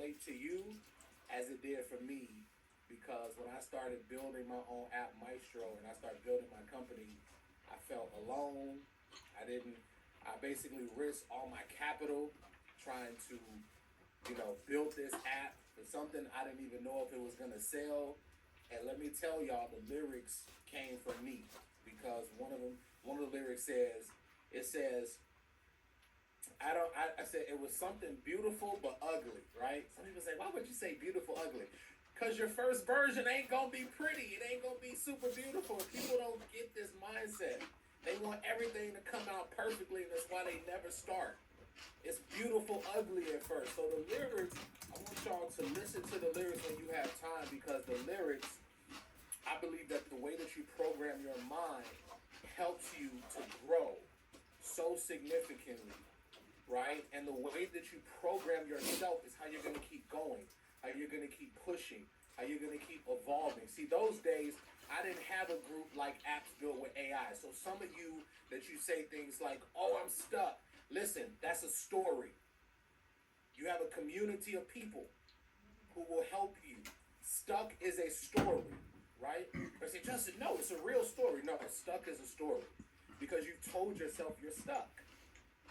relate to you as it did for me because when I started building my own app Maestro and I started building my company, I felt alone. I didn't. I basically risked all my capital trying to, build this app for something I didn't even know if it was gonna sell. And let me tell y'all, the lyrics came from me because one of the lyrics says, I said it was something beautiful but ugly, right? Some people say, why would you say beautiful ugly? Because your first version ain't gonna be pretty. It ain't gonna be super beautiful. People don't get this mindset. They want everything to come out perfectly, and that's why they never start. It's beautiful ugly at first. So the lyrics, I want y'all to listen to the lyrics when you have time because the lyrics, I believe that the way that you program your mind helps you to grow so significantly, right? And the way that you program yourself is how you're going to keep going, how you're going to keep pushing, how you're going to keep evolving. See, those days, I didn't have a group like Apps Built with AI. So some of you that you say things like, oh, I'm stuck. Listen, that's a story. You have a community of people who will help you. Stuck is a story, right? I say, Justin, no, it's a real story. No, stuck is a story because you told yourself you're stuck.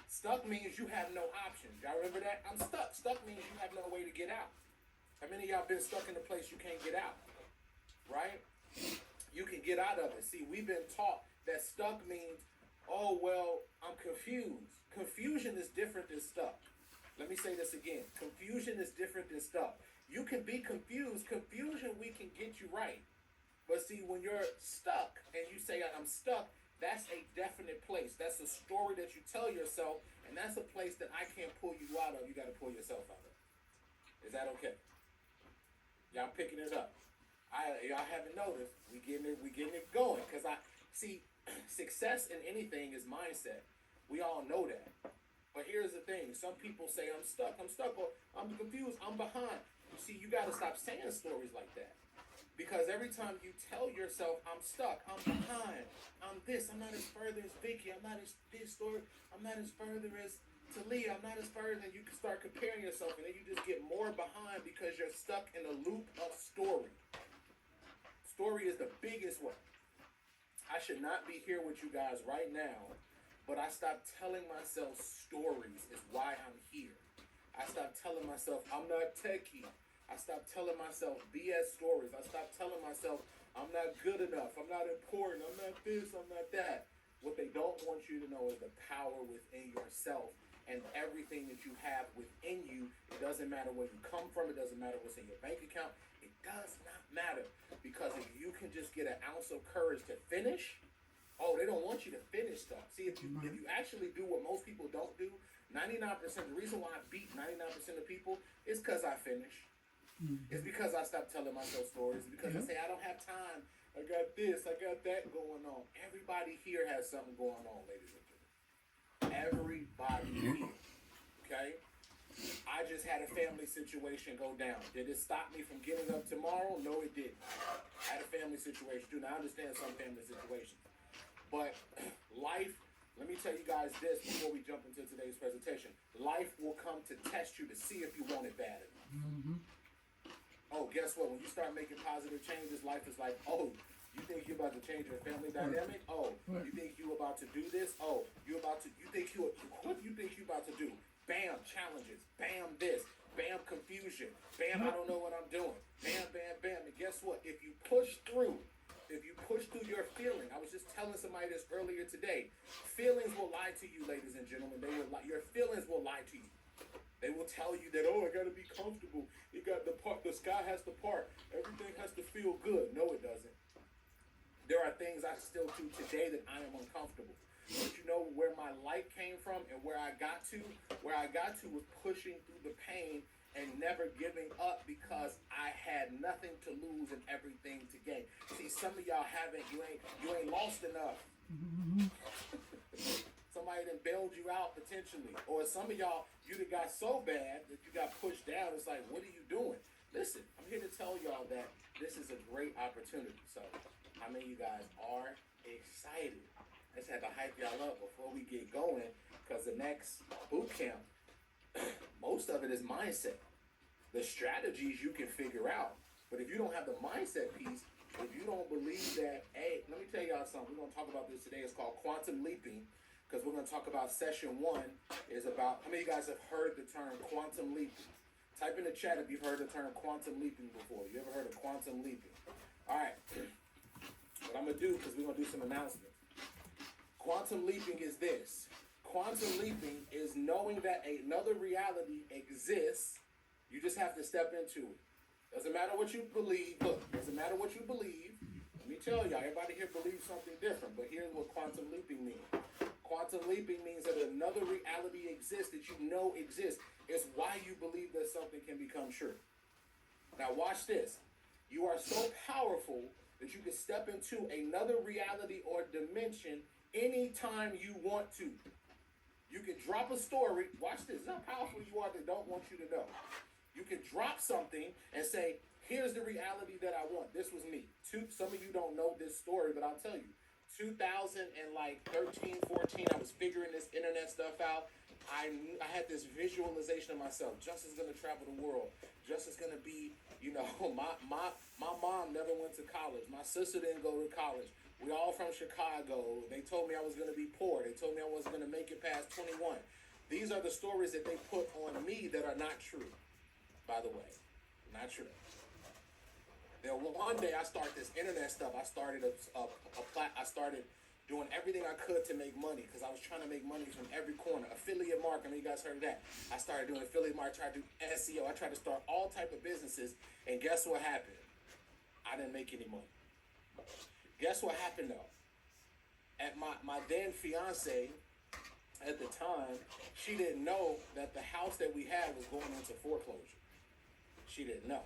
Stuck means you have no options. Y'all remember that? I'm stuck. Stuck means you have no way to get out. How many of y'all been stuck in a place you can't get out? Right? You can get out of it. See, we've been taught that stuck means, oh, well, I'm confused. Confusion is different than stuck. Let me say this again. Confusion is different than stuck. You can be confused. Confusion, we can get you right. But see, when you're stuck and you say, I'm stuck, that's a definite place. That's a story that you tell yourself, and that's a place that I can't pull you out of. You got to pull yourself out of. Is that okay? Y'all picking it up? Y'all haven't noticed. We getting it going. Because I see success in anything is mindset. We all know that. But here's the thing. Some people say, I'm stuck, or I'm confused, I'm behind. See, you got to stop saying stories like that. Because every time you tell yourself, I'm stuck, I'm behind, I'm this, I'm not as further as Vicky, I'm not as this story, I'm not as further as Talia, I'm not as further, and you can start comparing yourself, and then you just get more behind because you're stuck in a loop of story. Story is the biggest one. I should not be here with you guys right now, but I stopped telling myself stories is why I'm here. I stopped telling myself I'm not techie. I stopped telling myself BS stories. I stopped telling myself I'm not good enough. I'm not important. I'm not this. I'm not that. What they don't want you to know is the power within yourself and everything that you have within you. It doesn't matter where you come from. It doesn't matter what's in your bank account. It does not matter because if you can just get an ounce of courage to finish, oh, they don't want you to finish stuff. See, if you actually do what most people don't do, 99%, the reason why I beat 99% of people is because I finish. It's because I stopped telling myself stories. It's because I say, I don't have time. I got this. I got that going on. Everybody here has something going on, ladies and gentlemen. Everybody here. Okay? I just had a family situation go down. Did it stop me from getting up tomorrow? No, it didn't. I had a family situation too. Now, I understand some family situations. But life, let me tell you guys this before we jump into today's presentation. Life will come to test you to see if you want it bad enough. Mm-hmm. Oh, guess what? When you start making positive changes, life is like, oh, you think you're about to change your family dynamic? Oh, you think you about to do this? Oh, what you think you about to do? Bam, challenges. Bam, this. Bam, confusion. Bam, I don't know what I'm doing. Bam, bam, bam. And guess what? If you push through your feeling, I was just telling somebody this earlier today, feelings will lie to you, ladies and gentlemen. Your feelings will lie to you. They will tell you that, oh, I got to be comfortable. The sky has to part. Everything has to feel good. No, it doesn't. There are things I still do today that I am uncomfortable. But you know where my light came from and where I got to? Where I got to was pushing through the pain and never giving up because I had nothing to lose and everything to gain. See, some of y'all you ain't lost enough. Somebody done bailed you out potentially. Or some of y'all, you done got so bad that you got pushed down. It's like, what are you doing? Listen, I'm here to tell y'all that this is a great opportunity. So, how many of you guys are excited? I just had to hype y'all up before we get going because the next boot camp, most of it is mindset. The strategies you can figure out. But if you don't have the mindset piece, if you don't believe that, hey, let me tell y'all something. We're going to talk about this today. It's called quantum leaping, because we're going to talk about session one is about, how many of you guys have heard the term quantum leaping? Type in the chat if you've heard the term quantum leaping before. You ever heard of quantum leaping? All right. What I'm going to do, because we're going to do some announcements. Quantum leaping is this. Quantum leaping is knowing that another reality exists. You just have to step into it. Doesn't matter what you believe. Look, doesn't matter what you believe. Let me tell y'all, everybody here believes something different. But here's what quantum leaping means. Quantum leaping means that another reality exists that you know exists. It's why you believe that something can become true. Now watch this. You are so powerful that you can step into another reality or dimension anytime you want to. You can drop a story. Watch this. This is how powerful you are. They don't want you to know. You can drop something and say, here's the reality that I want. This was me. Some of you don't know this story, but I'll tell you. 2013, 14, I was figuring this internet stuff out. I had this visualization of myself. Justin's going to travel the world. Justin's going to be, my mom never went to college. My sister didn't go to college. We all from Chicago. They told me I was going to be poor. They told me I wasn't going to make it past 21. These are the stories that they put on me that are not true, by the way. Not true. Then one day I start this internet stuff. I started I started doing everything I could to make money because I was trying to make money from every corner. Affiliate marketing, you guys heard of that? I started doing affiliate marketing, tried to do SEO. I tried to start all type of businesses, and guess what happened? I didn't make any money. Guess what happened though? At my then fiance at the time, she didn't know that the house that we had was going into foreclosure. She didn't know.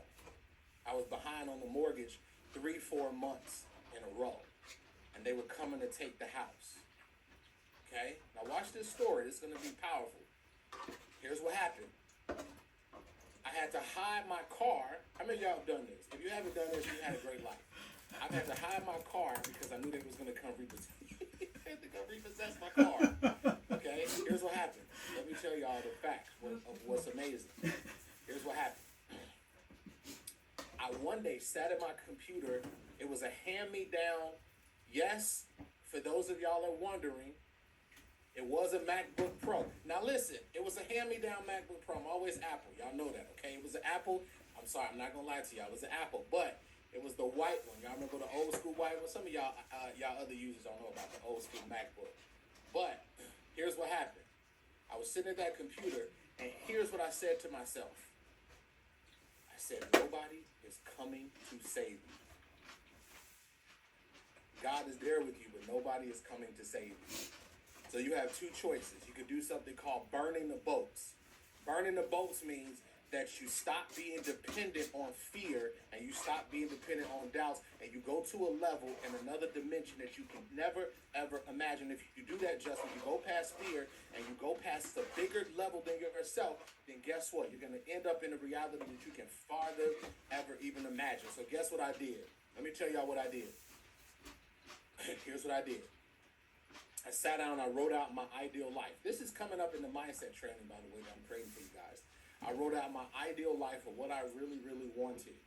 I was behind on the mortgage 3-4 months in a row. And they were coming to take the house. Okay? Now watch this story. This is going to be powerful. Here's what happened. I had to hide my car. How many of y'all have done this? If you haven't done this, you had a great life. I've had to hide my car because I knew they was going to come repossess my car. Okay? Here's what happened. Let me tell y'all the facts of what's amazing. Here's what happened. I one day sat at my computer. It was a hand-me-down. Yes, for those of y'all that are wondering, it was a MacBook Pro. Now listen, it was a hand-me-down MacBook Pro. I'm always Apple. Y'all know that, okay? It was an Apple. I'm sorry, I'm not going to lie to y'all. It was an Apple, but it was the white one. Y'all remember the old school white one? Some of y'all other users don't know about the old school MacBook. But here's what happened. I was sitting at that computer, and here's what I said to myself. I said, nobody is coming to save you. God is there with you, but nobody is coming to save you. So you have two choices. You could do something called burning the boats. Burning the boats means that you stop being dependent on fear and you stop being dependent on doubts and you go to a level in another dimension that you can never, ever imagine. If you do that, Justin, you go past fear and you go past a bigger level than yourself, then guess what? You're going to end up in a reality that you can farther ever even imagine. So guess what I did? Let me tell y'all what I did. Here's what I did. I sat down and I wrote out my ideal life. This is coming up in the mindset training, by the way, that I'm creating for you guys. I wrote out my ideal life of what I really, really wanted.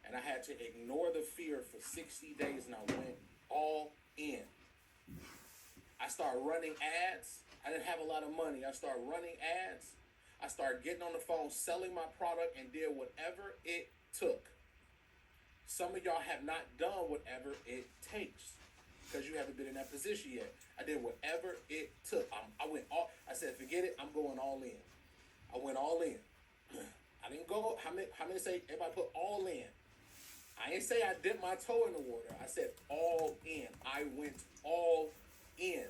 And I had to ignore the fear for 60 days and I went all in. I started running ads. I didn't have a lot of money. I started running ads. I started getting on the phone, selling my product, and did whatever it took. Some of y'all have not done whatever it takes because you haven't been in that position yet. I did whatever it took. I said, forget it. I'm going all in. I went all in. I didn't go. How many say everybody put all in? I ain't say I dipped my toe in the water. I said all in. I went all in.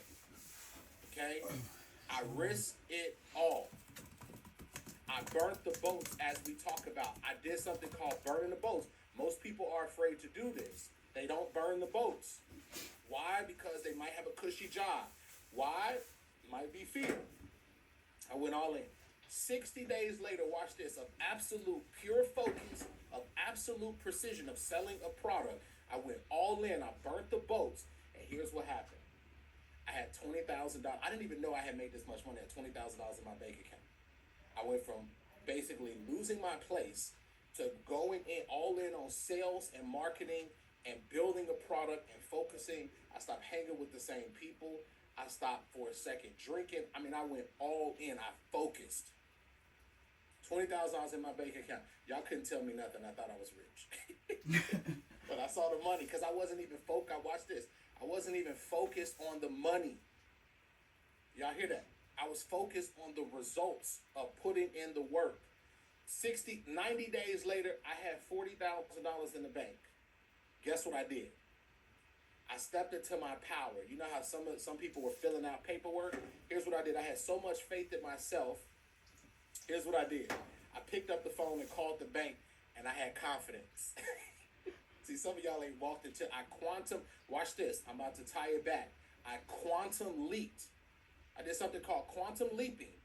Okay? I risked it all. I burnt the boats as we talk about. I did something called burning the boats. Most people are afraid to do this. They don't burn the boats. Why? Because they might have a cushy job. Why? It might be fear. I went all in. 60 days later, watch this, of absolute pure focus, of absolute precision, of selling a product. I went all in. I burnt the boats. And here's what happened. I had $20,000. I didn't even know I had made this much money. I had $20,000 in my bank account. I went from basically losing my place to going in all in on sales and marketing and building a product and focusing. I stopped hanging with the same people. I stopped for a second drinking. I mean, I went all in. I focused. $20,000 in my bank account. Y'all couldn't tell me nothing. I thought I was rich. But I saw the money because I wasn't even focused. Watch this. I wasn't even focused on the money. Y'all hear that? I was focused on the results of putting in the work. 90 days later, I had $40,000 in the bank. Guess what I did? I stepped into my power. You know how some people were filling out paperwork? Here's what I did. I had so much faith in myself. Here's what I did. I picked up the phone and called the bank, and I had confidence. See, some of y'all ain't walked into, watch this. I'm about to tie it back. I quantum leaped. I did something called quantum leaping.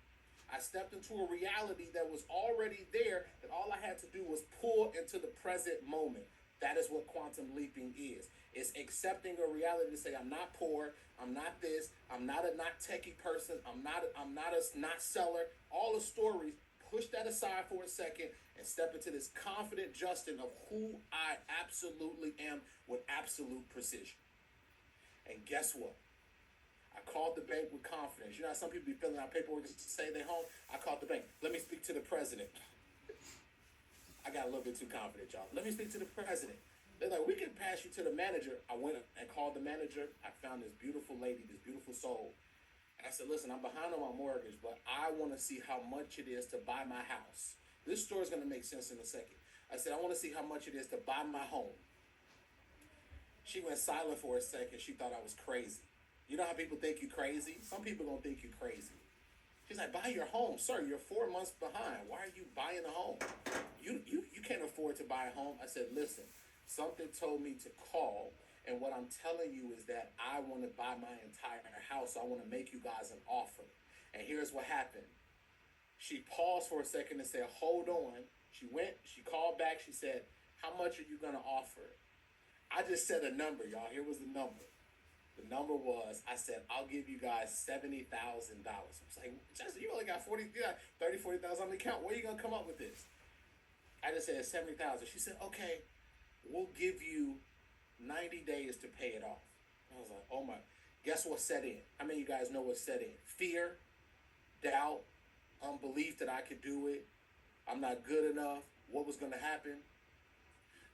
I stepped into a reality that was already there, and all I had to do was pull into the present moment. That is what quantum leaping is. It's accepting a reality to say, I'm not poor, I'm not this, I'm not a not techie person, I'm not a not seller. All the stories, push that aside for a second and step into this confident Justin of who I absolutely am with absolute precision. And guess what? I called the bank with confidence. You know how some people be filling out paperwork to say they're home? I called the bank. Let me speak to the president. I got a little bit too confident, y'all. Let me speak to the president. They're like, we can pass you to the manager. I went and called the manager. I found this beautiful lady, this beautiful soul. And I said, listen, I'm behind on my mortgage, but I want to see how much it is to buy my house. This story is going to make sense in a second. I said, I want to see how much it is to buy my home. She went silent for a second. She thought I was crazy. You know how people think you crazy? Some people don't think you crazy. She's like, buy your home. Sir, you're 4 months behind. Why are you buying a home? You can't afford to buy a home. I said, listen, something told me to call. And what I'm telling you is that I want to buy my entire house. So I want to make you guys an offer. And here's what happened. She paused for a second and said, hold on. She called back. She said, how much are you going to offer? I just said a number, y'all. Here was the number. The number was, I said, I'll give you guys $70,000. I was like, Justin, you only got 40,000 on the account. Where are you going to come up with this? I just said 70,000. She said, okay, we'll give you 90 days to pay it off. I was like, oh my. Guess what set in? How many of you guys know what set in? Fear, doubt, unbelief that I could do it. I'm not good enough. What was going to happen?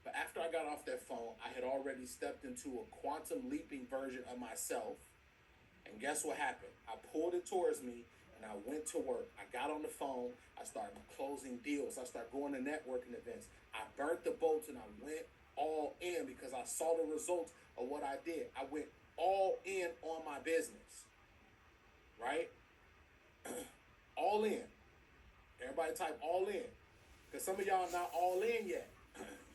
But after I got off that phone, I had already stepped into a quantum leaping version of myself. And guess what happened? I pulled it towards me and I went to work. I got on the phone. I started closing deals. I started going to networking events. I burnt the boats and I went all in because I saw the results of what I did. I went all in on my business. Right? All in. Everybody type all in. Because some of y'all are not all in yet.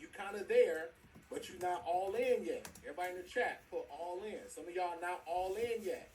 You kind of there, but you're not all in yet. Everybody in the chat, put all in. Some of y'all not all in yet,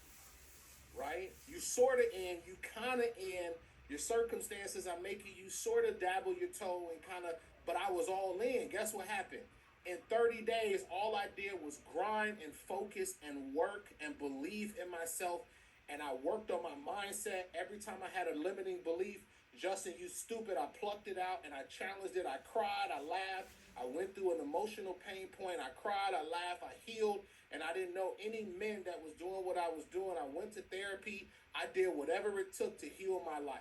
right? You sort of in, you kind of in. Your circumstances are making you sort of dabble your toe and kind of, but I was all in. Guess what happened? In 30 days, all I did was grind and focus and work and believe in myself. And I worked on my mindset. Every time I had a limiting belief, Justin, you stupid, I plucked it out and I challenged it. I cried, I laughed. I went through an emotional pain point. I cried, I laughed, I healed, and I didn't know any men that was doing what I was doing. I went to therapy. I did whatever it took to heal my life.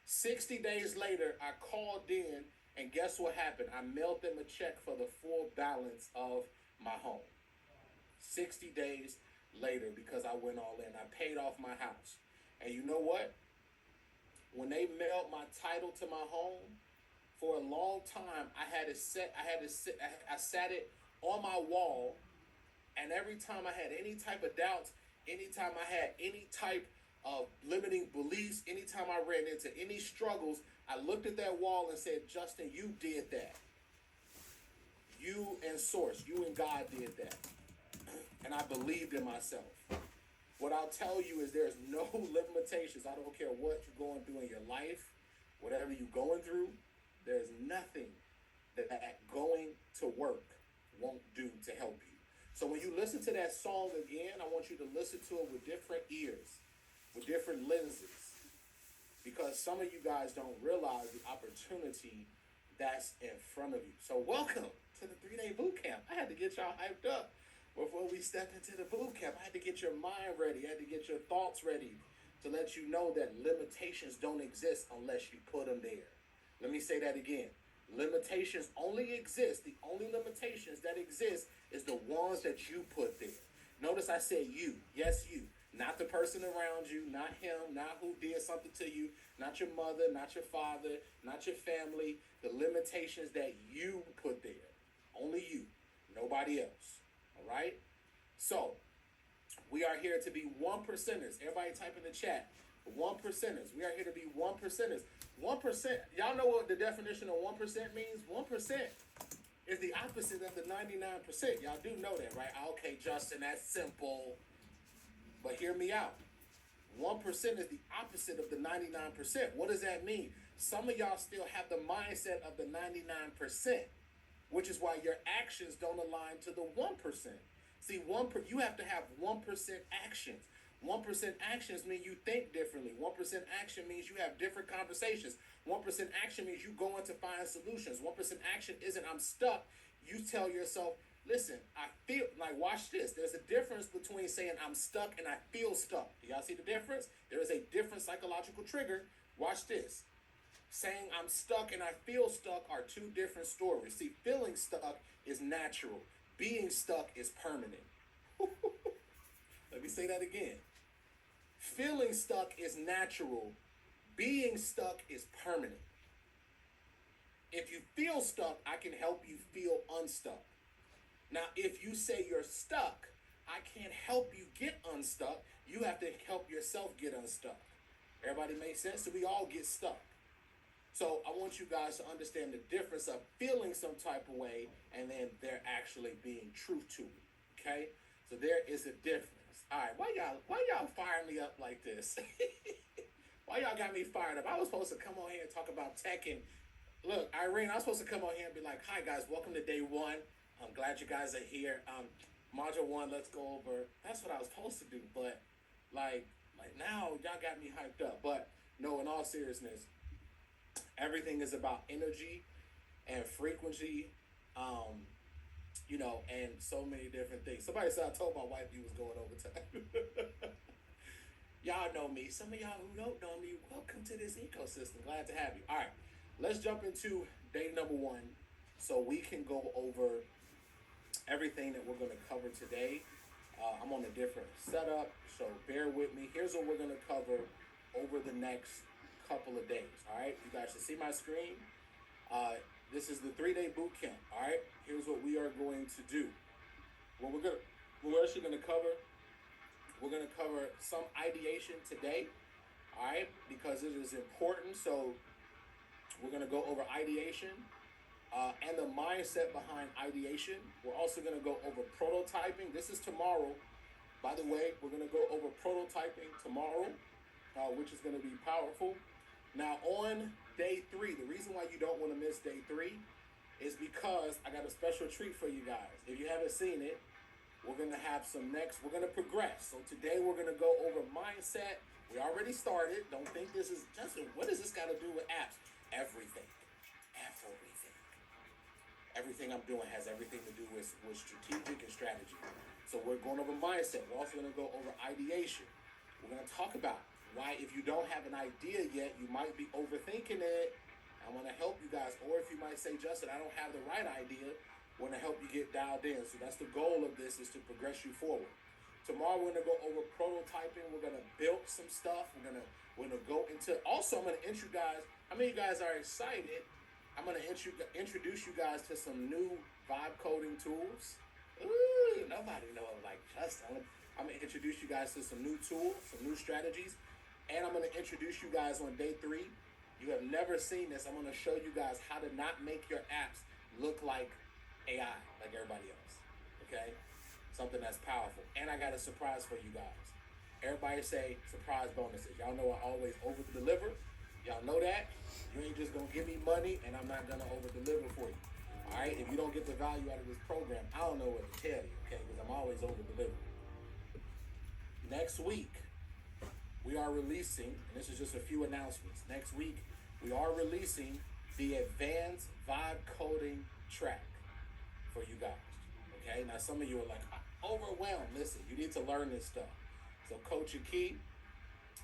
60 days later, I called in, and guess what happened? I mailed them a check for the full balance of my home. 60 days later, because I went all in. I paid off my house. And you know what? When they mailed my title to my home, for a long time, I sat it on my wall, and every time I had any type of doubts, anytime I had any type of limiting beliefs, anytime I ran into any struggles, I looked at that wall and said, Justin, you did that. You and Source, you and God did that. And I believed in myself. What I'll tell you is there's no limitations. I don't care what you're going through in your life, whatever you're going through, there's nothing that going to work won't do to help you. So when you listen to that song again, I want you to listen to it with different ears, with different lenses. Because because some of you guys don't realize the opportunity that's in front of you. So welcome to the 3-day boot camp. I had to get y'all hyped up before we step into the boot camp. I had to get your mind ready. I had to get your thoughts ready to let you know that limitations don't exist unless you put them there. Let me say that again. Limitations only exist. The only limitations that exist is the ones that you put there. Notice I said you. Yes, you. Not the person around you, not him, not who did something to you, not your mother, not your father, not your family. The limitations that you put there. Only you. Nobody else. All right? So, we are here to be 1%ers. Everybody type in the chat. 1%ers. We are here to be 1%ers. 1%. Y'all know what the definition of 1% means? 1% is the opposite of the 99%. Y'all do know that, right? Okay, Justin, that's simple. But hear me out. 1% is the opposite of the 99%. What does that mean? Some of y'all still have the mindset of the 99%, which is why your actions don't align to the 1%. See, you have to have 1% actions. 1% actions mean you think differently. 1% action means you have different conversations. 1% action means you go in to find solutions. 1% action isn't I'm stuck. You tell yourself, listen, I feel like, watch this. There's a difference between saying I'm stuck and I feel stuck. Do y'all see the difference? There is a different psychological trigger. Watch this. Saying I'm stuck and I feel stuck are two different stories. See, feeling stuck is natural. Being stuck is permanent. Let me say that again. Feeling stuck is natural. Being stuck is permanent. If you feel stuck, I can help you feel unstuck. Now, if you say you're stuck, I can't help you get unstuck. You have to help yourself get unstuck. Everybody make sense? So we all get stuck. So I want you guys to understand the difference of feeling some type of way and then there actually being truth to it. Okay? So there is a difference. All right, why y'all firing me up like this? Why y'all got me fired up? I was supposed to come on here and talk about tech and look, Irene, I was supposed to come on here and be like, hi guys, welcome to day 1. I'm glad you guys are here. Module 1, let's go over. That's what I was supposed to do, but like now y'all got me hyped up. But no, in all seriousness, everything is about energy and frequency, and so many different things. Somebody said I told my wife you was going overtime. Y'all know me. Some of y'all who don't know me, welcome to this ecosystem. Glad to have you. All right, let's jump into day number 1 so we can go over everything that we're going to cover today. I'm on a different setup, so bear with me. Here's what we're going to cover over the next couple of days. All right, you guys should see my screen. This is the 3-day boot camp. All right, here's what we are going to do. We're actually going to cover. We're going to cover some ideation today. All right, because it is important. So we're going to go over ideation and the mindset behind ideation. We're also going to go over prototyping. This is tomorrow. By the way, we're going to go over prototyping tomorrow, which is going to be powerful. Now, on day 3, the reason why you don't want to miss day 3 is because I got a special treat for you guys. If you haven't seen it, we're going to have we're going to progress. So today we're going to go over mindset. We already started. Don't think this is, Justin, what does this got to do with apps? Everything. Everything I'm doing has everything to do with strategic and strategy. So we're going over mindset. We're also going to go over ideation. We're going to talk about why, if you don't have an idea yet, you might be overthinking it. I want to help you guys. Or if you might say, Justin, I don't have the right idea, I want to help you get dialed in. So that's the goal of this, is to progress you forward. Tomorrow we're going to go over prototyping. We're going to build some stuff. We're going to go into, also I'm going to introduce you guys. How many of you guys are excited? I'm going to introduce you guys to some new vibe coding tools. Ooh, nobody knows like Justin. I'm going to introduce you guys to some new tools, some new strategies. And I'm going to introduce you guys on day 3. You have never seen this. I'm going to show you guys how to not make your apps look like AI, like everybody else. Okay? Something that's powerful. And I got a surprise for you guys. Everybody say surprise bonuses. Y'all know I always over-deliver. Y'all know that. You ain't just going to give me money and I'm not going to over-deliver for you. All right? If you don't get the value out of this program, I don't know what to tell you, okay? Because I'm always over-delivering. Next week, we are releasing, and this is just a few announcements. Next week, we are releasing the advanced vibe coding track for you guys. Okay, now some of you are like, I'm overwhelmed. Listen, you need to learn this stuff. So Coach Akey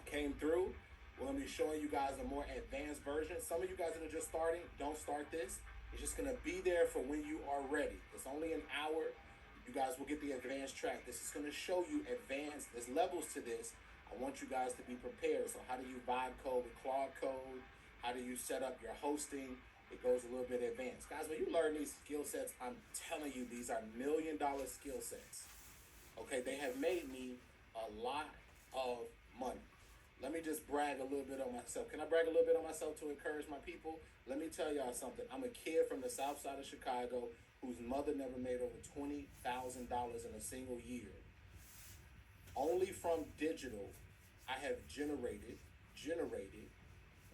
came through. We're gonna be showing you guys a more advanced version. Some of you guys that are just starting, don't start this. It's just gonna be there for when you are ready. It's only an hour. You guys will get the advanced track. This is gonna show you advanced. There's levels to this. I want you guys to be prepared. So how do you vibe code with Claude Code? How do you set up your hosting? It goes a little bit advanced. Guys, when you learn these skill sets, I'm telling you, these are $1,000,000 skill sets. Okay, they have made me a lot of money. Let me just brag a little bit on myself. Can I brag a little bit on myself to encourage my people? Let me tell y'all something. I'm a kid from the south side of Chicago whose mother never made over $20,000 in a single year. Only from digital, I have generated,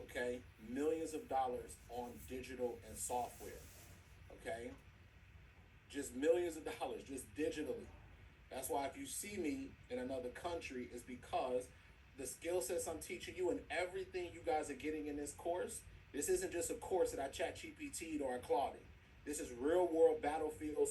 okay, millions of dollars on digital and software, okay? Just millions of dollars, just digitally. That's why if you see me in another country, it's because the skill sets I'm teaching you and everything you guys are getting in this course, this isn't just a course that I chat GPT'd or I Clauded. This is real world battlefield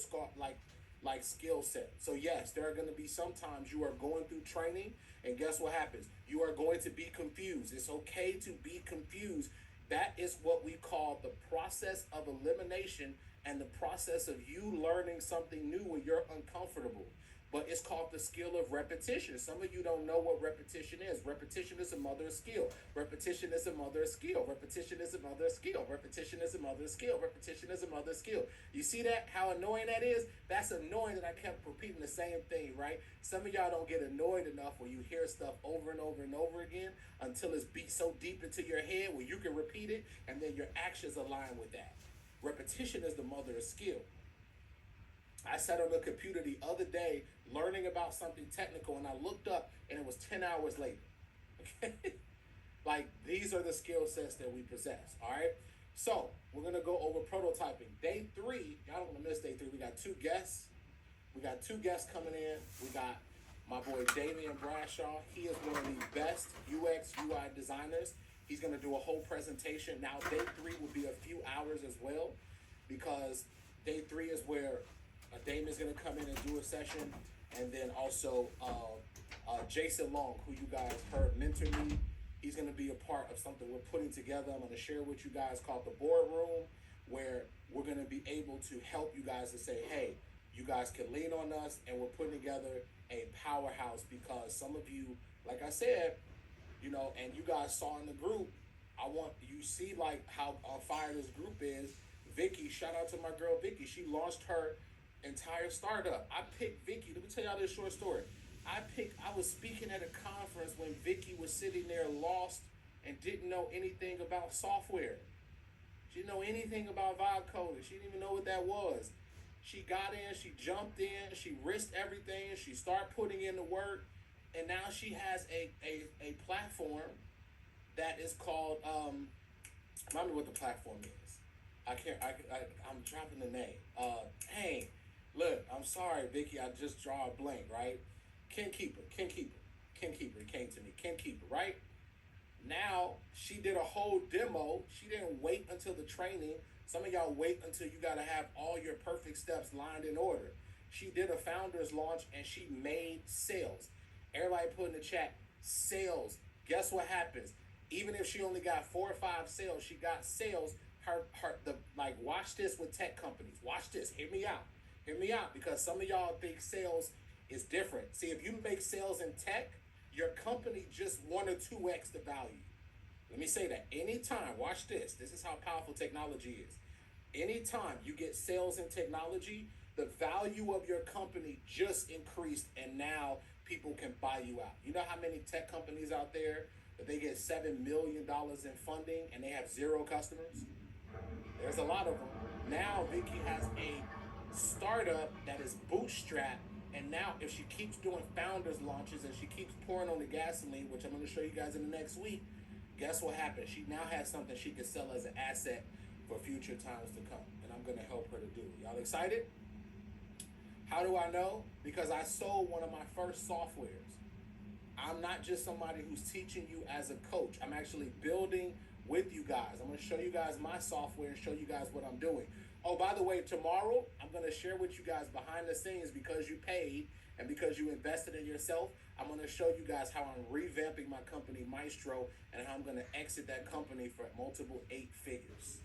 like skill set. So yes, there are going to be sometimes you are going through training and guess what happens? You are going to be confused. It's okay to be confused. That is what we call the process of elimination and the process of you learning something new when you're uncomfortable. But it's called the skill of repetition. Some of you don't know what repetition is. Repetition is a mother of skill. Repetition is a mother of skill. Repetition is a mother of skill. Repetition is a mother of skill. Repetition is a mother of skill. You see that? How annoying that is? That's annoying that I kept repeating the same thing, right? Some of y'all don't get annoyed enough when you hear stuff over and over and over again until it's beat so deep into your head where you can repeat it and then your actions align with that. Repetition is the mother of skill. I sat on the computer the other day learning about something technical and I looked up and it was 10 hours later. Okay? Like these are the skill sets that we possess. All right. So we're going to go over prototyping. Day 3, y'all don't want to miss day 3. We got 2 guests. We got 2 guests coming in. We got my boy Damian Bradshaw. He is one of the best UX UI designers. He's going to do a whole presentation. Now day 3 will be a few hours as well because day 3 is where Damian's going to come in and do a session. And then also Jason Long, who you guys heard mentor me. He's going to be a part of something we're putting together. I'm going to share with you guys called the Boardroom, where we're going to be able to help you guys to say, hey, you guys can lean on us, and we're putting together a powerhouse because some of you, like I said, you know, and you guys saw in the group, I want you see like how on fire this group is. Vicky, shout out to my girl Vicky. She launched her entire startup. I picked Vicky. Let me tell y'all this short story. I was speaking at a conference when Vicky was sitting there lost and didn't know anything about software. She didn't know anything about vibe coding. She didn't even know what that was. She got in, she jumped in, she risked everything, she started putting in the work, and now she has a platform that is called, remind me what the platform is. I'm dropping the name. Hey, look, I'm sorry, Vicky, I just draw a blank, right? Ken Keeper came to me. Ken Keeper, right? Now, she did a whole demo. She didn't wait until the training. Some of y'all wait until you got to have all your perfect steps lined in order. She did a founder's launch and she made sales. Everybody put in the chat, sales. Guess what happens? Even if she only got 4 or 5 sales, she got sales. Watch this with tech companies. Watch this. Hear me out. Because some of y'all think sales is different. See, if you make sales in tech, your company just 1 or 2x the value. Let me say that. Anytime, watch this. This is how powerful technology is. Anytime you get sales in technology, the value of your company just increased and now people can buy you out. You know how many tech companies out there that they get $7 million in funding and they have 0 customers? There's a lot of them. Now Vicky has a startup that is bootstrapped. And now if she keeps doing founders launches and she keeps pouring on the gasoline, which I'm going to show you guys in the next week, guess what happens? She now has something she can sell as an asset for future times to come. And I'm going to help her to do it. Y'all excited? How do I know? Because I sold one of my first softwares. I'm not just somebody who's teaching you as a coach. I'm actually building with you guys. I'm going to show you guys my software and show you guys what I'm doing. Oh, by the way, tomorrow I'm going to share with you guys behind the scenes, because you paid and because you invested in yourself. I'm going to show you guys how I'm revamping my company, Maestro, and how I'm going to exit that company for multiple 8 figures.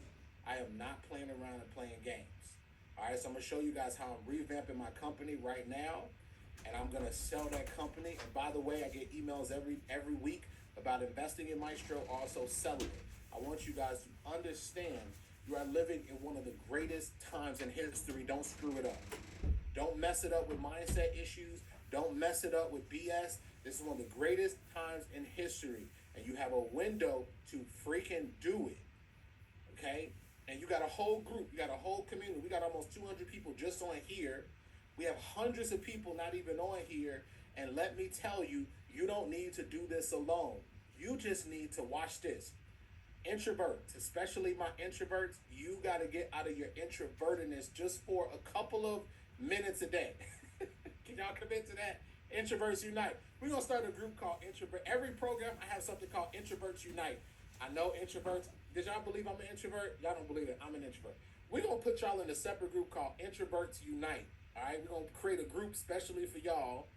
I am not playing around and playing games. All right, so I'm going to show you guys how I'm revamping my company right now, and I'm gonna sell that company. And by the way, I get emails every week about investing in Maestro, also selling it. I want you guys to understand you are living in one of the greatest times in history. Don't screw it up. Don't mess it up with mindset issues. Don't mess it up with BS. This is one of the greatest times in history, and you have a window to freaking do it. Okay? And you got a whole group, you got a whole community. We got almost 200 people just on here. We have hundreds of people not even on here. And let me tell you, you don't need to do this alone. You just need to watch this. Introverts, especially my introverts, you got to get out of your introvertedness just for a couple of minutes a day. Can y'all commit to that? Introverts Unite. We're going to start a group called Introvert. Every program, I have something called Introverts Unite. I know introverts. Did y'all believe I'm an introvert? Y'all don't believe it. I'm an introvert. We're going to put y'all in a separate group called Introverts Unite. All right? We're going to create a group specially for y'all.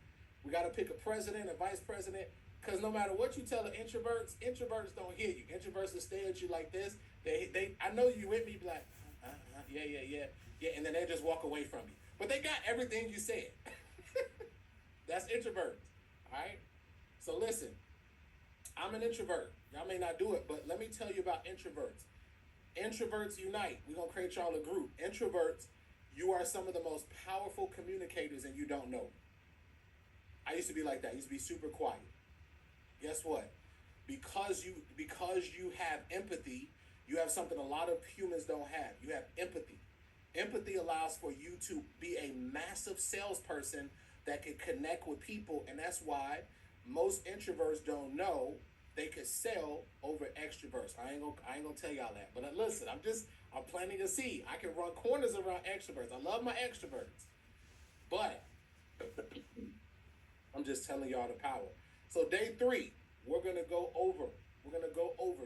We got to pick a president, a vice president, because no matter what you tell the introverts don't hear you. Introverts will stare at you like this. I know you with me, be like, yeah, and then they just walk away from you. But they got everything you said. That's introverts. All right? So listen, I'm an introvert. Y'all may not do it, but let me tell you about introverts. Introverts Unite. We're going to create y'all a group. Introverts, you are some of the most powerful communicators and you don't know. I used to be like that. I used to be super quiet. Guess what? Because you have empathy, you have something a lot of humans don't have. You have empathy. Empathy allows for you to be a massive salesperson that can connect with people, and that's why most introverts don't know they could sell over extroverts. I ain't gonna tell y'all that. But listen, I'm planting a seed. I can run corners around extroverts. I love my extroverts. But I'm just telling y'all the power. So day 3, we're gonna go over.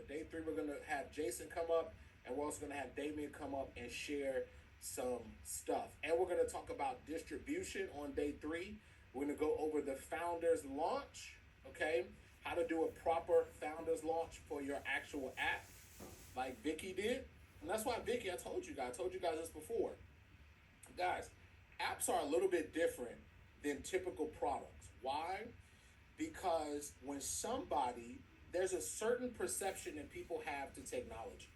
Day 3, we're gonna have Jason come up, and we're also gonna have Damien come up and share some stuff. And we're gonna talk about distribution on day 3. We're gonna go over the founders launch, okay? How to do a proper founders launch for your actual app, like Vicky did. And that's why Vicky, I told you guys this before. Guys, apps are a little bit different than typical products. Why? Because there's a certain perception that people have to technology,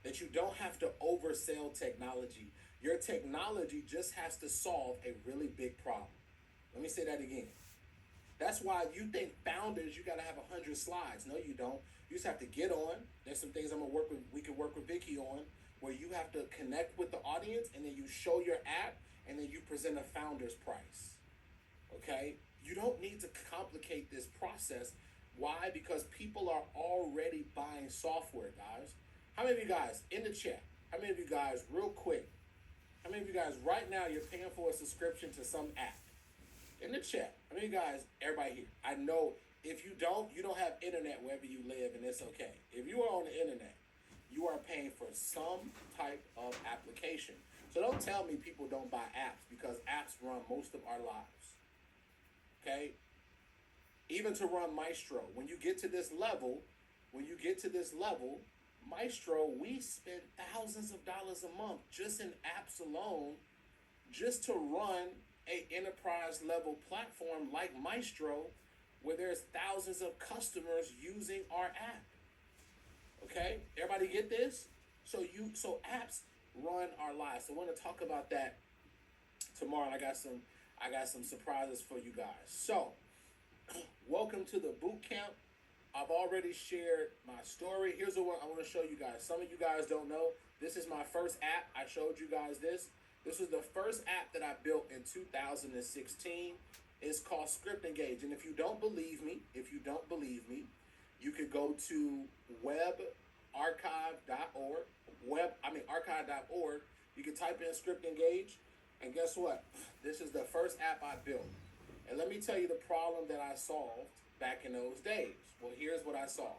that you don't have to oversell technology. Your technology just has to solve a really big problem. Let me say that again. That's why you think founders, you got to have 100 slides. No, you don't. You just have to get on. There's some things we can work with Vicky on, where you have to connect with the audience, and then you show your app, and then you present a founder's price. Okay? You don't need to complicate this process. Why? Because people are already buying software, guys. How many of you guys, in the chat, how many of you guys, real quick, how many of you guys right now you're paying for a subscription to some app? In the chat, how many of you guys, everybody here, I know if you don't have internet wherever you live, and it's okay. If you are on the internet, you are paying for some type of application. So don't tell me people don't buy apps, because apps run most of our lives. Okay? Even to run Maestro, when you get to this level, Maestro, we spend thousands of dollars a month just in apps alone, just to run a enterprise level platform like Maestro, where there's thousands of customers using our app. Okay, everybody get this? So apps run our lives. So I want to talk about that tomorrow. I got some surprises for you guys. So welcome to the boot camp. I've already shared my story. Here's what I want to show you guys. Some of you guys don't know, this is my first app. I showed you guys this. This was the first app that I built in 2016. It's called Script Engage. And if you don't believe me, you could go to webarchive.org. Archive.org. You can type in Script Engage. And guess what? This is the first app I built. And let me tell you the problem that I solved back in those days. Well, here's what I saw.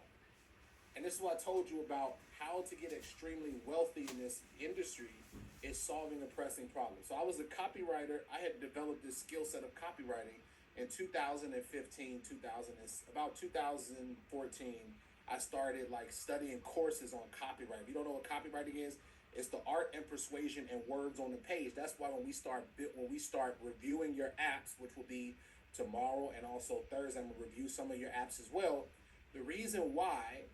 And this is what I told you about how to get extremely wealthy in this industry is solving a pressing problem. So I was a copywriter. I had developed this skill set of copywriting in 2015, 2000, about 2014. I started like studying courses on copyright. If you don't know what copywriting is, it's the art and persuasion and words on the page. That's why when we start reviewing your apps, which will be tomorrow and also Thursday, I'm gonna review some of your apps as well. The reason why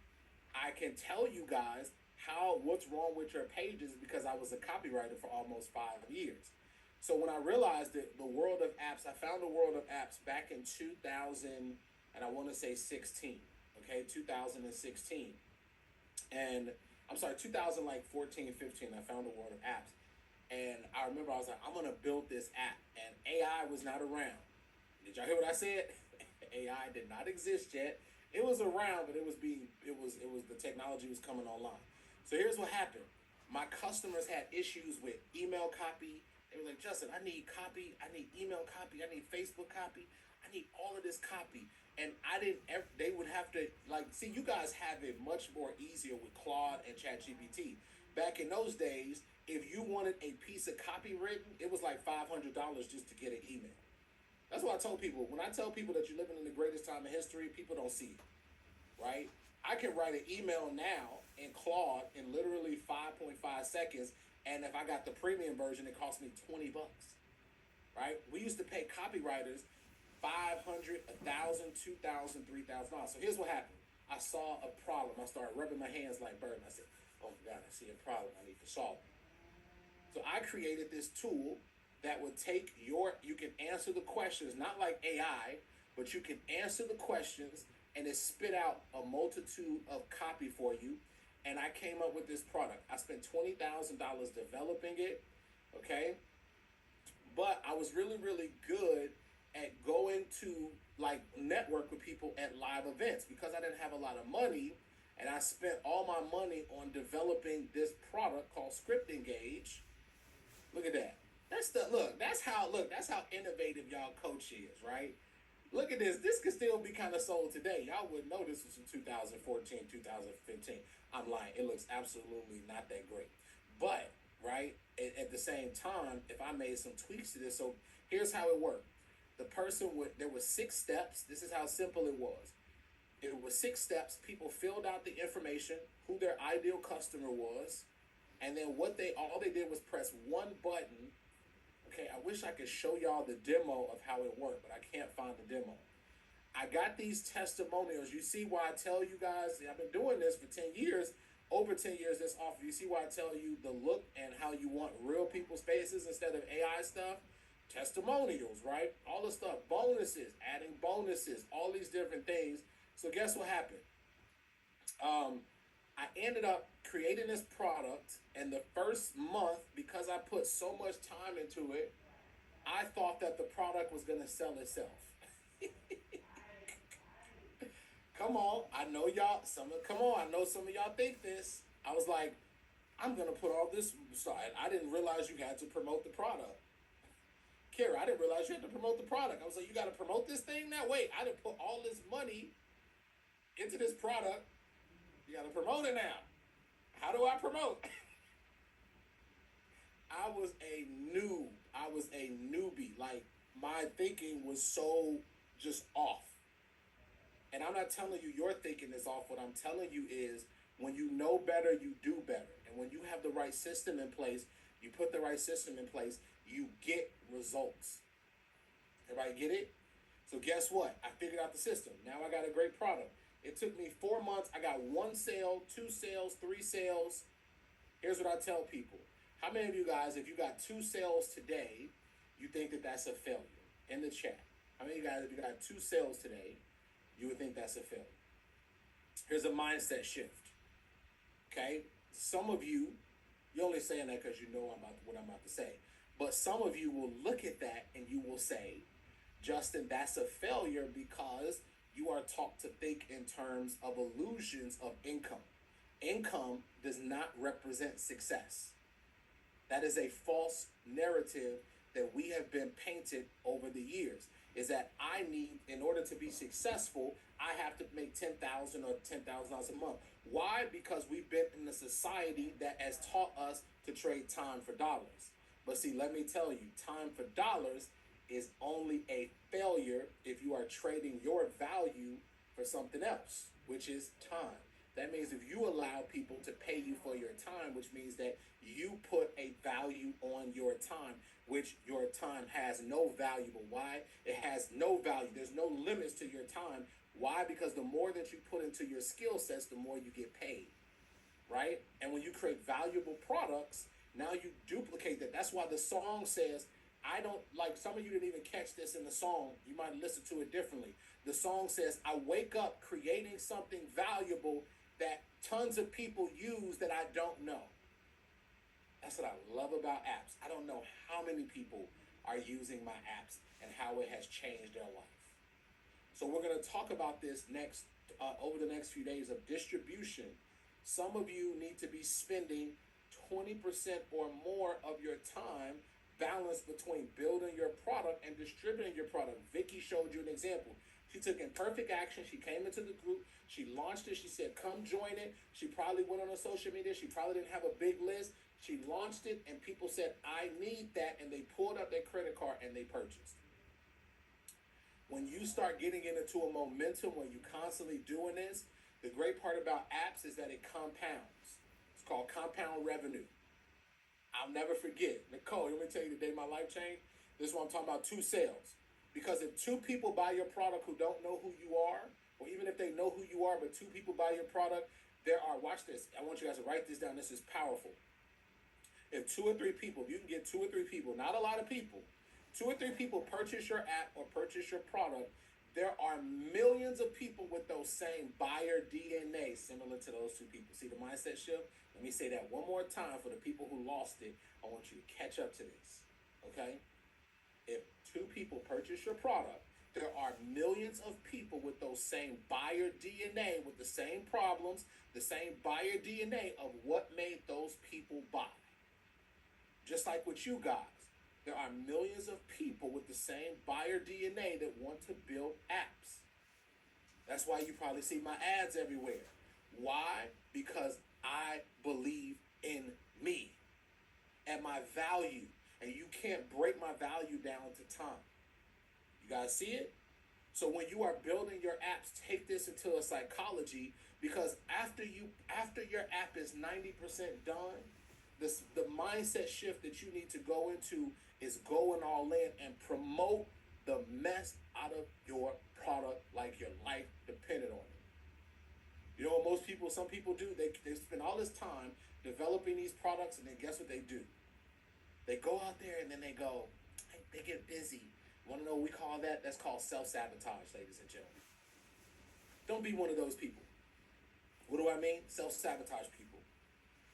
I can tell you guys how what's wrong with your pages because I was a copywriter for almost 5 years. So when I realized that the world of apps, I found the world of apps back in 2000 and I want to say 16. Okay, 2016. And I'm sorry, 2000 like 14, 15, I found the world of apps. And I remember I was like, I'm gonna build this app. And AI was not around. Did y'all hear what I said? AI did not exist yet. It was around, but it was the technology was coming online. So here's what happened. My customers had issues with email copy. They were like, Justin, I need copy, I need email copy, I need Facebook copy, I need all of this copy. And I didn't ever, they would have to like, see, you guys have it much more easier with Claude and ChatGPT. Back in those days, if you wanted a piece of copy written, it was like $500 just to get an email. That's what I told people. When I tell people that you're living in the greatest time in history, people don't see it, right? I can write an email now in Claude in literally 5.5 seconds, and if I got the premium version, it cost me 20 bucks, right? We used to pay copywriters 500, 1,000, 2,000, 3,000 dollars. So here's what happened. I saw a problem. I started rubbing my hands like Bird. I said, "Oh my God, I see a problem. I need to solve it." So I created this tool that would take you can answer the questions, not like AI, but you can answer the questions and it spit out a multitude of copy for you. And I came up with this product. I spent $20,000 developing it, okay? But I was really, really good at going to like network with people at live events because I didn't have a lot of money. And I spent all my money on developing this product called Script Engage. Look at that. That's how innovative y'all coach is, right? Look at this. This could still be kind of sold today. Y'all wouldn't know this was in 2014, 2015. I'm lying. It looks absolutely not that great. But, right, at the same time, if I made some tweaks to this, so here's how it worked. There were 6 steps. This is how simple it was. It was 6 steps. People filled out the information, who their ideal customer was, and then all they did was press one button. Okay, I wish I could show y'all the demo of how it worked, but I can't find the demo. I got these testimonials. You see why I tell you guys, I've been doing this for 10 years, over 10 years this offer. You see why I tell you the look and how you want real people's faces instead of AI stuff? Testimonials, right? All the stuff, bonuses, adding bonuses, all these different things. So guess what happened? I ended up creating this product, and the first month, because I put so much time into it, I thought that the product was going to sell itself. Come on, I know some of y'all think this. I was like, I'm going to put all this aside. I didn't realize you had to promote the product. Kara, I didn't realize you had to promote the product. I was like, you got to promote this thing now? Wait, I didn't put all this money into this product. You got to promote it now. How do I promote? I was a noob. I was a newbie. Like, my thinking was so just off. And I'm not telling you your thinking is off. What I'm telling you is when you know better, you do better. And when you have the right system in place, you put the right system in place, you get results. Everybody get it? So guess what? I figured out the system. Now I got a great product. It took me 4 months. I got 1 sale, 2 sales, 3 sales. Here's what I tell people. How many of you guys, if you got 2 sales today, you think that that's a failure? In the chat. How many of you guys, if you got 2 sales today, you would think that's a failure? Here's a mindset shift. Okay? Some of you, you're only saying that because you know what I'm about to say. But some of you will look at that and you will say, Justin, that's a failure because you are taught to think in terms of illusions of income. Income does not represent success. That is a false narrative that we have been painted over the years. is that I need, in order to be successful, I have to make 10,000 or $10,000 a month. Why? Because we've been in a society that has taught us to trade time for dollars. But see, let me tell you, time for dollars is only a failure if you are trading your value for something else, which is time. That means if you allow people to pay you for your time, which means that you put a value on your time, which your time has no value. But why? It has no value. There's no limits to your time. Why? Because the more that you put into your skill sets, the more you get paid, right? And when you create valuable products, now you duplicate that. That's why the song says, I don't, like, some of you didn't even catch this in the song. You might listen to it differently. The song says, I wake up creating something valuable that tons of people use that I don't know. That's what I love about apps. I don't know how many people are using my apps and how it has changed their life. So we're going to talk about this next over the next few days of distribution. Some of you need to be spending 20% or more of your time balanced between building your product and distributing your product. Vicky showed you an example. She took imperfect action. She came into the group. She launched it. She said, come join it. She probably went on her social media. She probably didn't have a big list. She launched it and people said, I need that. And they pulled up their credit card and they purchased. When you start getting into a momentum, when you constantly doing this, the great part about apps is that it compounds. It's called compound revenue. I'll never forget. Nicole, let me tell you the day my life changed. This is what I'm talking about, 2 sales. Because if 2 people buy your product who don't know who you are, or even if they know who you are, but 2 people buy your product, there are, watch this. I want you guys to write this down. This is powerful. If 2 or 3 people, if you can get 2 or 3 people, not a lot of people, 2 or 3 people purchase your app or purchase your product, there are millions of people with those same buyer DNA similar to those 2 people. See the mindset shift? Let me say that one more time for the people who lost it. I want you to catch up to this, okay? If 2 people purchase your product, there are millions of people with those same buyer DNA, with the same problems, the same buyer DNA of what made those people buy. Just like with you guys, there are millions of people with the same buyer DNA that want to build apps. That's why you probably see my ads everywhere. Why? Because I believe in me and my value. And you can't break my value down to time. You guys see it? So when you are building your apps, take this into a psychology, because after your app is 90% done, the mindset shift that you need to go into is going all in and promote the mess out of your product like your life depended on it. You know what some people do? They spend all this time developing these products, and then guess what they do? They go out there and then they get busy. Want to know what we call that? That's called self-sabotage, ladies and gentlemen. Don't be one of those people. What do I mean? Self-sabotage people.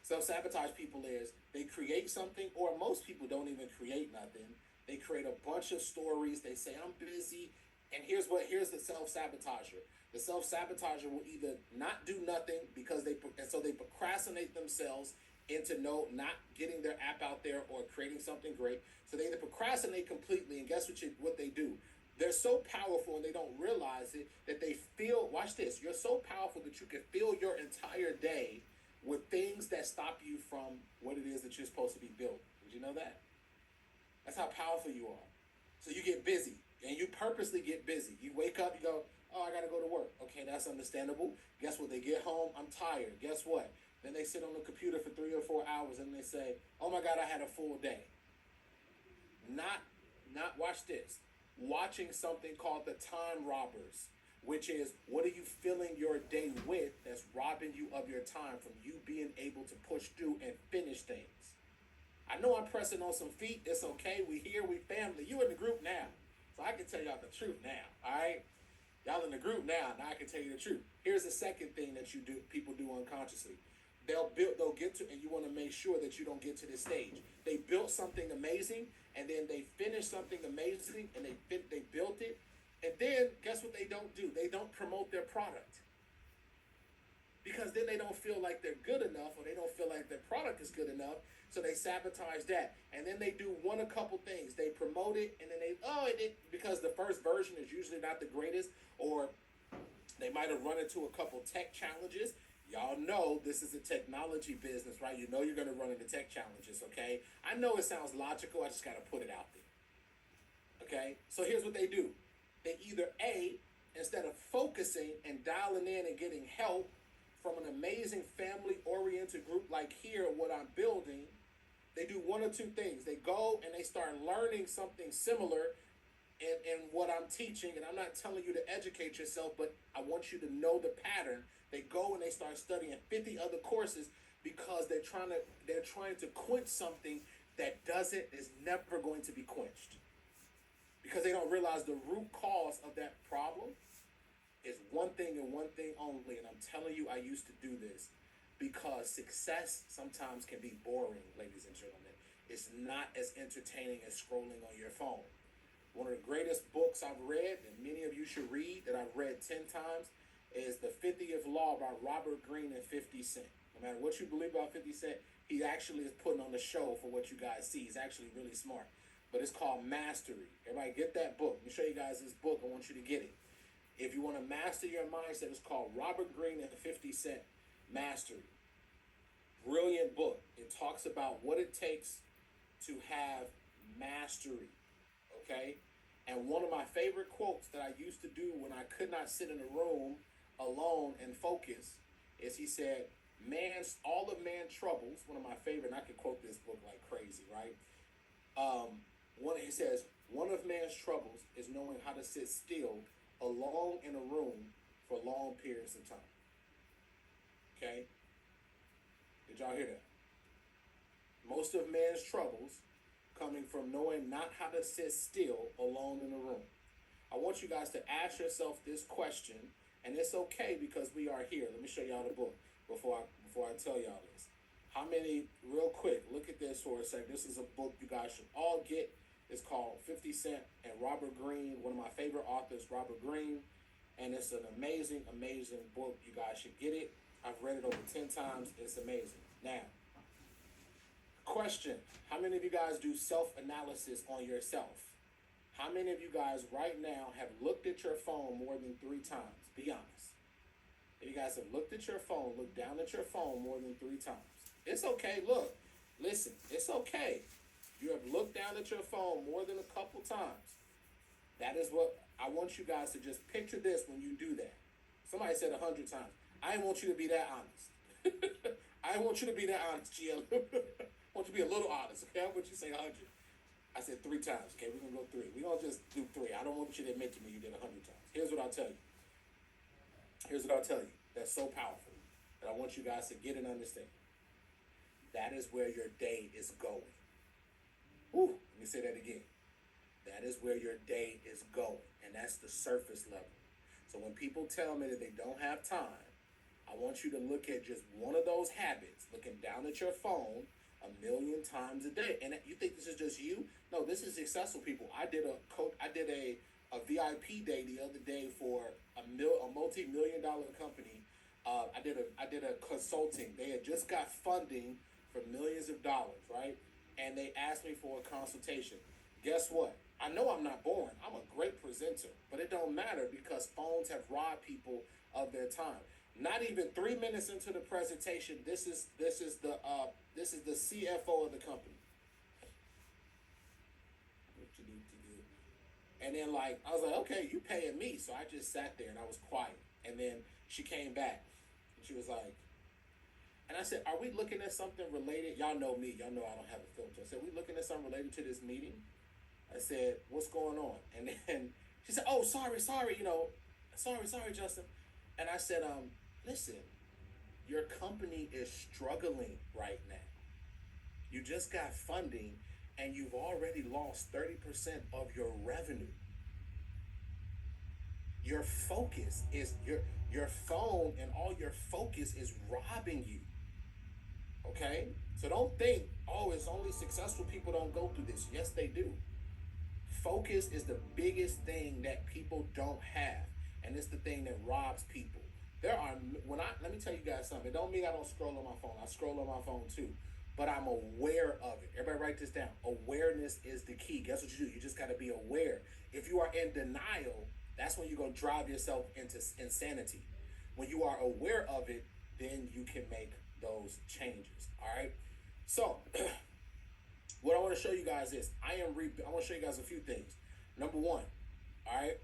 Self-sabotage people is they create something, or most people don't even create nothing. They create a bunch of stories. They say, I'm busy. And here's the self-sabotager. The self-sabotager will either not do nothing and so they procrastinate themselves into not getting their app out there or creating something great. So they either procrastinate completely, and guess what they do? They're so powerful and they don't realize it that they feel, watch this, you're so powerful that you can fill your entire day with things that stop you from what it is that you're supposed to be building. Did you know that? That's how powerful you are. So you get busy, and you purposely get busy. You wake up, you go, oh, I got to go to work. Okay, that's understandable. Guess what? They get home, I'm tired. Guess what? Then they sit on the computer for 3 or 4 hours and they say, oh my God, I had a full day. Not watch this. Watching something called the time robbers, which is, what are you filling your day with that's robbing you of your time from you being able to push through and finish things? I know I'm pressing on some feet. It's okay. We here, we family. You in the group now. So I can tell y'all the truth now. All right? Y'all in the group now. Now I can tell you the truth. Here's the second thing that people do unconsciously. They'll get to, and you want to make sure that you don't get to this stage. They built something amazing, and then they finished something amazing, and they built it, and then guess what they don't do? They don't promote their product. Because then they don't feel like they're good enough, or they don't feel like their product is good enough. So they sabotage that. And then they do a couple things. They promote it and then because the first version is usually not the greatest, or they might have run into a couple tech challenges. Y'all know this is a technology business, right? You know you're going to run into tech challenges, okay? I know it sounds logical. I just got to put it out there, okay? So here's what they do. They either A, instead of focusing and dialing in and getting help from an amazing family-oriented group like here, what I'm building, they do one or two things. They go and they start learning something similar in what I'm teaching, and I'm not telling you to educate yourself, but I want you to know the pattern. They go and they start studying 50 other courses because they're trying to quench something that is never going to be quenched. Because they don't realize the root cause of that problem is one thing and one thing only. And I'm telling you, I used to do this because success sometimes can be boring, ladies and gentlemen. It's not as entertaining as scrolling on your phone. One of the greatest books I've read, and many of you should read, that I've read 10 times, is The 50th Law by Robert Greene and 50 Cent. No matter what you believe about 50 Cent, he actually is putting on the show for what you guys see. He's actually really smart. But it's called Mastery. Everybody get that book. Let me show you guys this book. I want you to get it. If you want to master your mindset, it's called Robert Greene and 50 Cent, Mastery. Brilliant book. It talks about what it takes to have mastery. Okay? And one of my favorite quotes that I used to do when I could not sit in a room alone and focus is he said, all of man's troubles, one of my favorite, and I could quote this book like crazy, right? He says, one of man's troubles is knowing how to sit still alone in a room for long periods of time. Okay? Did y'all hear that? Most of man's troubles coming from knowing not how to sit still alone in a room. I want you guys to ask yourself this question, and it's okay because we are here. Let me show y'all the book before I tell y'all this. How many, real quick, look at this for a second. This is a book you guys should all get. It's called 50 Cent and Robert Greene, one of my favorite authors, Robert Greene. And it's an amazing, amazing book. You guys should get it. I've read it over 10 times. It's amazing. Now, question, how many of you guys do self-analysis on yourself? How many of you guys right now have looked at your phone more than 3 times? Be honest. If you guys have looked at your phone, looked down at your phone more than 3 times. It's okay. Look, listen, it's okay. You have looked down at your phone more than a couple times. That is what I want you guys to just picture this when you do that. Somebody said 100 times. I want you to be that honest. I want you to be that honest, GL. I want you to be a little honest, okay? I want you to say 100. I said 3 times, okay? We're going to go 3. We're going to just do 3. I don't want you to admit to me you did 100 times. Here's what I'll tell you. That's so powerful that I want you guys to get and understand. That is where your day is going. Woo, let me say that again. That is where your day is going. And that's the surface level. So when people tell me that they don't have time, I want you to look at just one of those habits, looking down at your phone 1,000,000 times a day. And you think this is just you? No, this is successful people. I did a VIP day the other day for a multi-million-dollar company. I did a consulting. They had just got funding for millions of dollars, right? And they asked me for a consultation. Guess what? I know I'm not boring. I'm a great presenter, but it don't matter because phones have robbed people of their time. Not even 3 minutes into the presentation, this is the CFO of the company. And then I was like, okay, you paying me. So I just sat there and I was quiet. And then she came back and she was like, and I said, are we looking at something related? Y'all know me. Y'all know I don't have a filter. I said, we looking at something related to this meeting? I said, what's going on? And then she said, oh, sorry, sorry, Justin. And I said, listen, your company is struggling right now. You just got funding and you've already lost 30% of your revenue. Your focus is your phone, and all your focus is robbing you. Okay? So don't think, oh, it's only successful people don't go through this. Yes, they do. Focus is the biggest thing that people don't have, and it's the thing that robs people. Let me tell you guys something. It don't mean I don't scroll on my phone. I scroll on my phone too. but I'm aware of it. Everybody write this down. Awareness is the key. Guess what you do? You just got to be aware. If you are in denial, that's when you're going to drive yourself into insanity. When you are aware of it, then you can make those changes. All right. So, what I want to show you guys is I want to show you guys a few things. Number one, all right,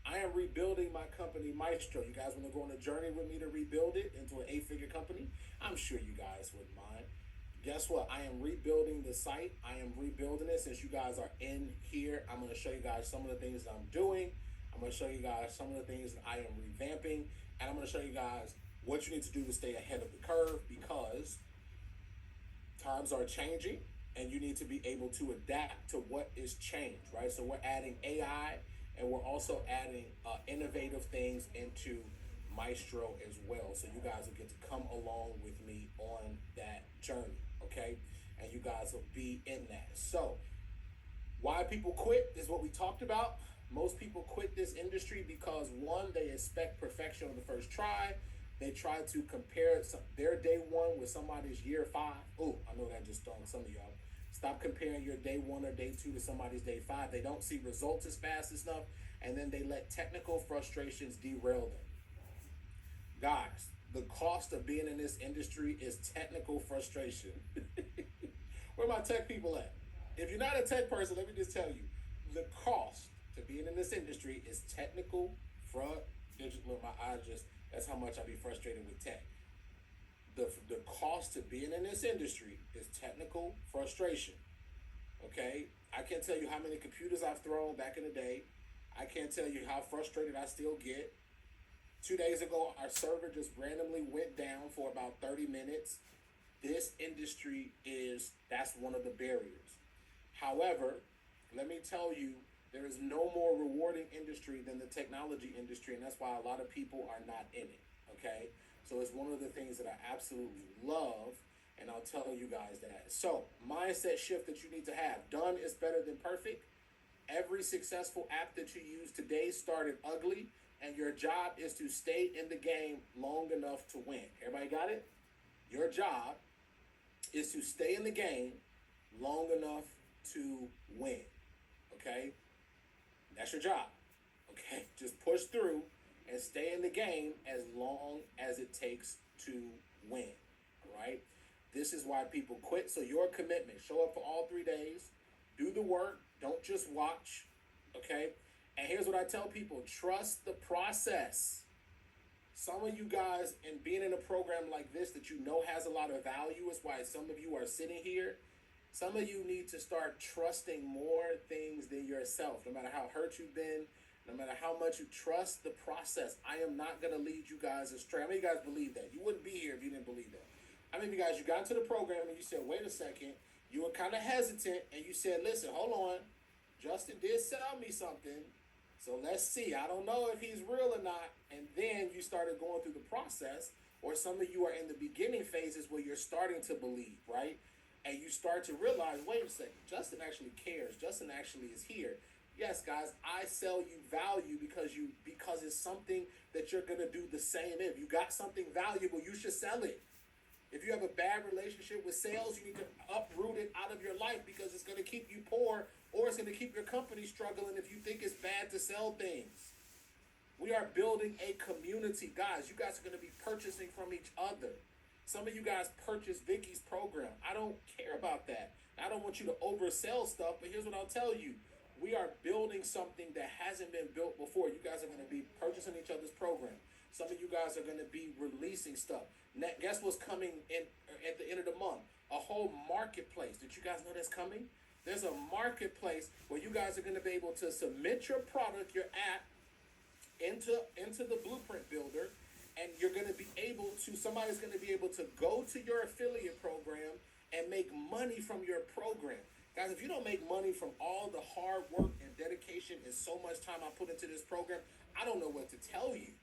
I am rebuilding my company, Maestro. You guys want to go on a journey with me to rebuild it into an 8-figure company? I'm sure you guys wouldn't mind. Guess what? I am rebuilding the site. I am rebuilding it. Since you guys are in here, I'm going to show you guys some of the things that I'm doing. I'm going to show you guys some of the things that I am revamping. And I'm going to show you guys what you need to do to stay ahead of the curve, because times are changing and you need to be able to adapt to what is changed, right? So we're adding AI, and we're also adding innovative things into Maestro as well. So you guys will get to come along with me on that journey, okay? And you guys will be in that. So why people quit is what we talked about. Most people quit this industry because, one, they expect perfection on the first try. They try to compare their day one with somebody's year 5. Oh, I know that just stung some of y'all. Stop comparing your day 1 or day 2 to somebody's day 5. They don't see results as fast enough, and then they let technical frustrations derail them. Guys, the cost of being in this industry is technical frustration. Where my tech people at? If you're not a tech person, let me just tell you, the cost to being in this industry is technical frustration. Look, my eyes just, that's how much I be frustrated with tech. The cost to being in this industry is technical frustration. Okay? I can't tell you how many computers I've thrown back in the day. I can't tell you how frustrated I still get. 2 days ago, our server just randomly went down for about 30 minutes. This industry that's one of the barriers. However, let me tell you, there is no more rewarding industry than the technology industry, and that's why a lot of people are not in it, okay? So it's one of the things that I absolutely love, and I'll tell you guys that. So, mindset shift that you need to have. Done is better than perfect. Every successful app that you use today started ugly, and your job is to stay in the game long enough to win. Everybody got it? Your job is to stay in the game long enough to win, okay? That's your job, okay? Just push through and stay in the game as long as it takes to win, all right? This is why people quit. So your commitment, show up for all 3 days, do the work, don't just watch, okay? And here's what I tell people, trust the process. Some of you guys, in being in a program like this that you know has a lot of value, is why some of you are sitting here. Some of you need to start trusting more things than yourself. No matter how hurt you've been, no matter how much you trust the process. I am not going to lead you guys astray. How many of you guys believe that? You wouldn't be here if you didn't believe that. How many of you guys, you got into the program and you said, wait a second, you were kind of hesitant and you said, listen, hold on. Justin did sell me something. So let's see. I don't know if he's real or not. And then you started going through the process, or some of you are in the beginning phases where you're starting to believe, right? And you start to realize, wait a second, Justin actually cares. Justin actually is here. Yes, guys, I sell you value because it's something that you're gonna do the same. If you got something valuable, you should sell it. If you have a bad relationship with sales, you need to uproot it out of your life, because it's gonna keep you poor, or it's gonna keep your company struggling if you think it's bad to sell things. We are building a community, guys. You guys are gonna be purchasing from each other. Some of you guys purchase Vicky's program. I don't care about that. I don't want you to oversell stuff, but here's what I'll tell you. We are building something that hasn't been built before. You guys are going to be purchasing each other's program. Some of you guys are going to be releasing stuff. Now, guess what's coming in at the end of the month? A whole marketplace. Did you guys know that's coming? There's a marketplace where you guys are going to be able to submit your product, your app, into the blueprint builder. And you're going to be able to, somebody's going to be able to go to your affiliate program and make money from your program. Guys, if you don't make money from all the hard work and dedication and so much time I put into this program, I don't know what to tell you.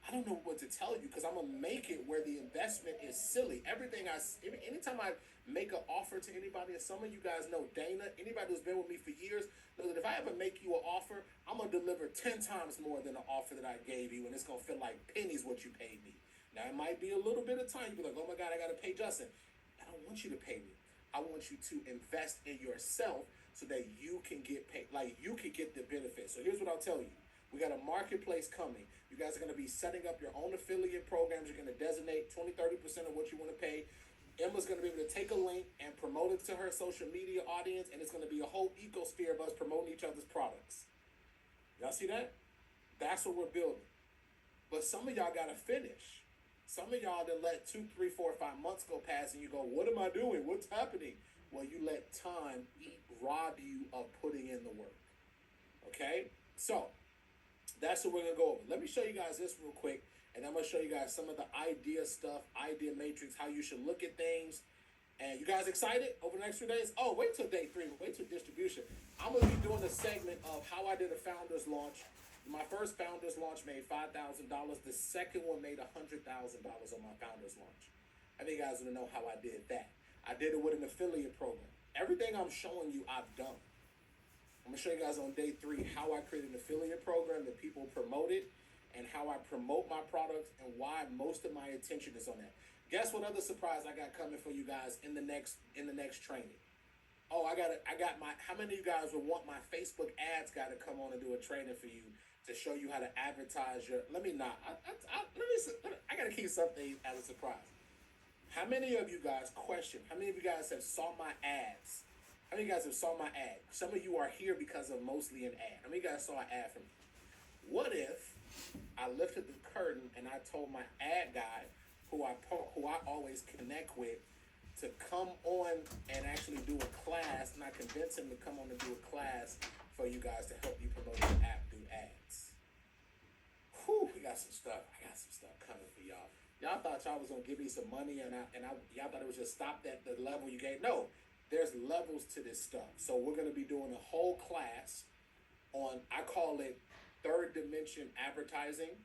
I don't know what to tell you, because I'm going to make it where the investment is silly. Anytime I make an offer to anybody, and some of you guys know Dana, anybody who's been with me for years, knows that if I ever make you an offer, I'm going to deliver 10 times more than the offer that I gave you, and it's going to feel like pennies what you paid me. Now, it might be a little bit of time. You'll be like, oh my God, I got to pay Justin. I don't want you to pay me. I want you to invest in yourself so that you can get paid, like you can get the benefit. So here's what I'll tell you. We got a marketplace coming. You guys are going to be setting up your own affiliate programs. You're going to designate 20-30% of what you want to pay. Emma's going to be able to take a link and promote it to her social media audience, and it's going to be a whole ecosphere of us promoting each other's products. Y'all see that? That's what we're building. But some of y'all got to finish. Some of y'all that let 2, 3, 4, 5 months go past and you go, what am I doing? What's happening? Well, you let time rob you of putting in the work. Okay? So, that's what we're going to go over. Let me show you guys this real quick, and I'm going to show you guys some of the idea stuff, idea matrix, how you should look at things. And you guys excited over the next few days? Oh, wait till day 3. Wait till distribution. I'm going to be doing a segment of how I did a founder's launch. My first founder's launch made $5,000. The second one made $100,000 on my founder's launch. I think you guys want to know how I did that. I did it with an affiliate program. Everything I'm showing you, I've done. I'm going to show you guys on day 3 how I created an affiliate program that people promoted and how I promote my products and why most of my attention is on that. Guess what other surprise I got coming for you guys in the next training? Oh, I got my, how many of you guys would want my Facebook ads guy to come on and do a training for you to show you how to advertise your, let me not, I got to keep something as a surprise. How many of you guys how many of you guys have saw my ads? How many of you guys have saw my ad? Some of you are here because of mostly an ad. How many of you guys saw an ad from me? What if I lifted the curtain and I told my ad guy, who I always connect with, to come on and actually do a class, and I convinced him to come on and do a class for you guys to help you promote your app through ads. Whew, we got some stuff. I got some stuff coming for y'all. Y'all thought y'all was gonna give me some money, and y'all thought it was just stopped at the level you gave. No, there's levels to this stuff. So we're gonna be doing a whole class on, I call it third dimension advertising.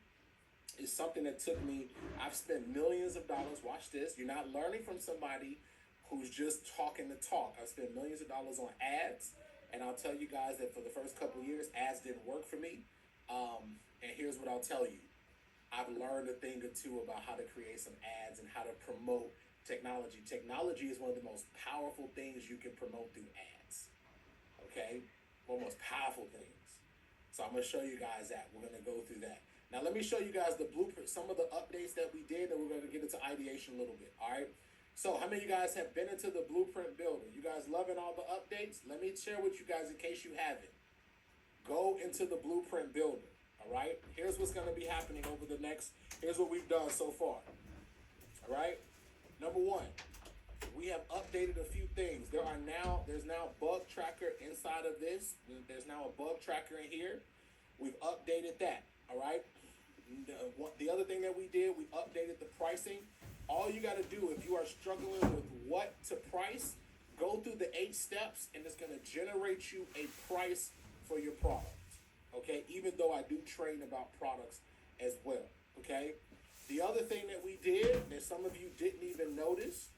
It's something that took me, I've spent millions of dollars. Watch this. You're not learning from somebody who's just talking the talk. I've spent millions of dollars on ads, and I'll tell you guys that for the first couple of years, ads didn't work for me. And here's what I'll tell you. I've learned a thing or two about how to create some ads and how to promote technology. Technology is one of the most powerful things you can promote through ads. Okay? One of the most powerful things. So I'm going to show you guys that. We're going to go through that. Now, let me show you guys the blueprint, some of the updates that we did, and we're going to get into ideation a little bit, all right? So how many of you guys have been into the blueprint builder? You guys loving all the updates? Let me share with you guys in case you haven't. Go into the blueprint builder, all right? Here's what's going to be happening over the next, here's what we've done so far, all right? Number 1, we have updated a few things. There's now bug tracker inside of this. There's now a bug tracker in here. We've updated that, all right? The other thing that we did, we updated the pricing. All you got to do, if you are struggling with what to price, go through the 8 steps, and it's going to generate you a price for your product, okay? Even though I do train about products as well, okay? The other thing that we did that some of you didn't even notice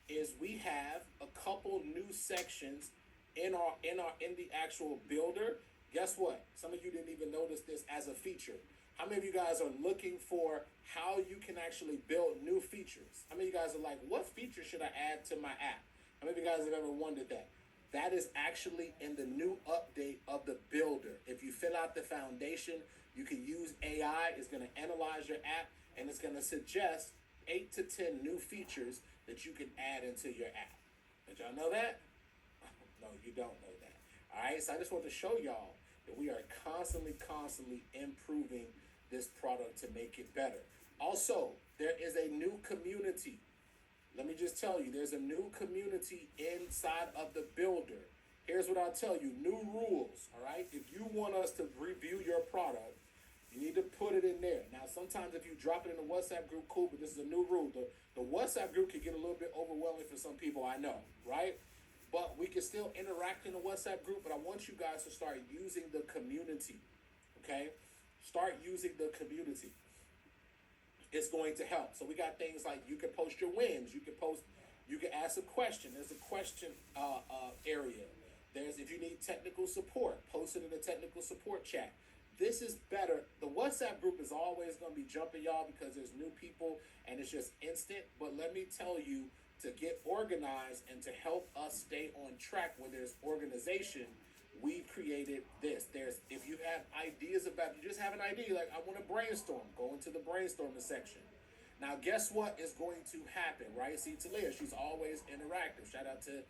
is we have a couple new sections in the actual builder. Guess what? Some of you didn't even notice this as a feature. How many of you guys are looking for how you can actually build new features? How many of you guys are like, what feature should I add to my app? How many of you guys have ever wondered that? That is actually in the new update of the builder. If you fill out the foundation, you can use AI. It's going to analyze your app, and it's going to suggest 8 to 10 new features that you can add into your app. Did y'all know that? No, you don't know that. All right, so I just want to show y'all that we are constantly improving this product to make it better. Also, there is a new community. Let me just tell you, there's a new community inside of the builder. Here's what I'll tell you, new rules, all right? If you want us to review your product, you need to put it in there. Now, sometimes if you drop it in the WhatsApp group, cool, but this is a new rule. The WhatsApp group can get a little bit overwhelming for some people, I know, right? But we can still interact in the WhatsApp group, but I want you guys to start using the community, okay? Start using the community. It's going to help. So we got things like you can post your wins. You can ask a question. There's a question area. If you need technical support, post it in the technical support chat. This is better. The WhatsApp group is always going to be jumping y'all because there's new people and it's just instant. But let me tell you, to get organized and to help us stay on track where there's organization, we created this. There's, if you have ideas about, you just have an idea, like I want to brainstorm, go into the brainstorming section. Now, guess what is going to happen, right? See, Talia, she's always interactive. Shout out to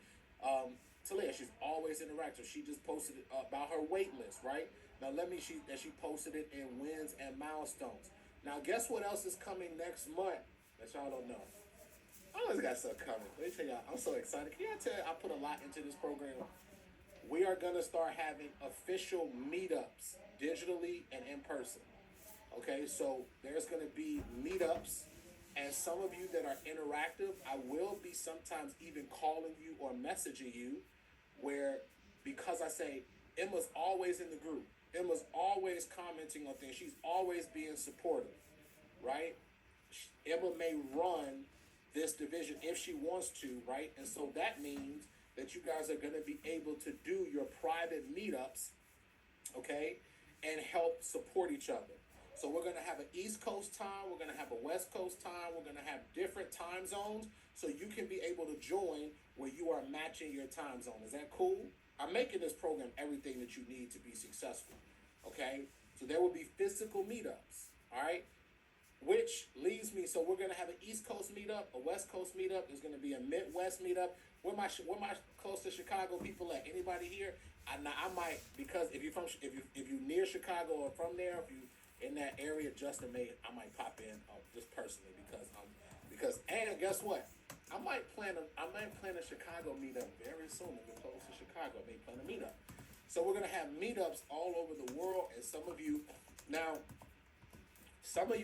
Talia, she's always interactive. She just posted about her wait list, right? Now, she posted it in wins and milestones. Now, guess what else is coming next month that y'all don't know? I always got stuff coming. Let me tell y'all, I'm so excited. Can y'all tell I put a lot into this program? We are going to start having official meetups, digitally and in person. Okay, so there's going to be meetups. And some of you that are interactive, I will be sometimes even calling you or messaging you where, because I say, Emma's always in the group. Emma's always commenting on things. She's always being supportive, right? Emma may run this division if she wants to, right? And so that means that you guys are going to be able to do your private meetups, okay, and help support each other. So we're going to have an East Coast time. We're going to have a West Coast time. We're going to have different time zones so you can be able to join where you are matching your time zone. Is that cool? I'm making this program everything that you need to be successful, okay? So there will be physical meetups, all right? Which leads me, so we're going to have an East Coast meetup, a West Coast meetup. There's going to be a Midwest meetup. Where my close to Chicago people at? Anybody here? I might, because if you near Chicago or from there, if you in that area, Justin may, I might pop in just personally because and guess what? I might plan a Chicago meetup very soon. If you're close to Chicago, I may plan a meetup. So we're gonna have meetups all over the world, and some of you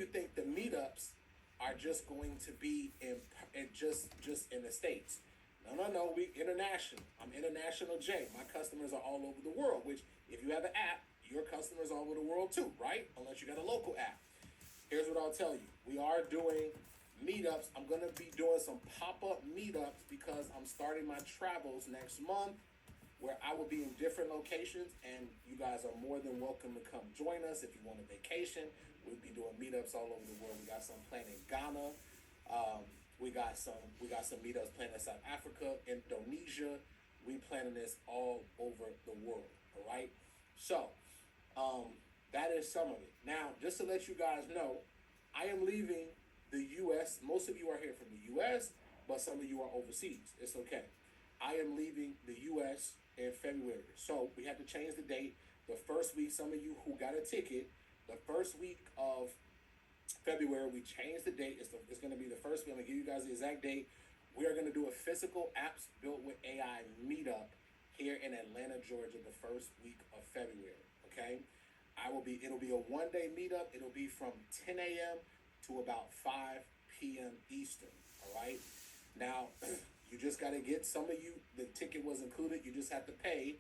think the meetups are just going to be in just in the States. No, we international. I'm International J. My customers are all over the world, which if you have an app, your customers all over the world too, right? Unless you got a local app. Here's what I'll tell you. We are doing meetups. I'm going to be doing some pop-up meetups because I'm starting my travels next month where I will be in different locations, and you guys are more than welcome to come join us if you want a vacation. We'll be doing meetups all over the world. We got some planned in Ghana. We got some meetups planned in South Africa, Indonesia. We planning this all over the world, all right? So, that is some of it. Now, just to let you guys know, I am leaving the U.S. Most of you are here from the U.S., but some of you are overseas. It's okay. I am leaving the U.S. in February. So we have to change the date. The first week, some of you who got a ticket, the first week of February, we changed the date. It's going to be the first week. I'm going to give you guys the exact date. We are going to do a physical apps built with AI meetup here in Atlanta, Georgia, the first week of February. Okay, it'll be a one-day meetup. It'll be from 10 a.m. to about 5 p.m. Eastern. All right. Now, you just got to get, some of you, the ticket was included. You just have to pay.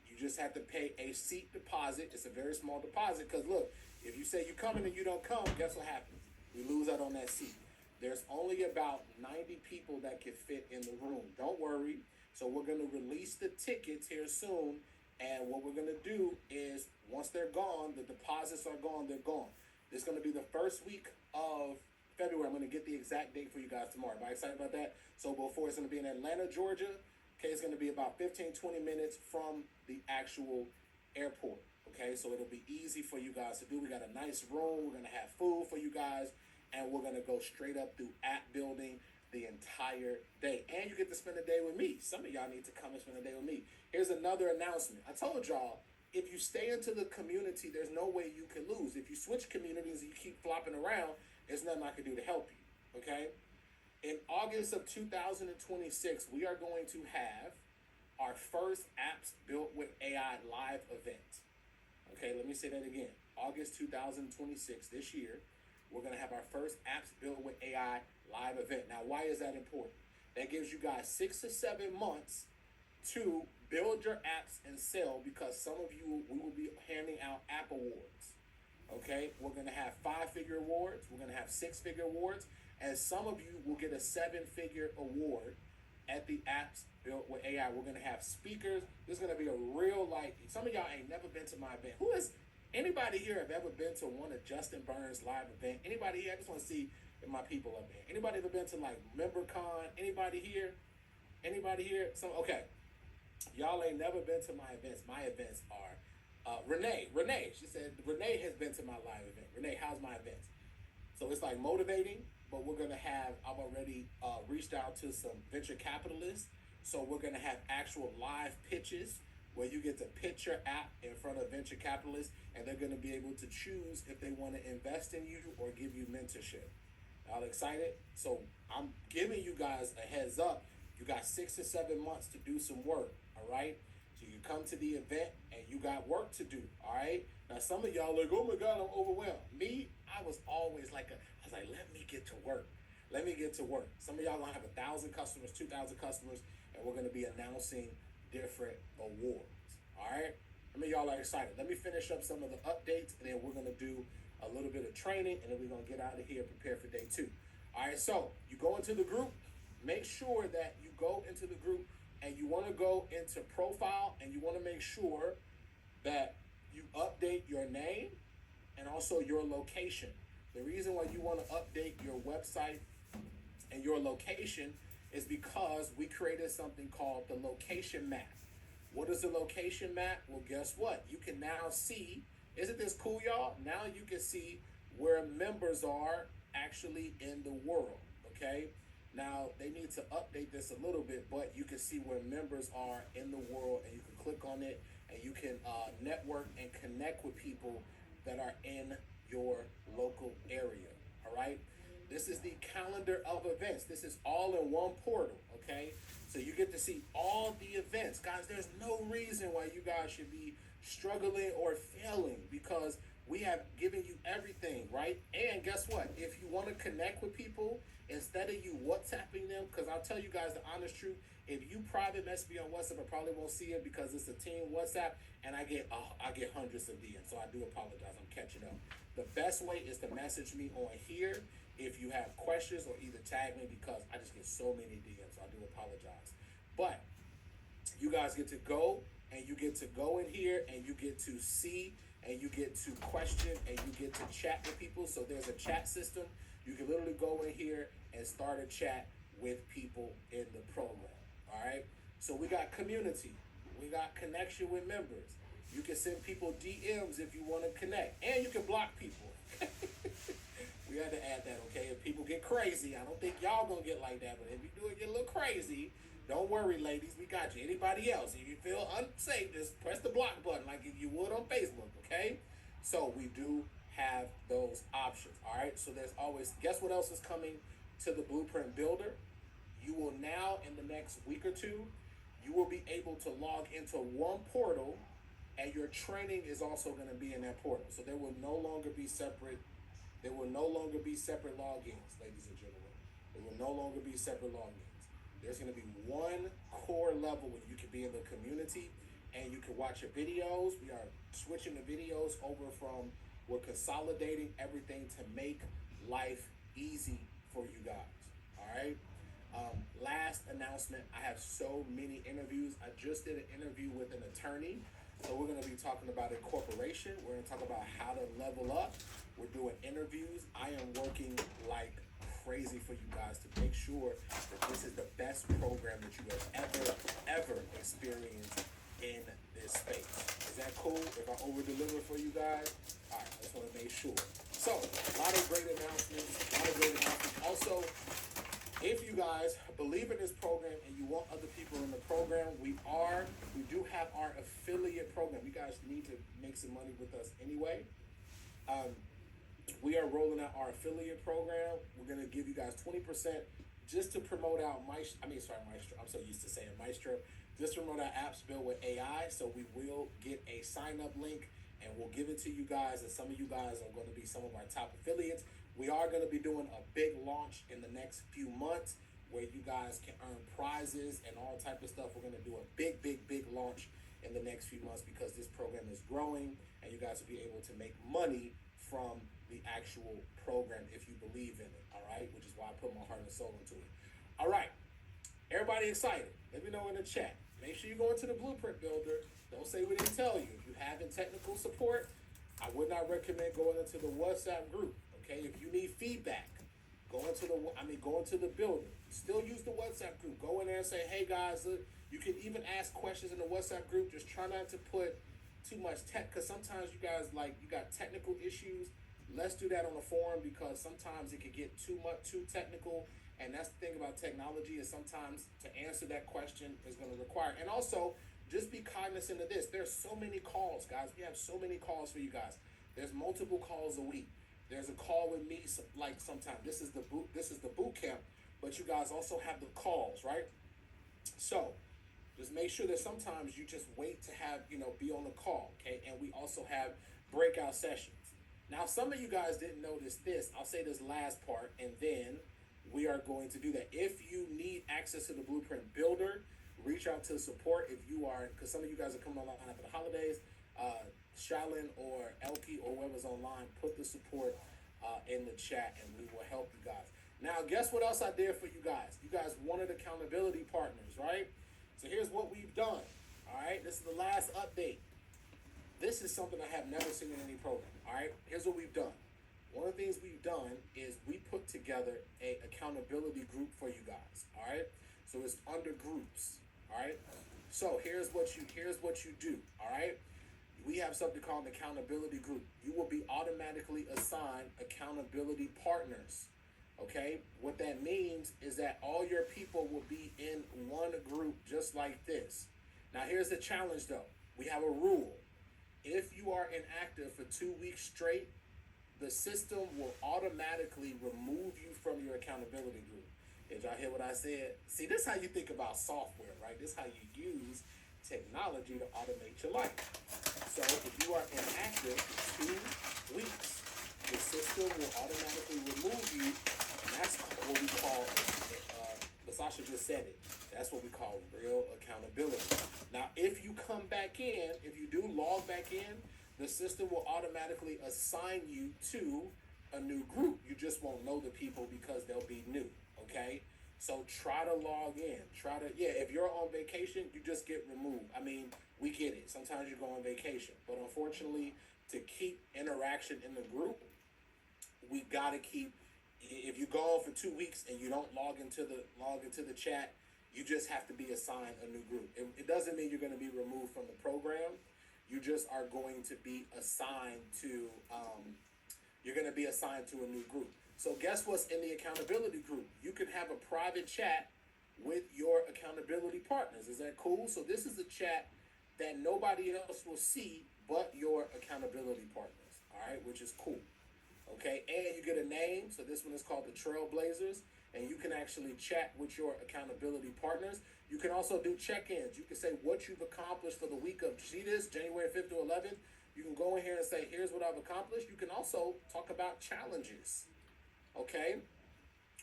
You just have to pay a seat deposit. It's a very small deposit because look, if you say you're coming and you don't come, guess what happens? We lose out on that seat. There's only about 90 people that can fit in the room. Don't worry. So we're going to release the tickets here soon. And what we're going to do is, once they're gone, the deposits are gone, they're gone. This is going to be the first week of February. I'm going to get the exact date for you guys tomorrow. Am I excited about that? So before, it's going to be in Atlanta, Georgia. Okay, it's going to be about 15, 20 minutes from the actual airport. Okay, so it'll be easy for you guys to do. We got a nice room. We're going to have food for you guys. And we're going to go straight up through app building the entire day. And you get to spend a day with me. Some of y'all need to come and spend a day with me. Here's another announcement. I told y'all, if you stay into the community, there's no way you can lose. If you switch communities and you keep flopping around, there's nothing I can do to help you, okay? In August of 2026, we are going to have our first Apps Built with AI live event. Okay, let me say that again. August 2026, this year, we're going to have our first Apps Built with AI live event. Now, why is that important? That gives you guys 6 to 7 months to build your apps and sell, because some of you, we will be handing out app awards. Okay, we're going to have 5-figure awards. We're going to have 6-figure awards. And some of you will get a 7-figure award at the Apps Built with AI. We're going to have speakers. There's going to be a real, like, some of y'all ain't never been to my event. Anybody here have ever been to one of Justin Burns' live event? Anybody here? I just want to see Get my people up here. Anybody ever been to like MemberCon? Anybody here? Anybody here? Okay. Y'all ain't never been to my events. My events are Renee. She said Renee has been to my live event. Renee, how's my events? So it's like motivating, but we're gonna have. I've already reached out to some venture capitalists, so we're gonna have actual live pitches where you get to pitch your app in front of venture capitalists, and they're gonna be able to choose if they want to invest in you or give you mentorship. Y'all excited? So I'm giving you guys a heads up. You got 6 to 7 months to do some work. All right. So you come to the event and you got work to do. All right. Now some of y'all like, oh my God, I'm overwhelmed. Me, I was always like, I was like, let me get to work. Let me get to work. Some of y'all gonna have 1,000 customers, 2,000 customers, and we're gonna be announcing different awards. All right. How many of y'all are excited? Let me finish up some of the updates, and then we're gonna do a little bit of training, and then we're gonna get out of here, prepare for day 2. All right. So you go into the group. Make sure that you go into the group and you want to go into profile, and you want to make sure that you update your name and also your location. The reason why you want to update your website and your location is because we created something called the location map. What is the location map? Well, guess what? You can now see, isn't this cool, y'all? Now you can see where members are actually in the world, okay? Now, they need to update this a little bit, but you can see where members are in the world, and you can click on it, and you can network and connect with people that are in your local area, all right? This is the calendar of events. This is all in one portal, okay? So you get to see all the events. Guys, there's no reason why you guys should be struggling or failing, because we have given you everything, right? And guess what? If you want to connect with people, instead of you WhatsApping them, because I'll tell you guys the honest truth, if you private message me on WhatsApp, I probably won't see it because it's a team WhatsApp, and I get hundreds of DMs, so I do apologize. I'm catching up. The best way is to message me on here if you have questions, or either tag me, because I just get so many DMs, so I do apologize. But you guys get to go, and you get to go in here, and you get to see, and you get to question, and you get to chat with people. So there's a chat system. You can literally go in here and start a chat with people in the program. All right. So we got community. We got connection with members. You can send people DMs if you want to connect, and you can block people. We had to add that, okay? If people get crazy, I don't think y'all gonna get like that, but if you do it, get a little crazy, don't worry, ladies. We got you. Anybody else, if you feel unsafe, just press the block button like you would on Facebook, okay? So we do have those options, all right? So there's always, guess what else is coming to the Blueprint Builder? You will now, in the next week or two, you will be able to log into one portal, and your training is also going to be in that portal. So there will no longer be separate logins, ladies and gentlemen. There will no longer be separate logins. There's going to be one core level where you can be in the community and you can watch your videos. We are switching the videos over we're consolidating everything to make life easy for you guys. All right. Last announcement, I have so many interviews. I just did an interview with an attorney. So we're going to be talking about incorporation. We're going to talk about how to level up. We're doing interviews. I am working like crazy for you guys to make sure that this is the best program that you have ever experienced in this space. Is that cool if I over-deliver for you guys? All right, I just want to make sure. So, a lot of great announcements. Also, if you guys believe in this program and you want other people in the program, we do have our affiliate program. You guys need to make some money with us anyway. We are rolling out our affiliate program. We're going to give you guys 20% just to promote out Maestro. I'm so used to saying Maestro. Just to promote our apps built with AI. So we will get a sign-up link, and we'll give it to you guys. And some of you guys are going to be some of our top affiliates. We are going to be doing a big launch in the next few months where you guys can earn prizes and all type of stuff. We're going to do a big launch in the next few months because this program is growing, and you guys will be able to make money from the actual program if you believe in it, all right? Which is why I put my heart and soul into it. All right. Everybody excited? Let me know in the chat. Make sure you go into the Blueprint Builder. Don't say we didn't tell you. If you have technical support, I would not recommend going into the WhatsApp group. Okay, if you need feedback, Go into the building. Still use the WhatsApp group. Go in there and say, hey guys, you can even ask questions in the WhatsApp group. Just try not to put too much tech, because sometimes you guys, like, you got technical issues. Let's do that on the forum, because sometimes it could get too technical. And that's the thing about technology, is sometimes to answer that question is going to require. And also, just be cognizant of this. There's so many calls, guys. We have so many calls for you guys. There's multiple calls a week. There's a call with me, like, sometimes. This is the boot camp, but you guys also have the calls, right? So just make sure that sometimes you just wait to have, be on the call, okay? And we also have breakout sessions. Now, some of you guys didn't notice this. I'll say this last part, and then we are going to do that. If you need access to the Blueprint Builder, reach out to support. If you are, because some of you guys are coming online after the holidays, Shalin or Elke or whoever's online, put the support in the chat, and we will help you guys. Now, guess what else I did for you guys? You guys wanted accountability partners, right? So here's what we've done, all right? This is the last update. This is something I have never seen in any program, all right? Here's what we've done. One of the things we've done is we put together a accountability group for you guys, all right? So it's under groups, all right? So here's what you do, all right? We have something called an accountability group. You will be automatically assigned accountability partners, okay? What that means is that all your people will be in one group just like this. Now, here's the challenge, though. We have a rule. If you are inactive for 2 weeks straight, the system will automatically remove you from your accountability group. Did y'all hear what I said? See, this is how you think about software, right? This is how you use technology to automate your life. So if you are inactive for 2 weeks, the system will automatically remove you, and that's what we call, Lasasha just said it, that's what we call real accountability. Now, if you come back in, if you do log back in, the system will automatically assign you to a new group. You just won't know the people because they'll be new, okay? So try to log in. If you're on vacation, you just get removed. I mean, we get it. Sometimes you go on vacation. But unfortunately, to keep interaction in the group, we got to keep, if you go on for 2 weeks and you don't log into the chat, you just have to be assigned a new group. It doesn't mean you're going to be removed from the program. You just are going to be assigned to, a new group. So guess what's in the accountability group? You can have a private chat with your accountability partners. Is that cool? So this is a chat that nobody else will see but your accountability partners, all right, which is cool. Okay, and you get a name. So this one is called the Trailblazers, and you can actually chat with your accountability partners. You can also do check-ins. You can say what you've accomplished for the week of January 5th to 11th. You can go in here and say, here's what I've accomplished. You can also talk about challenges. Okay,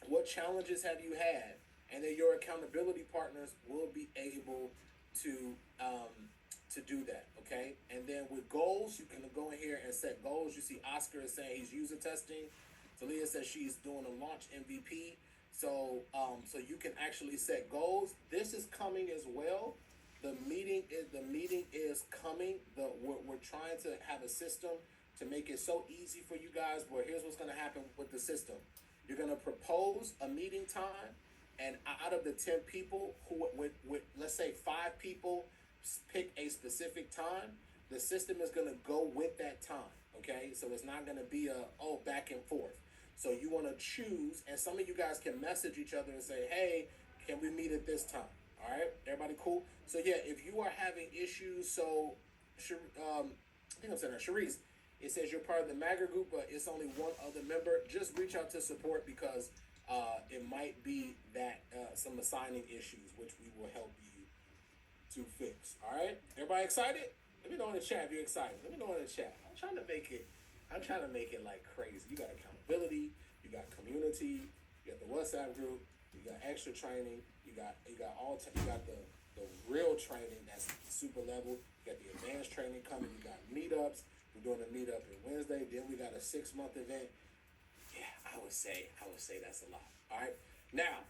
what challenges have you had? And then your accountability partners will be able to do that, okay? And then with goals, you can go in here and set goals. You see Oscar is saying he's user testing. Talia says she's doing a launch MVP. So you can actually set goals. This is coming as well. The meeting is coming. We're trying to have a system to make it so easy for you guys. Where here's what's going to happen with the system. You're going to propose a meeting time, and out of the 10 people who with let's say 5 people pick a specific time, the system is going to go with that time, okay? So it's not going to be back and forth. So you want to choose, and some of you guys can message each other and say, hey, can we meet at this time? All right, everybody cool? So yeah, if you are having issues, so I think I'm saying that, Sharice, it says you're part of the MAGA group, but it's only one other member. Just reach out to support, because it might be that some assigning issues, which we will help you to fix. All right, everybody excited? Let me know in the chat if you're excited. Let me know in the chat. I'm trying to make it like crazy. You got accountability, you got community, you got the WhatsApp group, you got extra training, you got the real training that's super level, you got the advanced training coming, you got meetups. We're doing a meetup on Wednesday. Then we got a 6-month event. Yeah, I would say that's a lot. All right, now.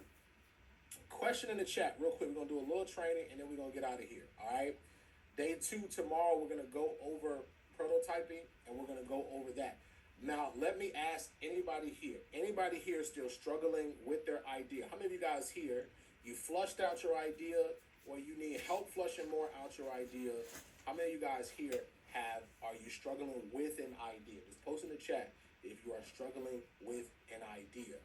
Question in the chat real quick. We're going to do a little training, and then we're going to get out of here, all right? Day 2 tomorrow, we're going to go over prototyping, and we're going to go over that. Now, let me ask anybody here. Anybody here still struggling with their idea? How many of you guys here, you flushed out your idea or you need help flushing more out your idea? How many of you guys here are you struggling with an idea? Just post in the chat if you are struggling with an idea.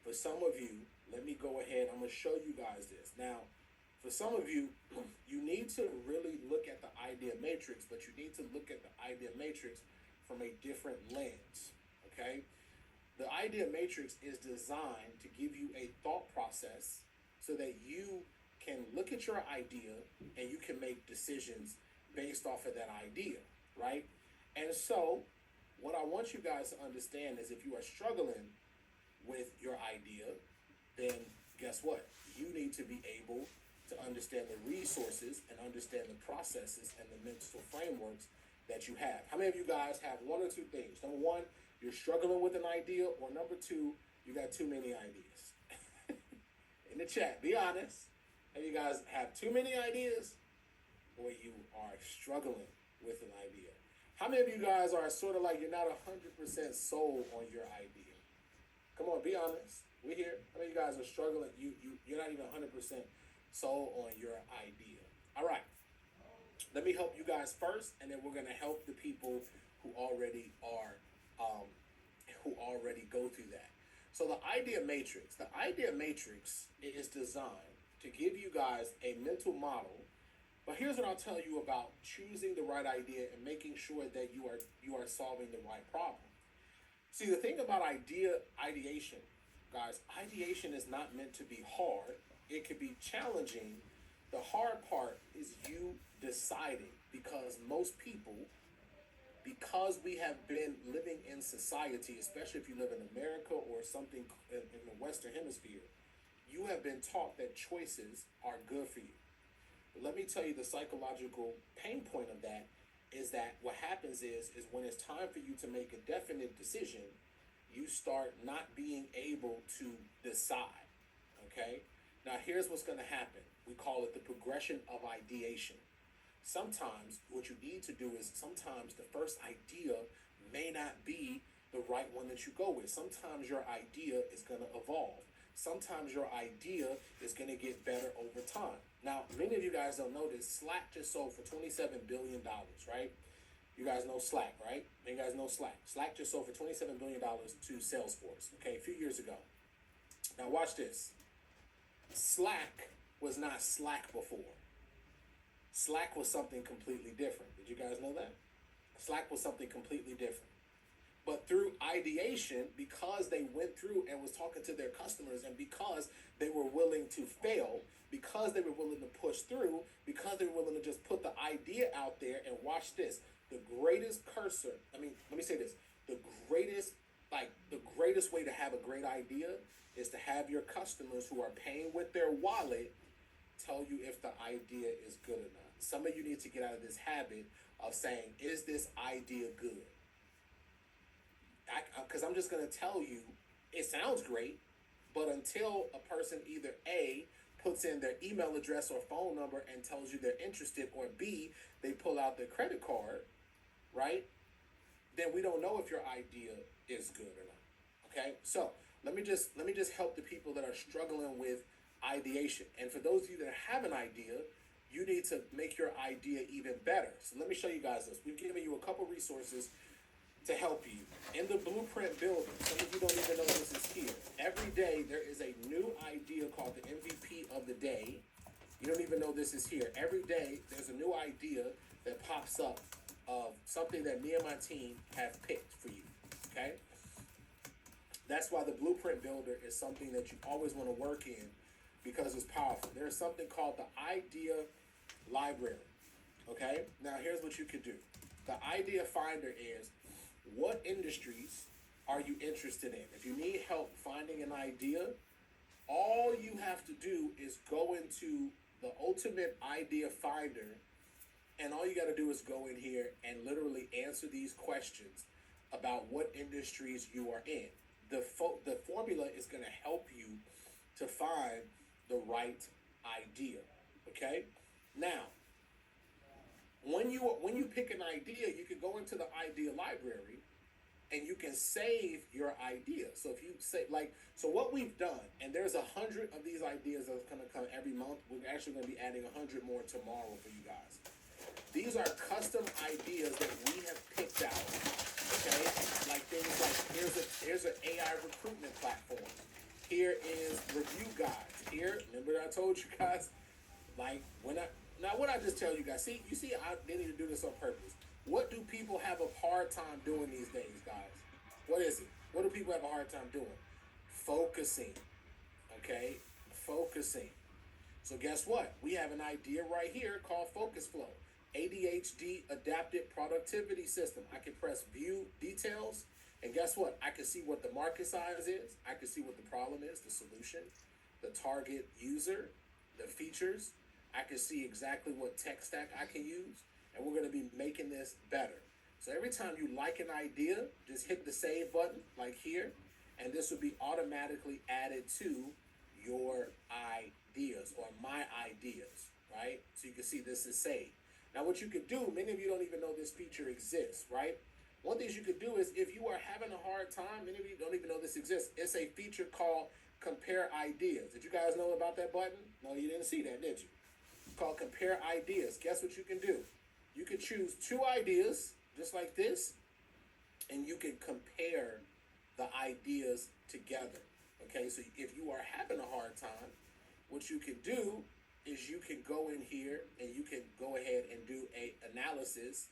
For some of you, let me go ahead. I'm going to show you guys this. Now, for some of you, you need to really look at the idea matrix, but you need to look at the idea matrix from a different lens, okay? The idea matrix is designed to give you a thought process so that you can look at your idea and you can make decisions based off of that idea, right? And so what I want you guys to understand is if you are struggling with your idea, then guess what? You need to be able to understand the resources and understand the processes and the mental frameworks that you have. How many of you guys have one or two things? Number one, you're struggling with an idea, or number two, you got too many ideas. In the chat, be honest. Have you guys have too many ideas, or you are struggling with an idea? How many of you guys are sort of like you're not 100% sold on your idea? Come on, be honest. We're here. How many of you guys are struggling? You're not even 100% sold on your idea. All right. Let me help you guys first, and then we're going to help the people who already go through that. So the idea matrix is designed to give you guys a mental model. But here's what I'll tell you about choosing the right idea and making sure that you are solving the right problem. See, the thing about ideation, guys, ideation is not meant to be hard. It could be challenging. The hard part is you deciding, because most people, because we have been living in society, especially if you live in America or something in the Western Hemisphere, you have been taught that choices are good for you. But let me tell you, the psychological pain point of that is that what happens is when it's time for you to make a definite decision, you start not being able to decide, okay? Now, here's what's going to happen. We call it the progression of ideation. Sometimes what you need to do is sometimes the first idea may not be the right one that you go with. Sometimes your idea is going to evolve. Sometimes your idea is going to get better over time. Now, many of you guys don't know this. Slack just sold for $27 billion, right? You guys know Slack, right? You guys know Slack. Slack just sold for $27 billion to Salesforce, okay, a few years ago. Now, watch this. Slack was not Slack before. Slack was something completely different. Did you guys know that? Slack was something completely different. But through ideation, because they went through and was talking to their customers, and because they were willing to fail, because they were willing to push through, because they were willing to just put the idea out there, and watch this. The greatest let me say this. The greatest way to have a great idea is to have your customers who are paying with their wallet tell you if the idea is good or not. Some of you need to get out of this habit of saying, is this idea good? Because I'm just going to tell you, it sounds great, but until a person either A, puts in their email address or phone number and tells you they're interested, or B, they pull out their credit card, right? Then we don't know if your idea is good or not. Okay? So let me just help the people that are struggling with ideation. And for those of you that have an idea, you need to make your idea even better. So let me show you guys this. We've given you a couple resources to help you. In the Blueprint Builder, some of you don't even know this is here. Every day there is a new idea called the MVP of the day. You don't even know this is here. Every day there's a new idea that pops up of something that me and my team have picked for you, okay? That's why the Blueprint Builder is something that you always want to work in, because it's powerful. There's something called the Idea Library, okay? Now here's what you could do. The Idea Finder is, what industries are you interested in? If you need help finding an idea, all you have to do is go into the Ultimate Idea Finder, and all you got to do is go in here and literally answer these questions about what industries you are in. The formula is going to help you to find the right idea, okay? Now, when you pick an idea, you can go into the Idea Library and you can save your idea. So if you say so what we've done, and there's 100 of these ideas that's gonna come every month. We're actually gonna be adding 100 more tomorrow for you guys. These are custom ideas that we have picked out. Okay, like things like here's an AI recruitment platform. Here is review guides. Here, remember I told you guys, like what I just tell you guys. See, you see, I didn't even do this on purpose. What do people have a hard time doing these days, guys? What is it? What do people have a hard time doing? Focusing. Okay, focusing. So guess what? We have an idea right here called Focus Flow. ADHD adapted productivity system. I can press view details, and guess what? I can see what the market size is. I can see what the problem is, the solution, the target user, the features. I can see exactly what tech stack I can use, and we're going to be making this better. So every time you like an idea, just hit the save button like here, and this will be automatically added to your ideas or my ideas, right? So you can see this is saved. Now what you could do, many of you don't even know this feature exists, right? One thing you could do is if you are having a hard time, many of you don't even know this exists, it's a feature called Compare Ideas. Did you guys know about that button? No, you didn't see that, did you? It's called Compare Ideas. Guess what you can do? You can choose two ideas, just like this, and you can compare the ideas together. Okay, so if you are having a hard time, what you can do is you can go in here and you can go ahead and do a analysis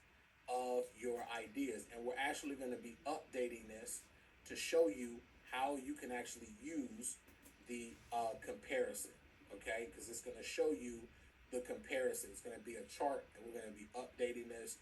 of your ideas. And we're actually going to be updating this to show you how you can actually use the comparison, okay? Because it's going to show you the comparison. It's going to be a chart, and we're going to be updating this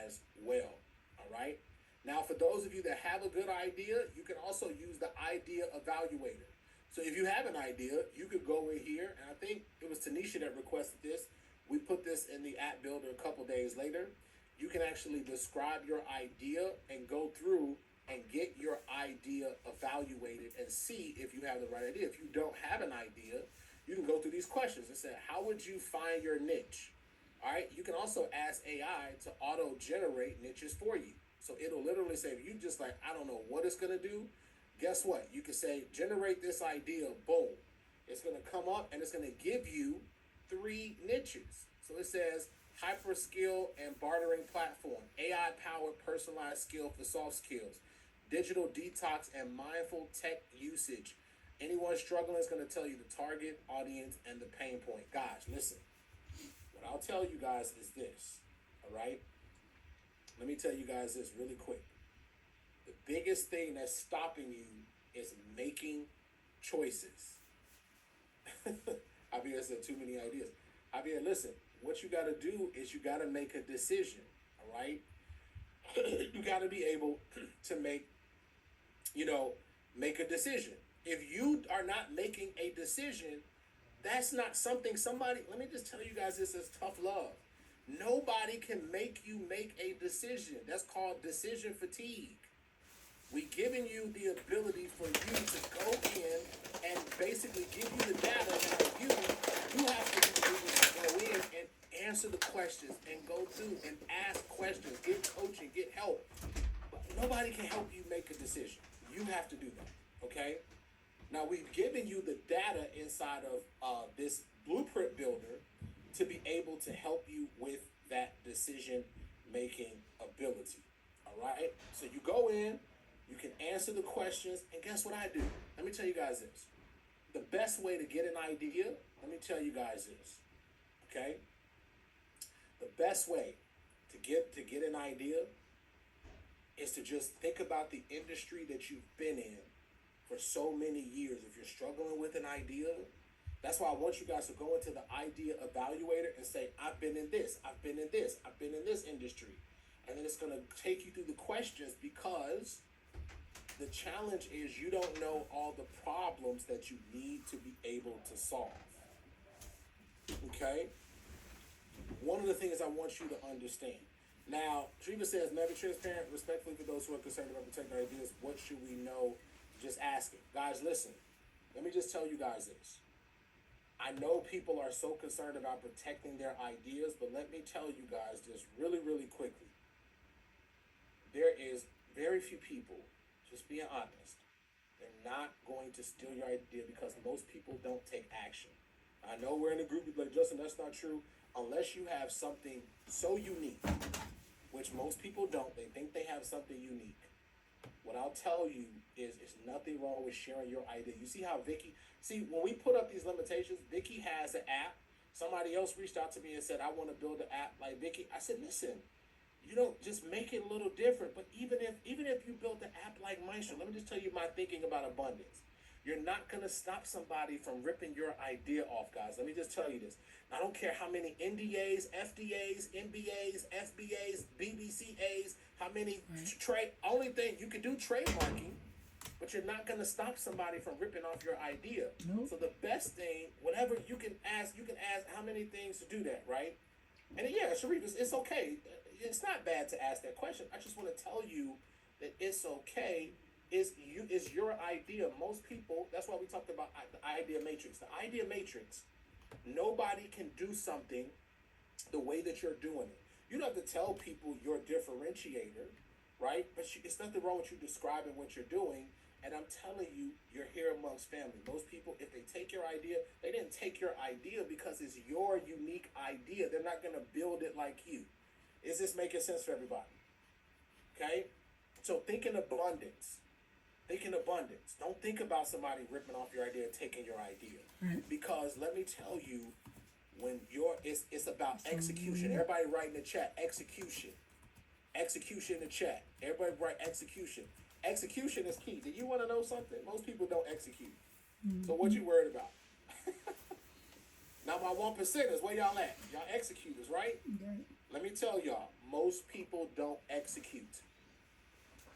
as well, all right? Now, for those of you that have a good idea, you can also use the idea evaluator. So if you have an idea, you could go in here, and I think it was Tanisha that requested this. We put this in the app builder a couple days later. You can actually describe your idea and go through and get your idea evaluated and see if you have the right idea. If you don't have an idea, you can go through these questions and say, how would you find your niche? All right, you can also ask AI to auto-generate niches for you. So it'll literally say, if you just like, I don't know what it's gonna do, guess what? You can say, generate this idea, boom. It's gonna come up and it's gonna give you 3 niches. So it says, hyper skill and bartering platform, AI powered personalized skill for soft skills, digital detox and mindful tech usage. Anyone struggling is going to tell you the target audience and the pain point. Guys, listen, what I'll tell you guys is this, all right? Let me tell you guys this really quick. The biggest thing that's stopping you is making choices. Javier said too many ideas. Javier, listen, what you got to do is you got to make a decision, all right? You got to be able to make a decision. If you are not making a decision, that's not something let me just tell you guys, this is tough love. Nobody can make you make a decision. That's called decision fatigue. We giving you the ability for you to go in and basically give you the data, and you have to be able to go in and answer the questions and go through and ask questions, get coaching, get help. But nobody can help you make a decision. You have to do that, okay? Now, we've given you the data inside of this blueprint builder to be able to help you with that decision-making ability, all right? So you go in, you can answer the questions, and guess what I do? Let me tell you guys this. The best way to get an idea, let me tell you guys this, okay? The best way to get an idea is to just think about the industry that you've been in for so many years. If you're struggling with an idea, that's why I want you guys to go into the idea evaluator and say, I've been in this, I've been in this, I've been in this industry. And then it's going to take you through the questions, because the challenge is you don't know all the problems that you need to be able to solve. Okay? One of the things I want you to understand. Now, Treva says, never transparent, respectfully for those who are concerned about protecting our ideas. What should we know? Just asking. Guys, listen. Let me just tell you guys this. I know people are so concerned about protecting their ideas, but let me tell you guys this really, really quickly. There is very few people, just being honest, they're not going to steal your idea because most people don't take action. I know we're in a group like, Justin, that's not true. Unless you have something so unique, which most people don't, they think they have something unique. What I'll tell you is, it's nothing wrong with sharing your idea. You see how when we put up these limitations, Vicky has an app. Somebody else reached out to me and said, I want to build an app like Vicky. I said, listen, you don't just make it a little different. But even if you built an app like Maestro, let me just tell you my thinking about abundance. You're not going to stop somebody from ripping your idea off, guys. Let me just tell you this. I don't care how many NDAs, FDAs, MBAs, FBAs, BBCAs, how many trade. Only thing you can do trademarking, but you're not going to stop somebody from ripping off your idea. Nope. So the best thing, whatever you can ask how many things to do that, right? And yeah, Sharif, it's okay. It's not bad to ask that question. I just want to tell you that it's okay. Is your idea. Most people, that's why we talked about the idea matrix. The idea matrix, nobody can do something the way that you're doing it. You don't have to tell people your differentiator, right? But it's nothing wrong with you describing what you're doing. And I'm telling you, you're here amongst family. Most people, if they take your idea, they didn't take your idea because it's your unique idea. They're not going to build it like you. Is this making sense for everybody? Okay? So think in abundance. Think in abundance. Don't think about somebody ripping off your idea and taking your idea. Right. Because let me tell you, when it's about execution. Everybody write in the chat, execution. Execution in the chat. Everybody write execution. Execution is key. Do you want to know something? Most people don't execute. Mm-hmm. So what you worried about? Now my 1%ers, where y'all at? Y'all executors, right? Okay. Let me tell y'all, most people don't execute.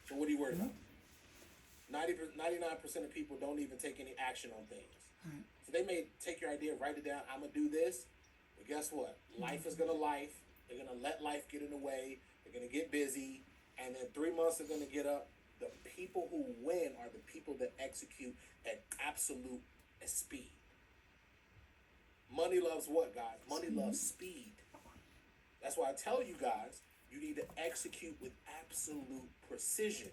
So what are you worried about? 99% of people don't even take any action on things. Right. So they may take your idea, write it down, I'm going to do this. But guess what? Life is going to life. They're going to let life get in the way. They're going to get busy. And then 3 months they're going to get up. The people who win are the people that execute at absolute speed. Money loves what, guys? Money loves speed. That's why I tell you guys, you need to execute with absolute precision.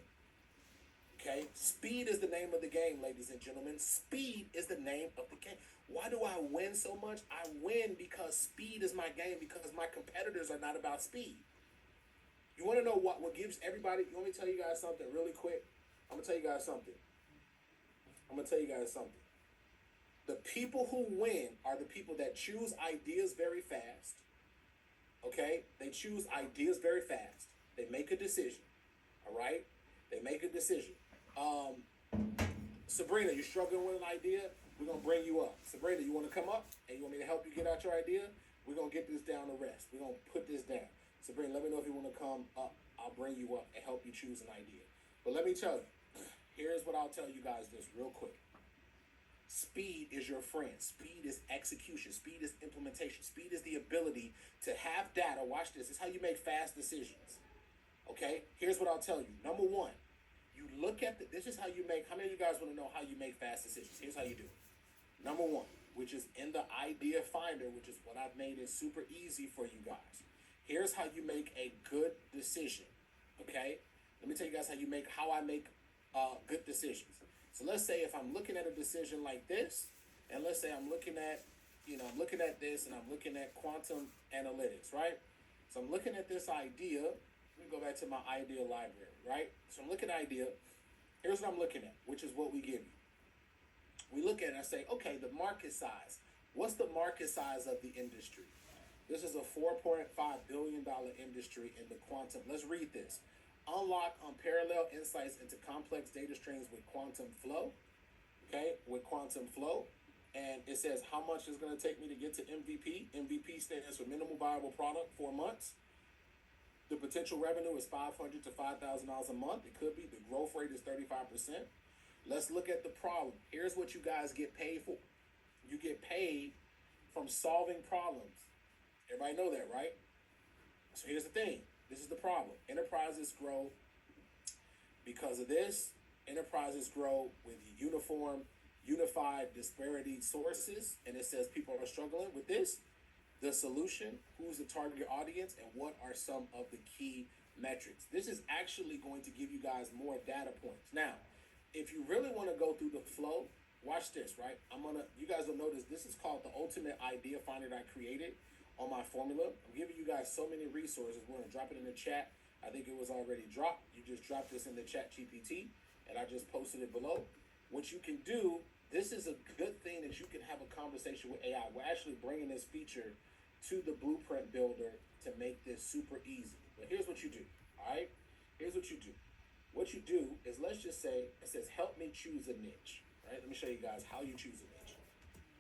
Okay? Speed is the name of the game, ladies and gentlemen. Speed is the name of the game. Why do I win so much? I win because speed is my game, because my competitors are not about speed. You want to know what gives everybody, you want me to tell you guys something really quick? I'm going to tell you guys something. The people who win are the people that choose ideas very fast. Okay? They choose ideas very fast. They make a decision. All right? They make a decision. Sabrina, you struggling with an idea? We're going to bring you up. Sabrina, you want to come up and you want me to help you get out your idea? We're going to get this down to rest. We're going to put this down. Sabrina, let me know if you want to come up. I'll bring you up and help you choose an idea. But let me tell you, here's what I'll tell you guys this real quick. Speed is your friend. Speed is execution. Speed is implementation. Speed is the ability to have data. Watch this. This is how you make fast decisions. Okay? Here's what I'll tell you. Number one, you look at this is how you make, how many of you guys want to know how you make fast decisions? Here's how you do it. Number one, which is in the idea finder, which is what I've made it super easy for you guys. Here's how you make a good decision. Okay? Let me tell you guys how I make good decisions. So let's say if I'm looking at a decision like this, and let's say I'm looking at this and I'm looking at quantum analytics, right? So I'm looking at this idea. Let me go back to my idea library, right? So I'm looking at idea. Here's what I'm looking at, which is what we give you. We look at it and I say, okay, the market size. What's the market size of the industry? This is a $4.5 billion industry in the quantum. Let's read this. Unlock unparalleled insights into complex data streams with quantum flow. Okay, with quantum flow. And it says how much is going to take me to get to MVP. MVP stands for minimal viable product, 4 months. The potential revenue is $500 to $5,000 a month. It could be. The growth rate is 35%. Let's look at the problem. Here's what you guys get paid for. You get paid from solving problems. Everybody know that, right? So here's the thing. This is the problem. Enterprises grow because of this. Enterprises grow with unified disparity sources. And it says people are struggling with this. The solution, who's the target audience, and what are some of the key metrics. This is actually going to give you guys more data points. Now, if you really want to go through the flow, watch this, right? You guys will notice this is called the Ultimate Idea Finder that I created on my formula. I'm giving you guys so many resources. We're going to drop it in the chat. I think it was already dropped. You just dropped this in the chat GPT, and I just posted it below. What you can do, this is a good thing that you can have a conversation with AI. We're actually bringing this feature to the Blueprint Builder to make this super easy. But here's what you do, all right? Here's what you do. What you do is, let's just say, it says, help me choose a niche, right? Let me show you guys how you choose a niche.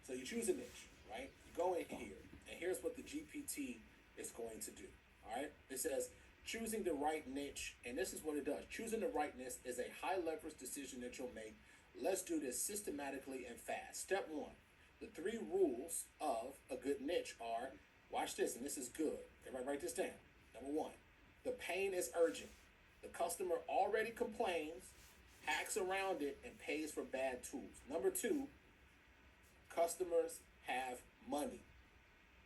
So you choose a niche, right? You go in here, and here's what the GPT is going to do, all right? It says, choosing the right niche, and this is what it does. Choosing the right niche is a high leverage decision that you'll make. Let's do this systematically and fast. Step one, the 3 rules of a good niche are, watch this, and this is good. Everybody write this down. Number 1, the pain is urgent. The customer already complains, hacks around it, and pays for bad tools. Number 2, customers have money.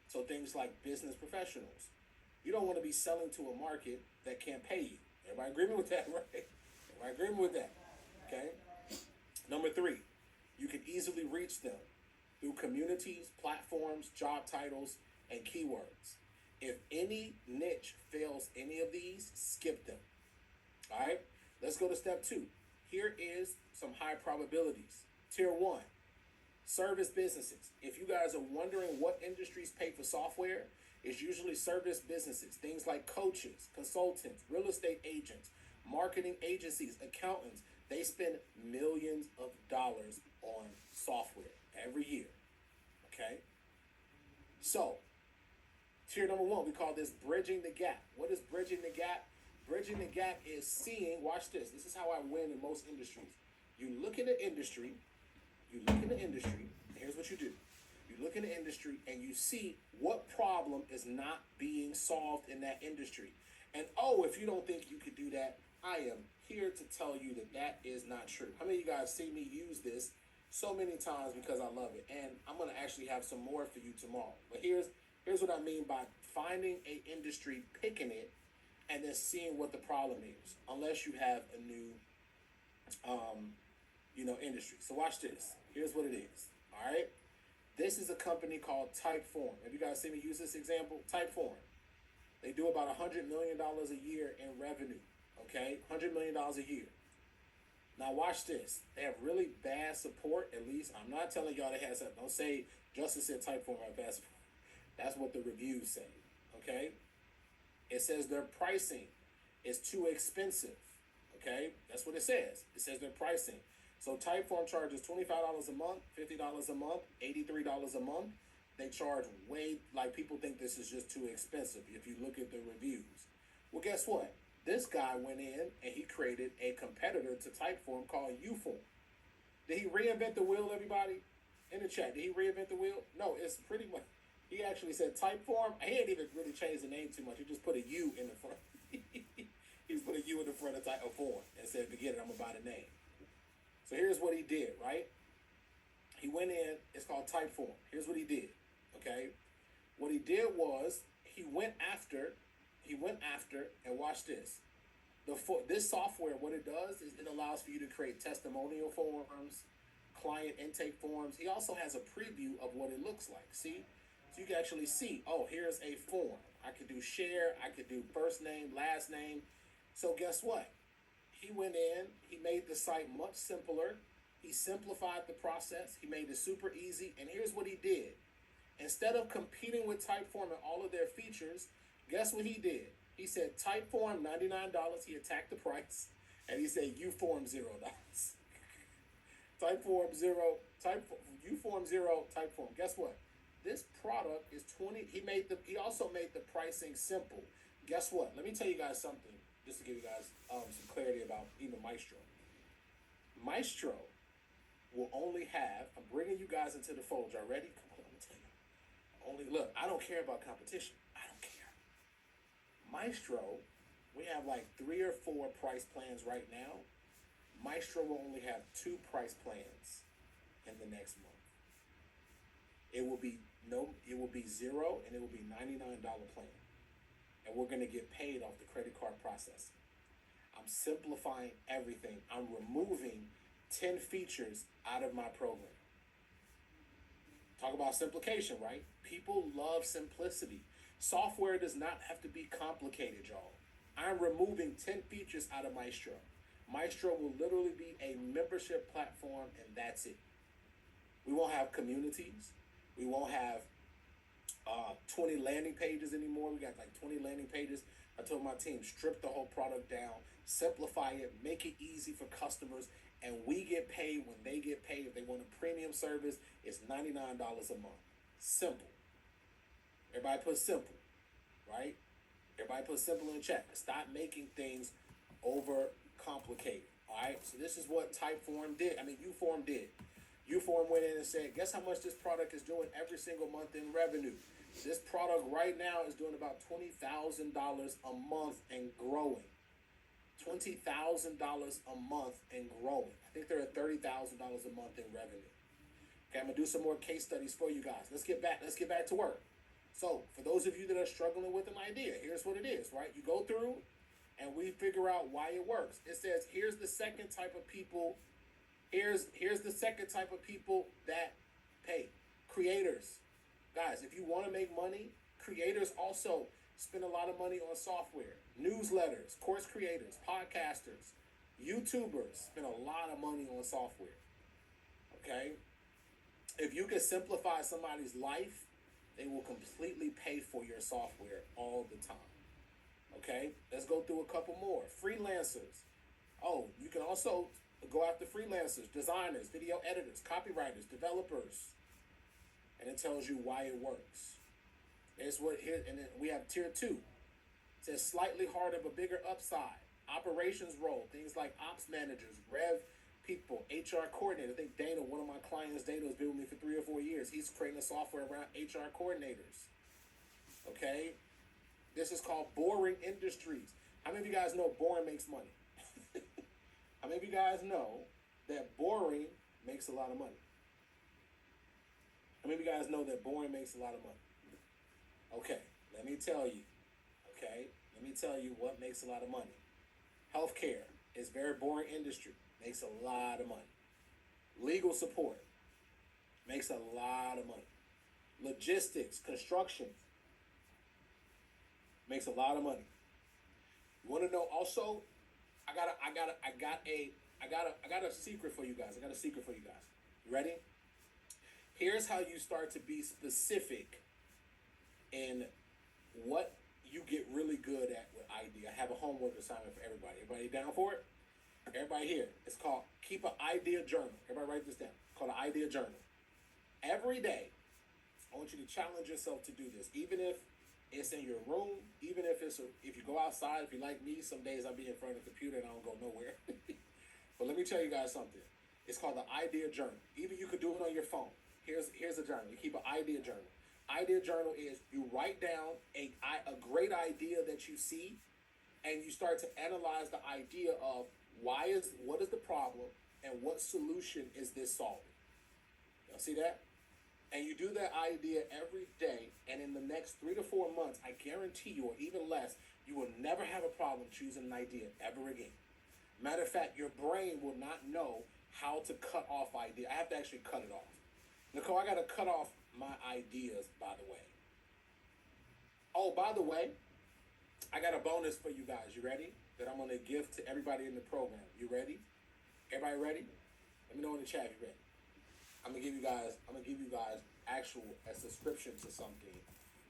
So things like business professionals. You don't want to be selling to a market that can't pay you. Everybody agreement with that, right? Everybody agreement with that, okay? Number 3, you can easily reach them through communities, platforms, job titles, and keywords. If any niche fails any of these, skip them. All right, let's go to step 2. Here is some high probabilities. Tier 1, service businesses. If you guys are wondering what industries pay for software, it's usually service businesses. Things like coaches, consultants, real estate agents, marketing agencies, accountants. They spend millions of dollars on software every year, okay? So, tier number 1, we call this bridging the gap. What is bridging the gap? Bridging the gap is seeing, watch this. This is how I win in most industries. You look in the industry, here's what you do. You look in the industry and you see what problem is not being solved in that industry. And if you don't think you could do that, I am here to tell you that that is not true. How many of you guys see me use this so many times because I love it? And I'm going to actually have some more for you tomorrow. But here's what I mean by finding a industry, picking it, and then seeing what the problem is, unless you have a new, industry. So watch this. Here's what it is, all right? This is a company called Typeform. Have you guys seen me use this example? Typeform. They do about $100 million a year in revenue, okay? $100 million a year. Now watch this. They have really bad support, at least. I'm not telling y'all they have something. Don't say Justin said Typeform have bad support. That's what the reviews say, okay? It says their pricing is too expensive, okay? That's what it says. It says their pricing. So Typeform charges $25 a month, $50 a month, $83 a month. They charge people think this is just too expensive if you look at the reviews. Well, guess what? This guy went in and he created a competitor to Typeform called Uform. Did he reinvent the wheel, everybody? In the chat, did he reinvent the wheel? No, it's pretty much, he actually said Typeform. He didn't even really change the name too much. He just put a U in the front. He just put a U in the front of Typeform and said, forget it, I'm going to buy the name. So here's what he did, right? He went in, it's called Typeform. Here's what he did, okay? What he did was he went after, and watch this. This software, what it does is it allows for you to create testimonial forms, client intake forms. He also has a preview of what it looks like, see? So you can actually see, here's a form. I could do share, I could do first name, last name. So guess what? He went in, he made the site much simpler. He simplified the process. He made it super easy. And here's what he did. Instead of competing with Typeform and all of their features, guess what he did? He said Typeform $99. He attacked the price. And he said Uform $0. Typeform 0, Uform 0, Typeform. Guess what? This product is $20. He also made the pricing simple. Guess what? Let me tell you guys something, just to give you guys some clarity about even Maestro. Maestro will only have, I'm bringing you guys into the fold. Y'all ready? Come on, let me tell you. Look, I don't care about competition. I don't care. Maestro, we have like 3 or 4 price plans right now. Maestro will only have 2 price plans in the next month. It will be 0 and it will be $99 plan. and we're going to get paid off the credit card processing. I'm simplifying everything. I'm removing 10 features out of my program. Talk about simplification, right? People love simplicity. Software does not have to be complicated, y'all. I'm removing 10 features out of Maestro. Maestro will literally be a membership platform, and that's it. We won't have communities. We won't have 20 landing pages anymore. We got like 20 landing pages. I told my team, strip the whole product down, simplify it, make it easy for customers, and we get paid when they get paid. If they want a premium service, it's $99 a month. Simple. Everybody put simple, right? Everybody put simple in chat. Stop making things over complicated. All right. So this is what Typeform did. Uform did. Uform went in and said, guess how much this product is doing every single month in revenue? This product right now is doing about $20,000 a month and growing. $20,000 a month and growing. I think they're at $30,000 a month in revenue. Okay, I'm gonna do some more case studies for you guys. Let's get back to work. So for those of you that are struggling with an idea, here's what it is, right? You go through and we figure out why it works. It says, here's the second type of people. Here's the second type of people that pay. Creators. Guys, if you want to make money, creators also spend a lot of money on software. Newsletters, course creators, podcasters, YouTubers spend a lot of money on software. Okay? If you can simplify somebody's life, they will completely pay for your software all the time. Okay? Let's go through a couple more. Freelancers. Oh, you can also go after freelancers, designers, video editors, copywriters, developers. And it tells you why it works. It's what here, and then we have tier 2. It says slightly harder but bigger upside. Operations role, things like ops managers, rev people, HR coordinator. I think Dana, one of my clients, Dana has been with me for 3 or 4 years. He's creating a software around HR coordinators. Okay? This is called boring industries. How many of you guys know boring makes money? How many of you guys know that boring makes a lot of money? How many of you guys know that boring makes a lot of money? Okay, let me tell you. Okay, let me tell you what makes a lot of money. Healthcare is a very boring industry. Makes a lot of money. Legal support makes a lot of money. Logistics, construction makes a lot of money. You want to know also? I got a secret for you guys. You ready? Here's how you start to be specific in what you get really good at with idea. I have a homework assignment for everybody. Everybody down for it? Everybody here. It's called Keep an Idea Journal. Everybody write this down. It's called an idea journal. Every day, I want you to challenge yourself to do this. Even if it's in your room, even if if you go outside, if you like me, some days I'll be in front of the computer and I don't go nowhere. But let me tell you guys something. It's called the idea journal. Even you could do it on your phone. Here's a journal. You keep an idea journal. Idea journal is you write down a great idea that you see, and you start to analyze the idea of what is the problem and what solution is this solving. Y'all see that? And you do that idea every day, and in the next 3 to 4 months, I guarantee you, or even less, you will never have a problem choosing an idea ever again. Matter of fact, your brain will not know how to cut off idea. I have to actually cut it off. Nicole, I got to cut off my ideas, by the way. Oh, by the way, I got a bonus for you guys. You ready? That I'm going to give to everybody in the program. You ready? Everybody ready? Let me know in the chat if you're ready. I'm gonna give you guys a subscription to something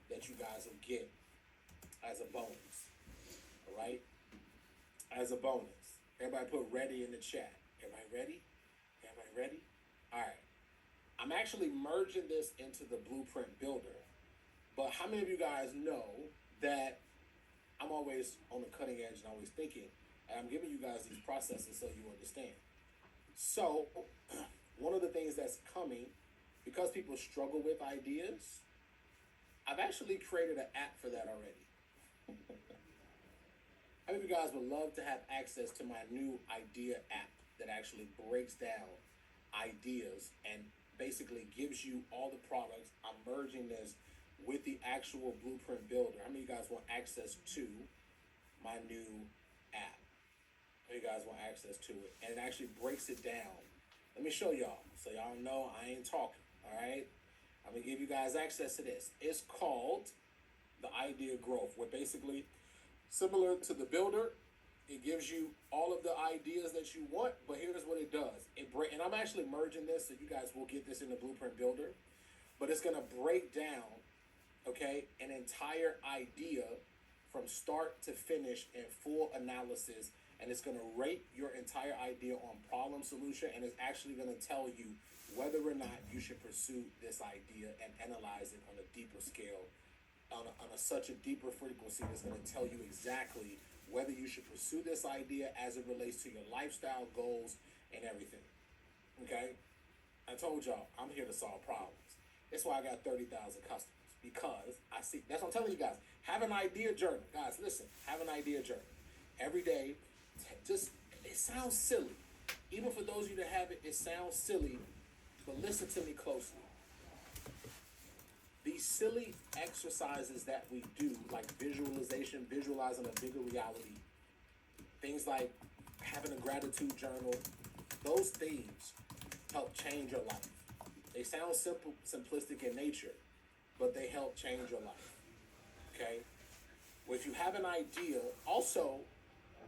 that you guys will get as a bonus. All right? As a bonus. Everybody put ready in the chat. Everybody ready? Everybody ready? All right. I'm actually merging this into the Blueprint Builder. But how many of you guys know that I'm always on the cutting edge and always thinking, and I'm giving you guys these processes so you understand. So, one of the things that's coming, because people struggle with ideas, I've actually created an app for that already. How many of you guys would love to have access to my new idea app that actually breaks down ideas and basically gives you all the products? I'm merging this with the actual Blueprint Builder. How many of you guys want access to my new app? How many of you guys want access to it? And it actually breaks it down. Let me show y'all so y'all know I ain't talking, all right? I'm going to give you guys access to this. It's called the Idea Growth, where basically, similar to the Builder, it gives you all of the ideas that you want, but here's what it does. And I'm actually merging this, so you guys will get this in the Blueprint Builder, but it's going to break down, okay, an entire idea from start to finish in full analysis, and it's going to rate your entire idea on problem solution, and it's actually going to tell you whether or not you should pursue this idea and analyze it on a deeper scale, on such a deeper frequency that's going to tell you exactly whether you should pursue this idea as it relates to your lifestyle goals and everything. Okay? I told y'all, I'm here to solve problems. That's why I got 30,000 customers, because I see, that's what I'm telling you guys. Have an idea journal. Guys, listen, have an idea journal. Every day, just, it sounds silly. Even for those of you that have it, it sounds silly, but listen to me closely. These silly exercises that we do, like visualization, visualizing a bigger reality, things like having a gratitude journal, those things help change your life. They sound simple, simplistic in nature, but they help change your life. Okay? Well, if you have an idea, also,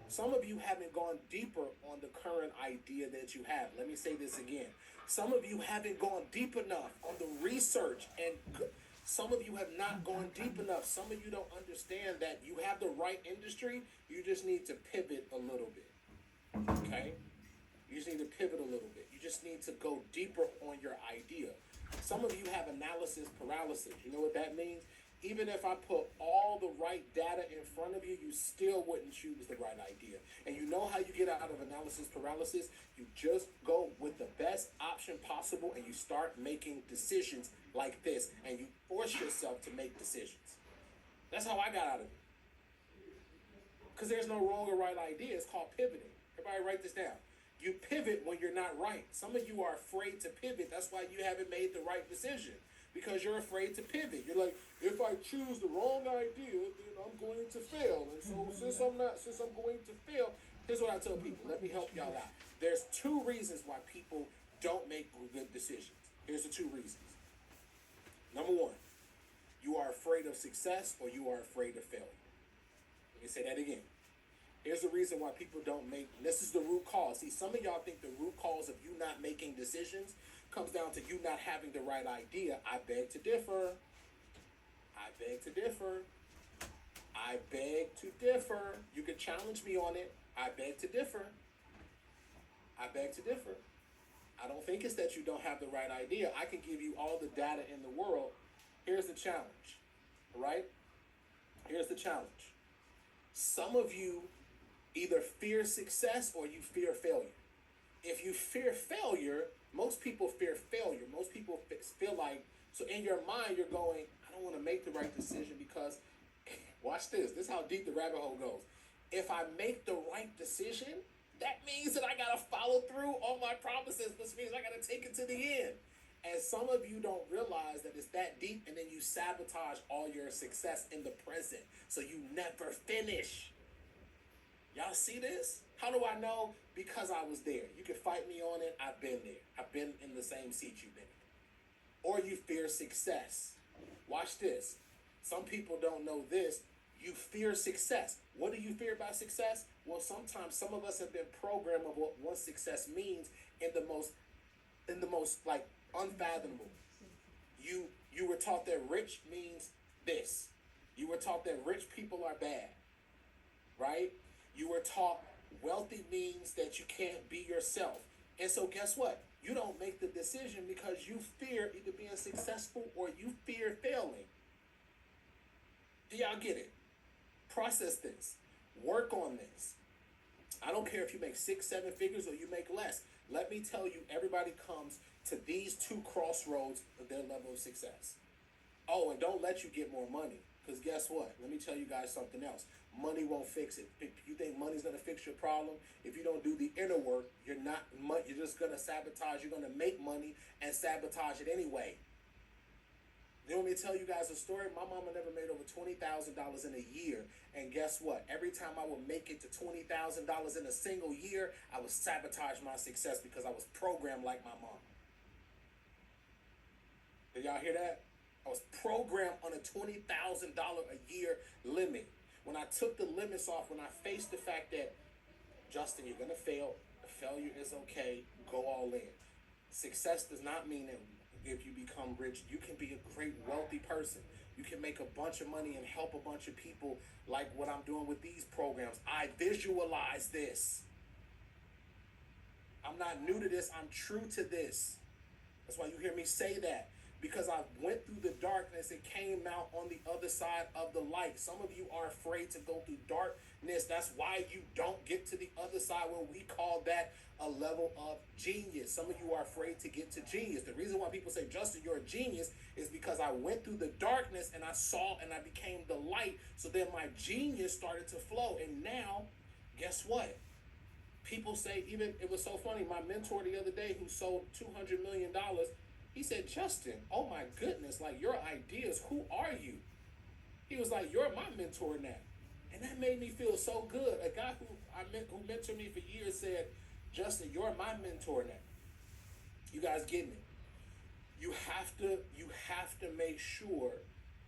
some of you haven't gone deeper on the current idea that you have. Let me say this again. Some of you haven't gone deep enough on the research, and some of you have not gone deep enough. Some of you don't understand that you have the right industry. You just need to pivot a little bit. Okay? You just need to pivot a little bit. You just need to go deeper on your idea. Some of you have analysis paralysis. You know what that means? Even if I put all the right data in front of you, you still wouldn't choose the right idea. And you know how you get out of analysis paralysis? You just go with the best option possible, and you start making decisions like this, and you force yourself to make decisions. That's how I got out of it. Because there's no wrong or right idea. It's called pivoting. Everybody write this down. You pivot when you're not right. Some of you are afraid to pivot. That's why you haven't made the right decision. Because you're afraid to pivot. You're like, if I choose the wrong idea, then I'm going to fail. And so since I'm going to fail, here's what I tell people. Let me help y'all out. There's two reasons why people don't make good decisions. Here's the two reasons. Number one, you are afraid of success, or you are afraid of failure. Let me say that again. Here's the reason why people don't make, this is the root cause. See, some of y'all think the root cause of you not making decisions comes down to you not having the right idea. I beg to differ. I beg to differ. I beg to differ. You can challenge me on it. I beg to differ. I beg to differ. I don't think it's that you don't have the right idea. I can give you all the data in the world. Here's the challenge, right? Here's the challenge. Some of you either fear success or you fear failure. If you fear failure, most people fear failure. Most people feel like, so in your mind, you're going, I don't want to make the right decision because, watch this. This is how deep the rabbit hole goes. If I make the right decision, that means that I got to follow through on my promises, which means I got to take it to the end. And some of you don't realize that it's that deep, and then you sabotage all your success in the present. So you never finish. Y'all see this? How do I know? Because I was there. You can fight me on it. I've been there. I've been in the same seat you've been in. Or you fear success. Watch this. Some people don't know this. You fear success. What do you fear about success? Well, sometimes some of us have been programmed of what success means in the most like unfathomable. You were taught that rich means this. You were taught that rich people are bad, right? You were taught wealthy means that you can't be yourself. And so guess what? You don't make the decision because you fear either being successful or you fear failing. Do y'all get it? Process this. Work on this. I don't care if you make 6, 7 figures or you make less. Let me tell you, everybody comes to these two crossroads of their level of success. Oh, and don't let you get more money. Because guess what? Let me tell you guys something else. Money won't fix it. If you think money's going to fix your problem, if you don't do the inner work, you're just going to sabotage. You're going to make money and sabotage it anyway. You want me to tell you guys a story? My mama never made over $20,000 in a year. And guess what? Every time I would make it to $20,000 in a single year, I would sabotage my success because I was programmed like my mom. Did y'all hear that? I was programmed on a $20,000 a year limit. When I took the limits off, when I faced the fact that, Justin, you're going to fail. Failure is okay. Go all in. Success does not mean that if you become rich, you can be a great wealthy person. You can make a bunch of money and help a bunch of people like what I'm doing with these programs. I visualize this. I'm not new to this. I'm true to this. That's why you hear me say that. Because I went through the darkness and came out on the other side of the light. Some of you are afraid to go through darkness. That's why you don't get to the other side, where we call that a level of genius. Some of you are afraid to get to genius. The reason why people say, Justin, you're a genius, is because I went through the darkness and I saw and I became the light. So then my genius started to flow. And now, guess what? People say, even, it was so funny, my mentor the other day who sold $200 million, he said, Justin, oh my goodness, like your ideas, who are you? He was like, you're my mentor now. And that made me feel so good. A guy who mentored me for years said, Justin, you're my mentor now. You guys getting it? You have to make sure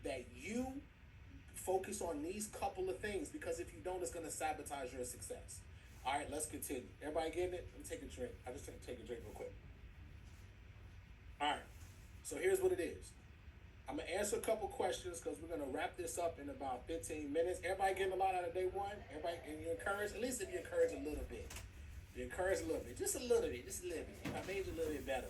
that you focus on these couple of things, because if you don't, it's going to sabotage your success. All right, let's continue. Everybody getting it? Let me take a drink. I just take a drink real quick. All right, so here's what it is. I'm going to answer a couple questions because we're going to wrap this up in about 15 minutes. Everybody getting a lot out of day one? Everybody, and you encouraged? At least if you encourage a little bit. You encourage a little bit. Just a little bit. Just a little bit. If I made you a little bit better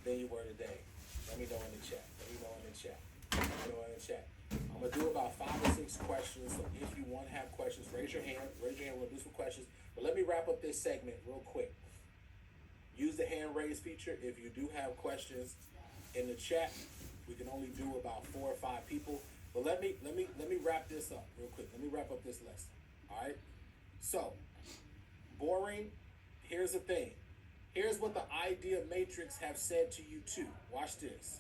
than you were today, let me know in the chat. Let me know in the chat. Let me know in the chat. I'm going to do about 5 or 6 questions. So if you want to have questions, raise your hand. Raise your hand. We'll do some questions. But let me wrap up this segment real quick. Use the hand raise feature if you do have questions in the chat. We can only do about 4 or 5 people. But let me wrap this up real quick. Let me wrap up this lesson. All right. So, boring. Here's the thing. Here's what the idea matrix have said to you too. Watch this.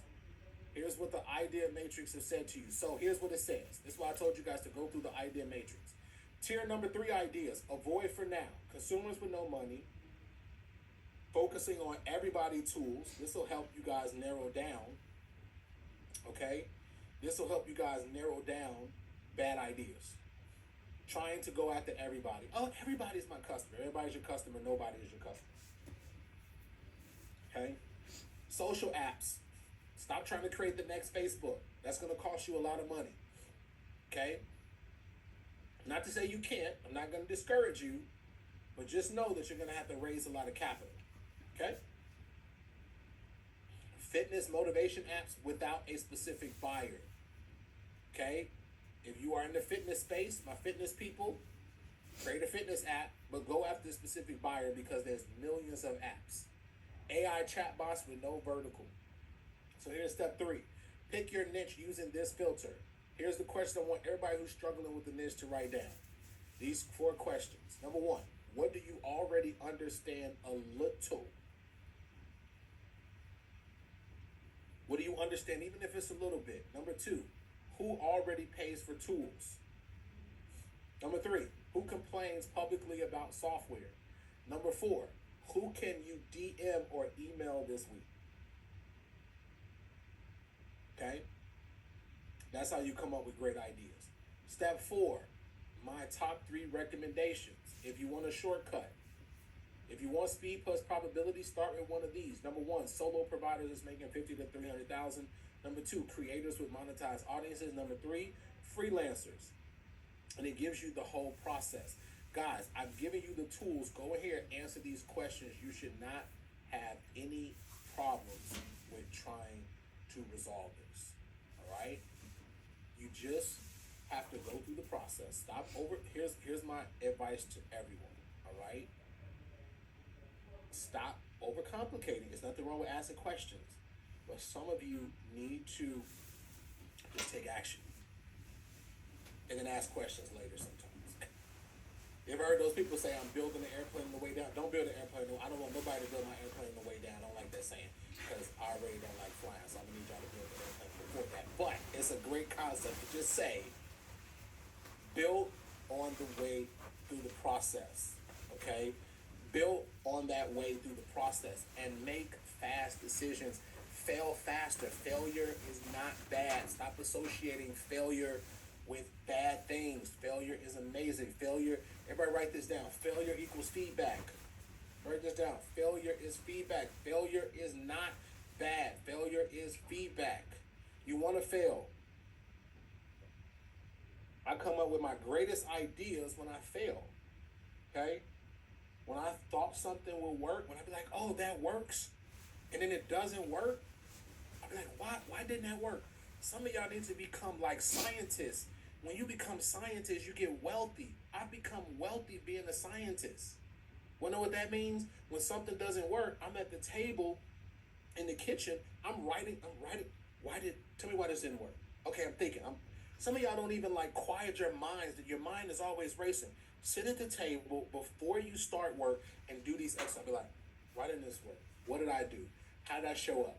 Here's what the idea matrix has said to you. So here's what it says. This is why I told you guys to go through the idea matrix. Tier number 3 ideas. Avoid for now. Consumers with no money. Focusing on everybody tools. This will help you guys narrow down. Okay? This will help you guys narrow down bad ideas. Trying to go after everybody. Oh, everybody's my customer. Everybody's your customer. Nobody is your customer. Okay? Social apps. Stop trying to create the next Facebook. That's going to cost you a lot of money. Okay? Not to say you can't. I'm not going to discourage you. But just know that you're going to have to raise a lot of capital. Okay? Fitness motivation apps without a specific buyer. Okay? If you are in the fitness space, my fitness people, create a fitness app, but go after a specific buyer because there's millions of apps. AI chatbots with no vertical. So here's step 3. Pick your niche using this filter. Here's the question I want everybody who's struggling with the niche to write down. These 4 questions. Number 1, what do you already understand a little? What do you understand, even if it's a little bit? Number 2, who already pays for tools? Number 3, who complains publicly about software? Number 4, who can you DM or email this week? Okay? That's how you come up with great ideas. Step 4, my top 3 recommendations. If you want a shortcut, if you want speed plus probability, start with one of these. Number 1, solo providers is making $50,000 to $300,000. Number 2, creators with monetized audiences. Number 3, freelancers. And it gives you the whole process. Guys, I've given you the tools. Go in here and answer these questions. You should not have any problems with trying to resolve this. All right? You just have to go through the process. Here's my advice to everyone. All right? Stop overcomplicating. There's nothing wrong with asking questions. But some of you need to just take action. And then ask questions later sometimes. You ever heard those people say, I'm building an airplane on the way down? Don't build an airplane. I don't want nobody to build my airplane on the way down. I don't like that saying. Because I already don't like flying. So I'm going to need y'all to build an airplane for for that. But it's a great concept to just say, build on the way through the process. Okay? Build on that way through the process and make fast decisions. Fail faster. Failure is not bad. Stop associating failure with bad things. Failure is amazing. Failure, everybody write this down. Failure equals feedback. Write this down. Failure is feedback. Failure is not bad. Failure is feedback. You want to fail. I come up with my greatest ideas when I fail. Okay? When I thought something will work, when I be like, oh, that works, and then it doesn't work, I be like, why didn't that work? Some of y'all need to become like scientists. When you become scientists, you get wealthy. I've become wealthy being a scientist. Well, know what that means? When something doesn't work, I'm at the table in the kitchen. I'm writing. Tell me why this didn't work. Okay, I'm thinking. Some of y'all don't even like quiet your minds. Your mind is always racing. Sit at the table before you start work and do these exercises. Be like, why didn't this work? What did I do? How did I show up?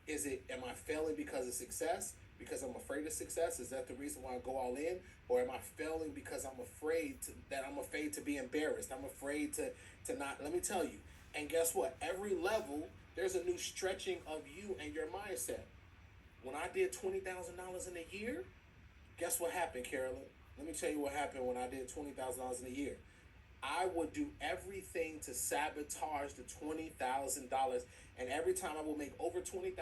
Am I failing because of success? Because I'm afraid of success? Is that the reason why I go all in? Or am I failing because I'm afraid to be embarrassed? I'm afraid to not, let me tell you. And guess what? Every level, there's a new stretching of you and your mindset. When I did $20,000 in a year, guess what happened, Carolyn? Let me tell you what happened when I did $20,000 in a year. I would do everything to sabotage the $20,000. And every time I would make over $20,000,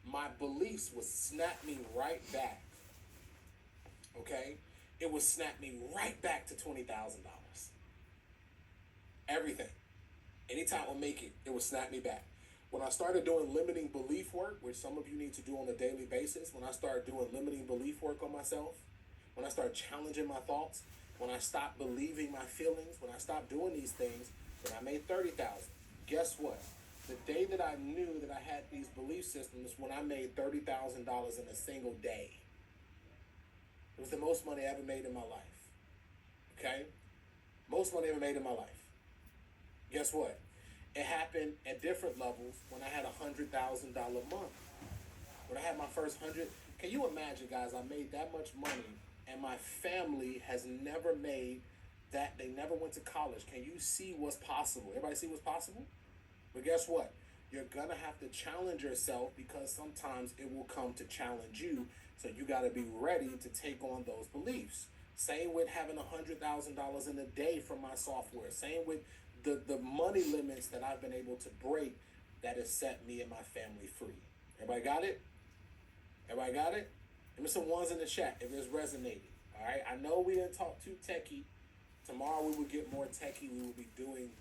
my beliefs would snap me right back. Okay? It would snap me right back to $20,000. Everything. Anytime I would make it, it would snap me back. When I started doing limiting belief work, which some of you need to do on a daily basis, when I started doing limiting belief work on myself, when I started challenging my thoughts, when I stopped believing my feelings, when I stopped doing these things, when I made $30,000, guess what? The day that I knew that I had these belief systems, when I made $30,000 in a single day. It was the most money I ever made in my life. Okay? Most money I ever made in my life. Guess what? It happened at different levels when I had a $100,000 month. When I had my first 100, can you imagine, guys, I made that much money and my family has never made that. They never went to college. Can you see what's possible? Everybody see what's possible? But guess what? You're going to have to challenge yourself because sometimes it will come to challenge you. So you got to be ready to take on those beliefs. Same with having $100,000 in a day from my software. Same with the money limits that I've been able to break that has set me and my family free. Everybody got it? Everybody got it? Give me some ones in the chat if it's resonating. All right? I know we didn't talk too techie. Tomorrow we will get more techie. We will be doing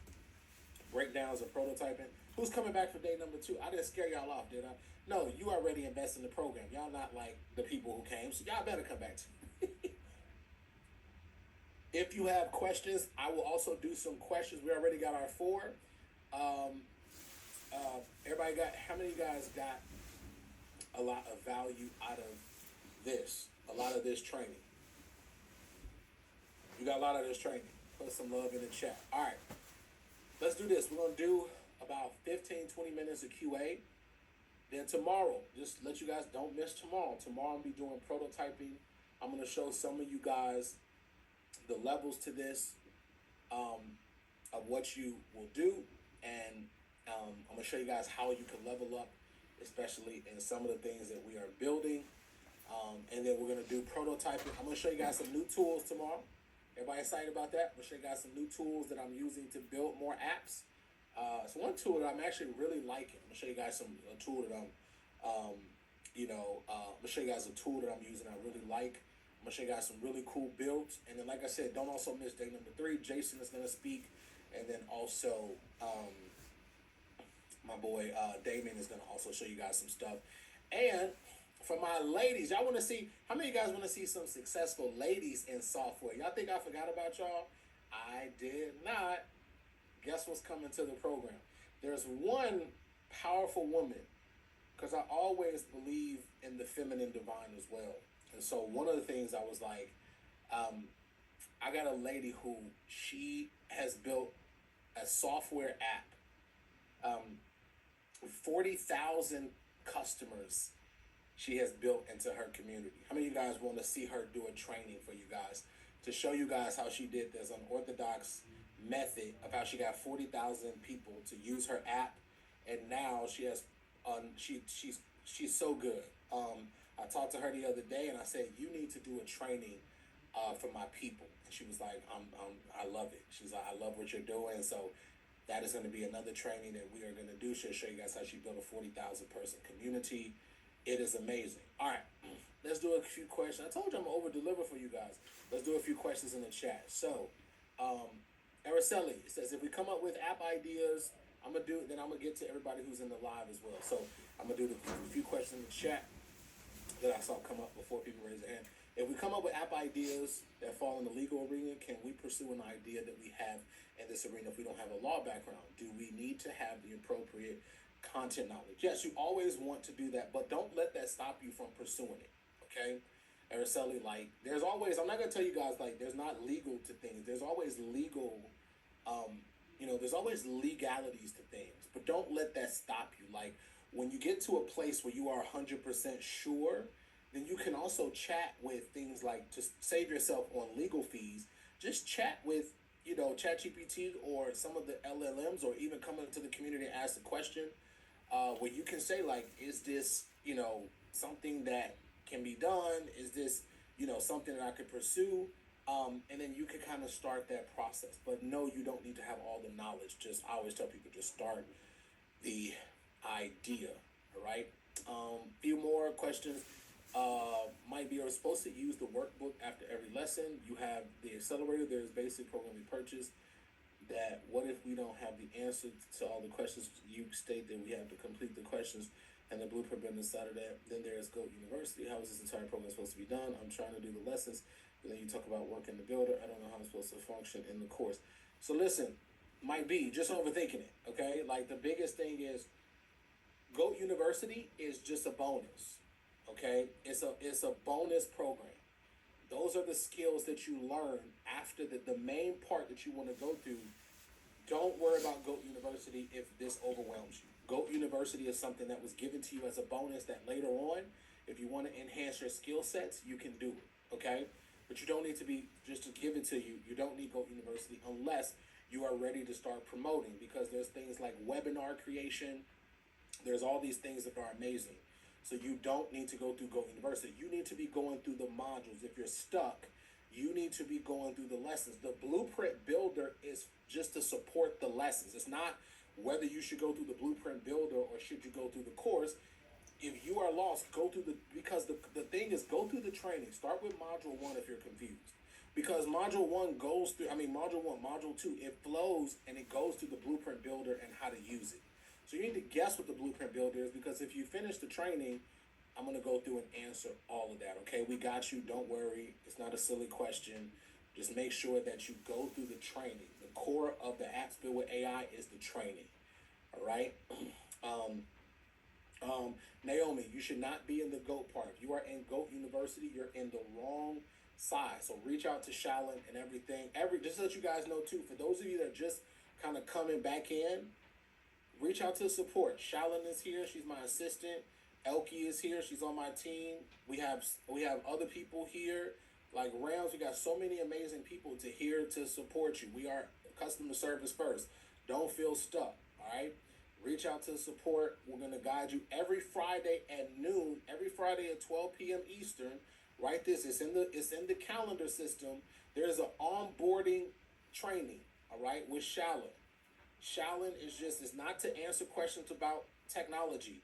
breakdowns of prototyping. Who's coming back for day number 2? I didn't scare y'all off, did I? No, you already invested in the program. Y'all not like the people who came, so y'all better come back to me. If you have questions, I will also do some questions. We already got our 4. Everybody got, how many of you guys got a lot of value out of this? A lot of this training. You got a lot of this training. Put some love in the chat. All right. Let's do this. We're going to do about 15, 20 minutes of QA. Then tomorrow, just let you guys don't miss tomorrow. Tomorrow I'll be doing prototyping. I'm going to show some of you guys the levels to this, of what you will do. And I'm going to show you guys how you can level up, especially in some of the things that we are building. And then we're going to do prototyping. I'm going to show you guys some new tools tomorrow. Everybody excited about that? I'm going to show you guys some new tools that I'm using to build more apps. So one tool that I'm actually really liking. I'm going to show you guys a tool that I'm going to show you guys a tool that I'm using I really like. I'm going to show you guys some really cool builds. And then, like I said, don't also miss day number 3. Jason is going to speak. And then also my boy Damien is going to also show you guys some stuff. And for my ladies, y'all want to see, how many of you guys want to see some successful ladies in software? Y'all think I forgot about y'all? I did not. Guess what's coming to the program? There's one powerful woman, because I always believe in the feminine divine as well. And so one of the things I was like, I got a lady who she has built a software app, 40,000 customers she has built into her community. How many of you guys want to see her do a training for you guys to show you guys how she did this unorthodox method of how she got 40,000 people to use her app, and now she has she's so good. I talked to her the other day and I said, you need to do a training for my people, and she was like, I love it. She's like, I love what you're doing. So that is going to be another training that we are going to do. She'll show you guys how she built a 40,000 person community. It is amazing. All right, let's do a few questions. I told you I'm going to over deliver for you guys. Let's do a few questions in the chat. So, Araceli says, if we come up with app ideas, I'm going to get to everybody who's in the live as well. So I'm going to do a few questions in the chat that I saw come up before people raise their hand. If we come up with app ideas that fall in the legal arena, can we pursue an idea that we have in this arena if we don't have a law background? Do we need to have the appropriate content knowledge? Yes, you always want to do that, but don't let that stop you from pursuing it, okay? Araceli, like, there's always, I'm not going to tell you guys, like, there's not legal to things. There's always legal, there's always legalities to things, but don't let that stop you. Like, when you get to a place where you are 100% sure, then you can also chat with things like, to save yourself on legal fees, just chat with, ChatGPT or some of the LLMs, or even come into the community and ask a question where you can say, like, is this, something that can be done? Is this, something that I could pursue? And then you can kind of start that process. But no, you don't need to have all the knowledge. I always tell people, just start the idea, all right? Few more questions. Might be, are supposed to use the workbook after every lesson. You have the accelerator. There's basic program we purchased. That what if we don't have the answer to all the questions? You state that we have to complete the questions and the blueprint built inside of that. Then there's GOAT University. How is this entire program supposed to be done? I'm trying to do the lessons, but then you talk about working the builder. I don't know how I'm supposed to function in the course. So listen, might be just overthinking it, okay? Like, the biggest thing is GOAT University is just a bonus, okay? It's a bonus program. Those are the skills that you learn after the main part that you want to go through. Don't worry about GOAT University if this overwhelms you. GOAT University is something that was given to you as a bonus that later on, if you want to enhance your skill sets, you can do it, okay? But you don't need to be, just to give it to you, you don't need GOAT University unless you are ready to start promoting, because there's things like webinar creation. There's all these things that are amazing. So you don't need to go through GOAT University. You need to be going through the modules. If you're stuck, you need to be going through the lessons. The blueprint builder is just to support the lessons. It's not whether you should go through the blueprint builder or should you go through the course. If you are lost, go through because the thing is, go through the training. Start with module 1 if you're confused. Because module 1 goes through, module 1, module 2, it flows and it goes through the blueprint builder and how to use it. So you need to guess what the blueprint builder is, because if you finish the training, I'm going to go through and answer all of that, okay? We got you. Don't worry. It's not a silly question. Just make sure that you go through the training. The core of the Apps Built with AI is the training, all right? Naomi, you should not be in the GOAT part. If you are in GOAT University, you're in the wrong side. So reach out to Shalyn and everything. Just to let you guys know, too, for those of you that are just kind of coming back in, reach out to support. Shalyn is here. She's my assistant. Elkie is here. She's on my team. We have other people here, like Rams. We got so many amazing people here to support you. We are customer service first. Don't feel stuck, all right? Reach out to support. We're going to guide you every Friday at noon, every Friday at 12 p.m. Eastern. Write this. It's in the calendar system. There's an onboarding training, all right, with Shalyn. Shalyn is not to answer questions about technology.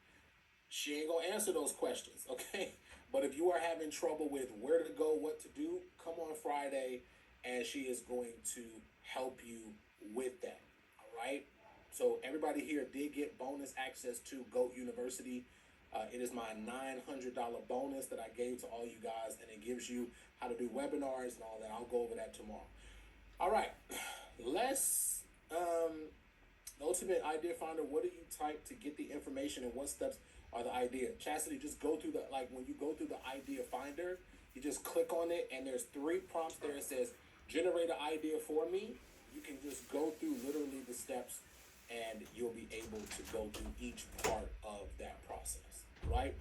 She ain't gonna answer those questions, okay? But if you are having trouble with where to go, what to do, come on Friday, and she is going to help you with that, all right? So everybody here did get bonus access to GOAT University. It is my $900 bonus that I gave to all you guys, and it gives you how to do webinars and all that. I'll go over that tomorrow. All right, let's... The Ultimate Idea Finder, what do you type to get the information, and what steps are the idea? Chastity, just go through when you go through the Idea Finder, you just click on it, and there's 3 prompts there. It says, generate an idea for me. You can just go through literally the steps, and you'll be able to go through each part of that process, right?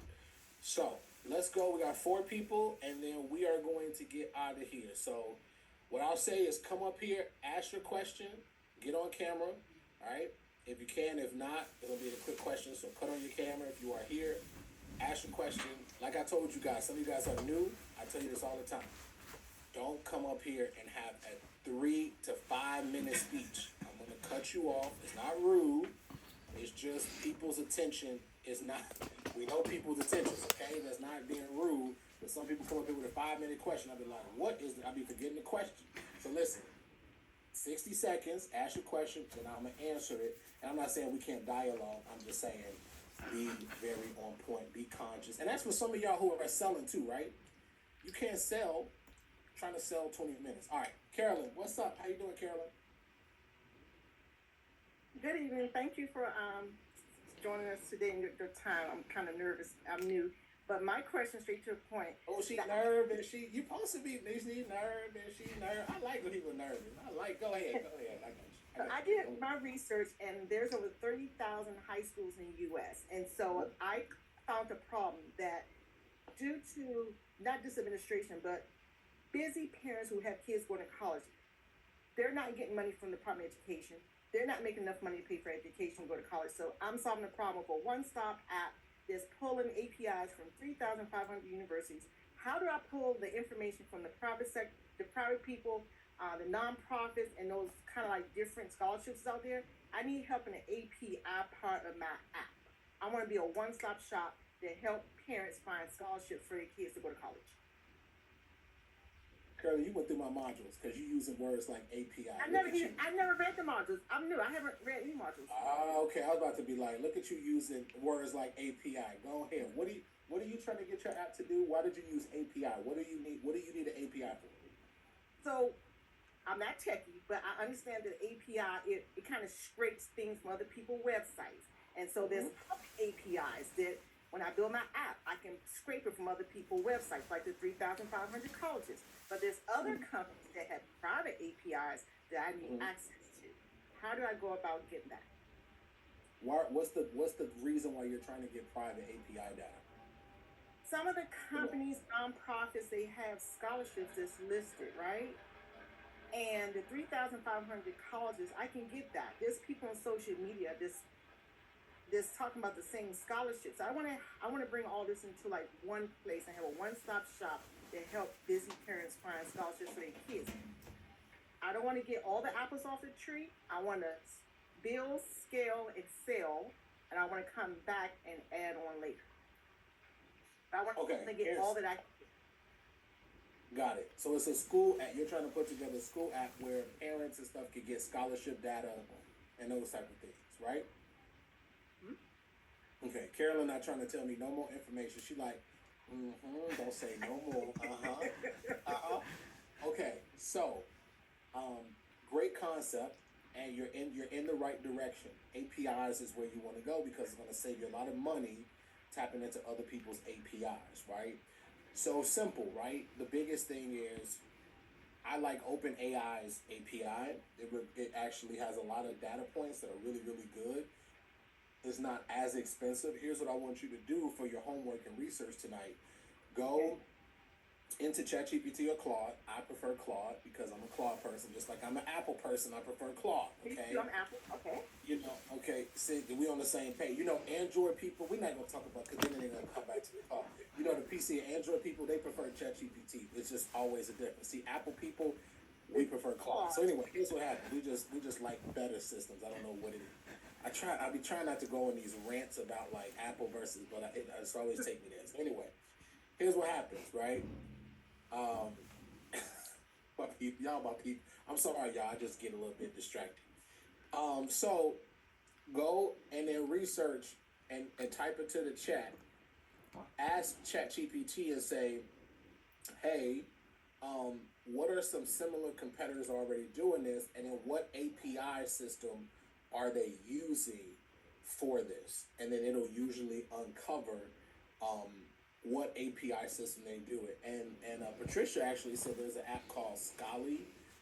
So let's go. We got four people, and then we are going to get out of here. So what I'll say is come up here, ask your question, get on camera. All right. If you can, if not, it'll be a quick question. So cut on your camera if you are here. Ask your question. Like I told you guys, some of you guys are new. I tell you this all the time. Don't come up here and have a 3 to 5 minute speech. I'm gonna cut you off. It's not rude. It's just people's attention is not. We know people's attentions, okay? That's not being rude. But some people come up here with a 5 minute question. I'll be like, what is it? I'll be forgetting the question. So listen, 60 seconds, ask your question, and I'm gonna answer it. And I'm not saying we can't dialogue. I'm just saying be very on point, be conscious. And that's for some of y'all who are selling too, right? You can't sell trying to sell 20 minutes. All right, Carolyn, what's up? How you doing, Carolyn? Good evening. Thank you for joining us today in your time. I'm kind of nervous. I'm new. But my question straight to the point. Oh, she nervous. You supposed to be nervous. She nervous. I like when people nervous. Go ahead. I got you. I did my research, and there's over 30,000 high schools in the U.S. And so I found a problem that due to not just administration, but busy parents who have kids going to college, they're not getting money from the Department of Education. They're not making enough money to pay for education and go to college. So I'm solving the problem with a one-stop app that's pulling APIs from 3,500 universities. How do I pull the information from the private sector, the private people, the nonprofits, and those kind of like different scholarships out there? I need help in the API part of my app. I want to be a one-stop shop to help parents find scholarships for their kids to go to college. Curly, you went through my modules because you're using words like API. I never read the modules. I'm new. I haven't read any modules. Okay. I was about to be like, look at you using words like API. Go ahead. What are you trying to get your app to do? Why did you use API? What do you need? What do you need an API for? So, I'm not techie, but I understand that API it kind of scrapes things from other people's websites, and so there's APIs that when I build my app, I can scrape it from other people's websites, like the 3,500 colleges. But there's other companies that have private APIs that I need access to. How do I go about getting that? What's the reason why you're trying to get private API data? Some of the companies, nonprofits, they have scholarships that's listed, right? And the 3,500 colleges, I can get that. There's people on social media that's talking about the same scholarships. I want to bring all this into like one place and have a one-stop shop to help busy parents find scholarships for their kids. I don't want to get all the apples off the tree. I want to build, scale, excel, and I want to come back and add on later. I want to get all that I can. Got it. So it's a school app. You're trying to put together a school app where parents and stuff can get scholarship data and those type of things, right? Okay, Carolyn not trying to tell me no more information. She like, don't say no more. Okay, so, great concept, and you're in the right direction. APIs is where you want to go because it's going to save you a lot of money tapping into other people's APIs, right? So simple, right? The biggest thing is I like OpenAI's API. It actually has a lot of data points that are really, really good. It's not as expensive. Here's what I want you to do for your homework and research tonight. Go into ChatGPT or Claude. I prefer Claude because I'm a Claude person. Just like I'm an Apple person, I prefer Claude. Okay. I'm Apple. Okay. Okay. See, we on the same page. Android people. We're not gonna talk about because then they're gonna come back to the car. The PC and Android people, they prefer ChatGPT. It's just always a difference. See, Apple people, we prefer Claude. So anyway, here's what happened. We just like better systems. I don't know what it is. I be trying not to go on these rants about like Apple versus, but it's always take me there. So anyway, here's what happens, right? My people. I'm sorry, y'all. I just get a little bit distracted. So go and then research and type it to the chat. Ask ChatGPT and say, hey, what are some similar competitors already doing this, and then what API system are they using for this? And then it'll usually uncover what API system they do it. And Patricia actually said there's an app called Scholly,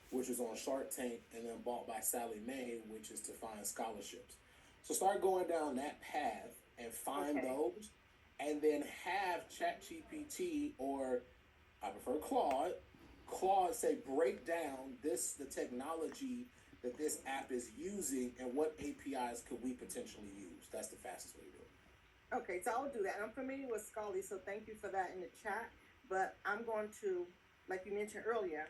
which is on Shark Tank and then bought by Sally Mae, which is to find scholarships. So start going down that path and find those. and then have ChatGPT, or I prefer Claude say, break down the technology that this app is using and what APIs could we potentially use. That's the fastest way to do it. Okay, so I'll do that. I'm familiar with Scholarly, so thank you for that in the chat. But I'm going to, like you mentioned earlier,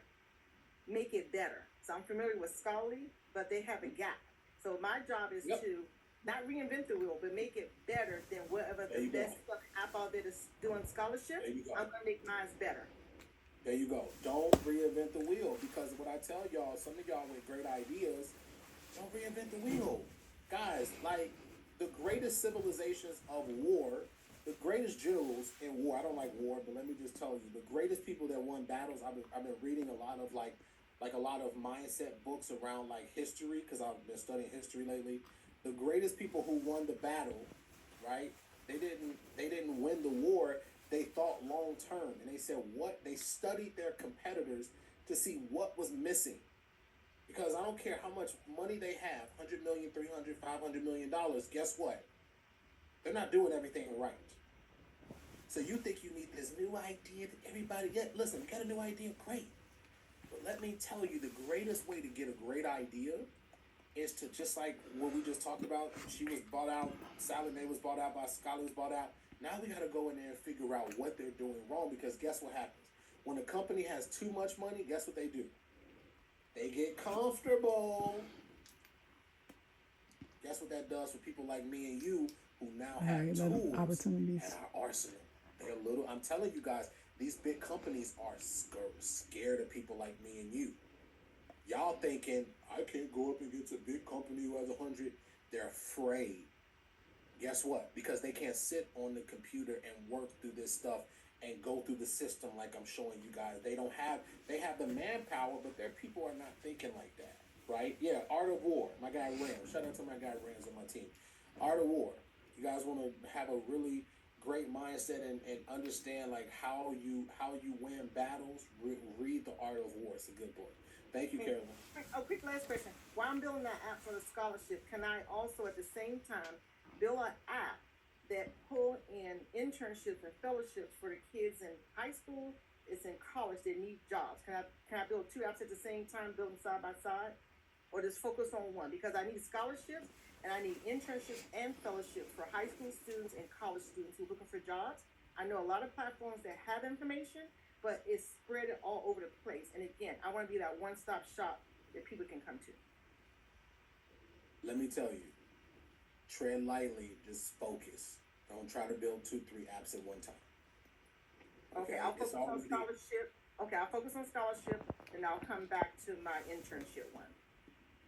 make it better. So I'm familiar with Scholarly, but they have a gap. So my job is to not reinvent the wheel, but make it better than whatever the best app out there that's doing scholarship. I'm going to make mine better. There you go. Don't reinvent the wheel, because what I tell y'all, some of y'all with great ideas, don't reinvent the wheel. Guys, like the greatest civilizations of war, the greatest generals in war, I don't like war, but let me just tell you, the greatest people that won battles, I've been reading a lot of like a lot of mindset books around like history, because I've been studying history lately. The greatest people who won the battle, right? They didn't win the war. They thought long term, and they said they studied their competitors to see what was missing. Because I don't care how much money they have, 100 million, 300, 500 million dollars, guess what? They're not doing everything right. So you think you need this new idea that everybody get? Listen, you got a new idea, great. But let me tell you, the greatest way to get a great idea is to, just like what we just talked about, she was bought out, Sallie Mae was bought out by Scholarly, was bought out. Now we got to go in there and figure out what they're doing wrong, because guess what happens? When a company has too much money, guess what they do? They get comfortable. Guess what that does for people like me and you, who now have tools opportunities at our arsenal? They're little. I'm telling you guys, these big companies are scared of people like me and you. Y'all thinking, I can't go up against a big company who has 100. They're afraid. Guess what? Because they can't sit on the computer and work through this stuff and go through the system like I'm showing you guys. They have the manpower, but their people are not thinking like that, right? Yeah, Art of War. My guy Rams. Shout out to my guy Rams on my team. Art of War. You guys want to have a really great mindset and understand like how you win battles, read The Art of War. It's a good book. Thank you, Carolyn. A quick last question. While I'm building that app for the scholarship, can I also at the same time build an app that pull in internships and fellowships for the kids in high school, it's in college, that need jobs? Can I build two apps at the same time, build them side by side, or just focus on one? Because I need scholarships and I need internships and fellowships for high school students and college students who are looking for jobs. I know a lot of platforms that have information, but it's spread all over the place. And again, I want to be that one-stop shop that people can come to. Let me tell you, tread lightly, just focus. Don't try to build 2-3 apps at one time. Okay, I'll focus on scholarship. Okay, I'll focus on scholarship, and I'll come back to my internship one.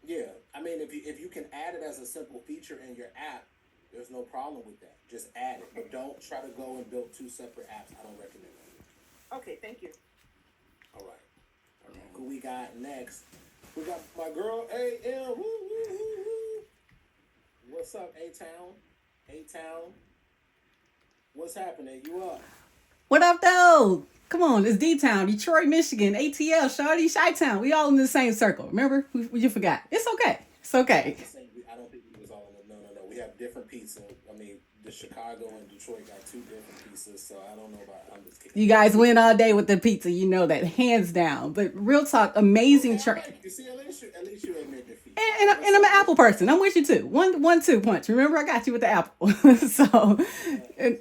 Yeah, I mean, if you can add it as a simple feature in your app, there's no problem with that. Just add it, but don't try to go and build 2 separate apps. I don't recommend that. Okay, thank you. All right. Who we got next? We got my girl A.M. Woo, woo, woo, woo. What's up, A-Town? A-Town? What's happening? You up? What up, though? Come on, it's D-Town, Detroit, Michigan, ATL, Shawty, Chi-Town. We all in the same circle. Remember? You forgot. It's okay. It's okay. I don't think we was all in the... No. We have different pizza. I mean, the Chicago and Detroit got 2 different pizzas, so I don't know about... I'm just kidding. You guys win all day with the pizza. You know that. Hands down. But real talk, amazing... You see, at least you admit defeat. And I'm an apple person. I'm with you too. 1-2 punch. Remember, I got you with the apple. So,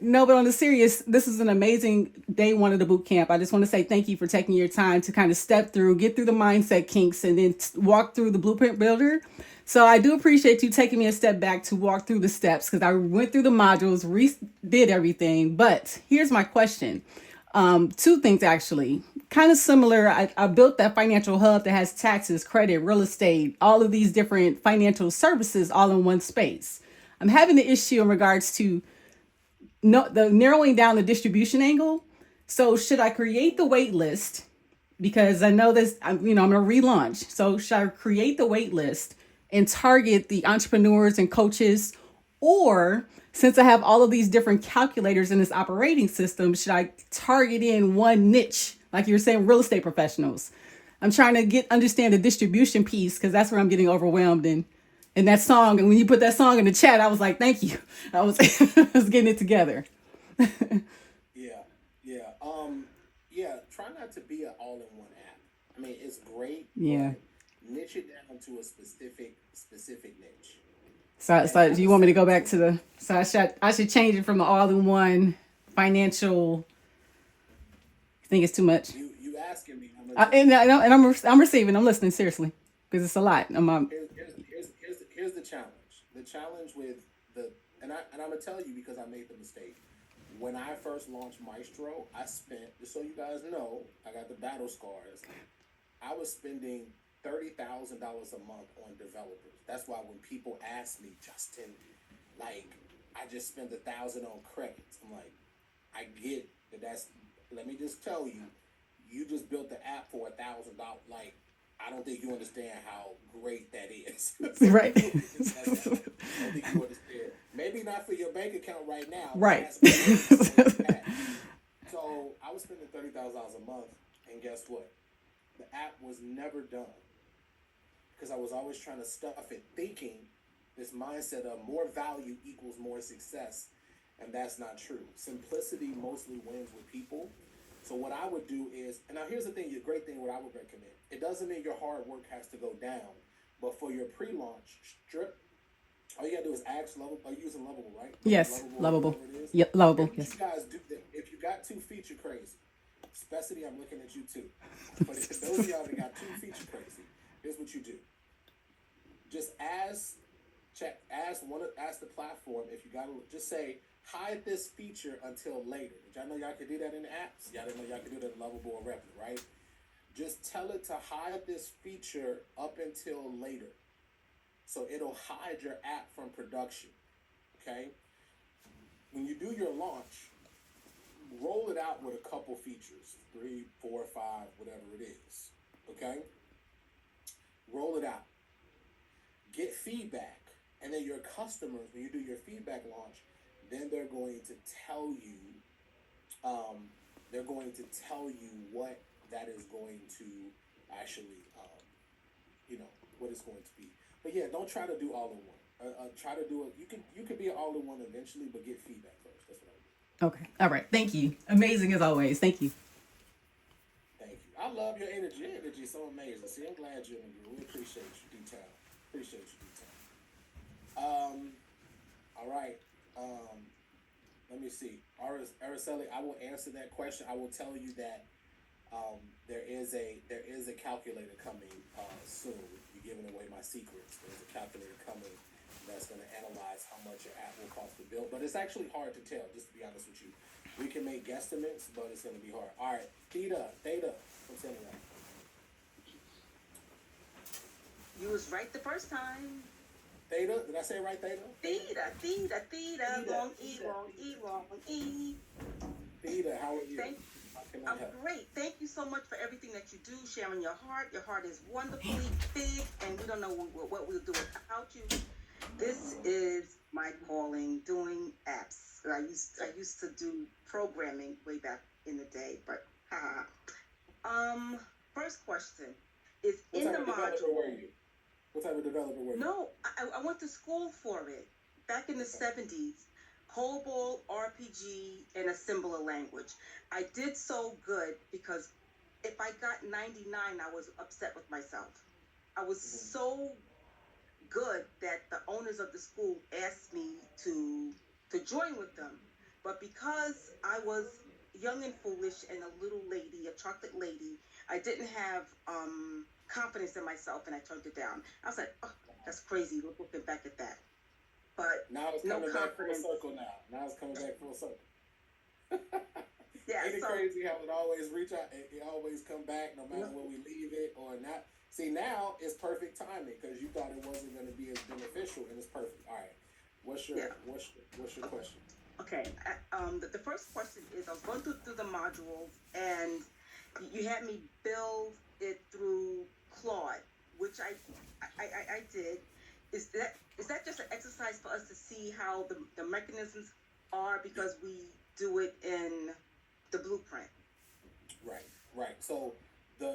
no, but on the serious, this is an amazing day one of the boot camp. I just want to say thank you for taking your time to kind of step through, get through the mindset kinks, and then walk through the blueprint builder. So I do appreciate you taking me a step back to walk through the steps, because I went through the modules, did everything. But here's my question. 2 things, actually. Kind of similar. I built that financial hub that has taxes, credit, real estate, all of these different financial services all in one space. I'm having the issue in regards to the narrowing down the distribution angle. So should I create the wait list? Because I know this, I'm going to relaunch. So should I create the wait list and target the entrepreneurs and coaches? Or since I have all of these different calculators in this operating system, should I target in one niche? Like you were saying, real estate professionals. I'm trying to understand the distribution piece, because that's where I'm getting overwhelmed in that song. And when you put that song in the chat, I was like, thank you. I was getting it together. Yeah, yeah. Try not to be an all-in-one app. I mean, it's great, Yeah. but niche it down to a specific niche. And So have do a you want me to go certain back to team. so I should change it from the all in one financial. You think it's too much? You asking me? I'm gonna I, tell and you. I, and I'm receiving. I'm listening seriously because it's a lot. Here's the challenge. The challenge with the and I'm gonna tell you because I made the mistake. When I first launched Maestro, I spent, just so you guys know, I got the battle scars. I was spending $30,000 a month on developers. That's why when people ask me, Justin, like, I just spent 1,000 on credits. I'm like, I get that. That's. Let me just tell you, you just built the app for $1,000. Like, I don't think you understand how great that is. Right. I don't think you understand. Maybe not for your bank account right now, but Right. that's great for the past. So I was spending $30,000 a month, and guess what? The app was never done because I was always trying to stuff it, thinking this mindset of more value equals more success, and that's not true. Simplicity mostly wins with people. So what I would do is, and now here's the thing, the great thing, what I would recommend. It doesn't mean your hard work has to go down, but for your pre-launch strip, all you gotta do is ask Lovable. Are you using Lovable, right? Yes. Lovable, Lovable. whatever it is. Yep. Here's Lovable. what you Yes. guys do. If you got two feature crazy, Spessity, I'm looking at you too. But if those of y'all that got two feature crazy, here's what you do. Just ask the platform if you got to just say hide this feature until later. Did y'all know y'all could do that in the apps? Y'all didn't know y'all could do that in Lovable or Revenue, right? Just tell it to hide this feature up until later. So it'll hide your app from production. Okay? When you do your launch, roll it out with a couple features, 3, 4, 5, whatever it is. Okay? Roll it out. Get feedback. And then your customers, when you do your feedback launch, then they're going to tell you, what that is going to actually, what it's going to be. But yeah, don't try to do all in one. Try to do it. You can be an all in one eventually, but get feedback first. That's what I do. Okay. All right. Thank you. Amazing as always. Thank you. Thank you. I love your energy. Your energy is so amazing. See, I'm glad you're in here. We appreciate you, D-Town. Appreciate you, D-Town. All right. Let me see. Araceli, I will answer that question. I will tell you that there is a calculator coming soon. You're giving away my secrets. There's a calculator coming that's going to analyze how much your app will cost to build. But it's actually hard to tell, just to be honest with you. We can make guesstimates, but it's going to be hard. All right. Theta. What's in that? You was right the first time. Theta? Did I say it right, Theta? Theta, wrong E. Theta, how are you? How can I I'm help? great. Thank you so much for everything that you do, sharing your heart. Your heart is wonderfully big, and we don't know what we'll do without you. This is my calling, doing apps. I used to do programming way back in the day, but first question is What in type the of developer module. were you? What type of developer were you? No, I went to school for it back in the 70s. COBOL, RPG, and assembler language. I did so good because if I got 99, I was upset with myself. I was so good that the owners of the school asked me to join with them. But because I was young and foolish and a little lady, a chocolate lady, I didn't have confidence in myself, and I turned it down. I was like, oh, that's crazy. Looking back at that. But Now it's no coming back full confidence. circle now it's coming back full circle. Yeah, Ain't it so crazy how it always reach out? It always come back no matter where we leave it or not. See, now it's perfect timing because you thought it wasn't going to be as beneficial, and it's perfect. All right, what's your question? okay. The first question is I was going through the modules, and you had me build it through Claude, which I did. Is that just an exercise for us to see how the mechanisms are because we do it in the blueprint? Right. So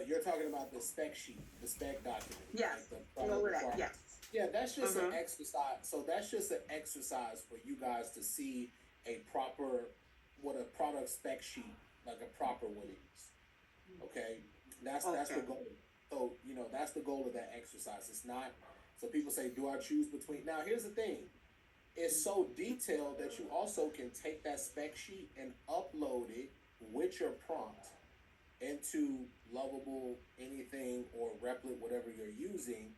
you're talking about the spec sheet, the spec document. Yes. Like All of that. Yes. Yeah, that's just an exercise. So that's just an exercise for you guys to see a proper. what a product spec sheet, like a proper one is. Okay, that's the Okay. goal. So that's the goal of that exercise. It's not. So people say, do I choose between? Now here's the thing. It's so detailed that you also can take that spec sheet and upload it with your prompt into Lovable, anything, or Replit, whatever you're using,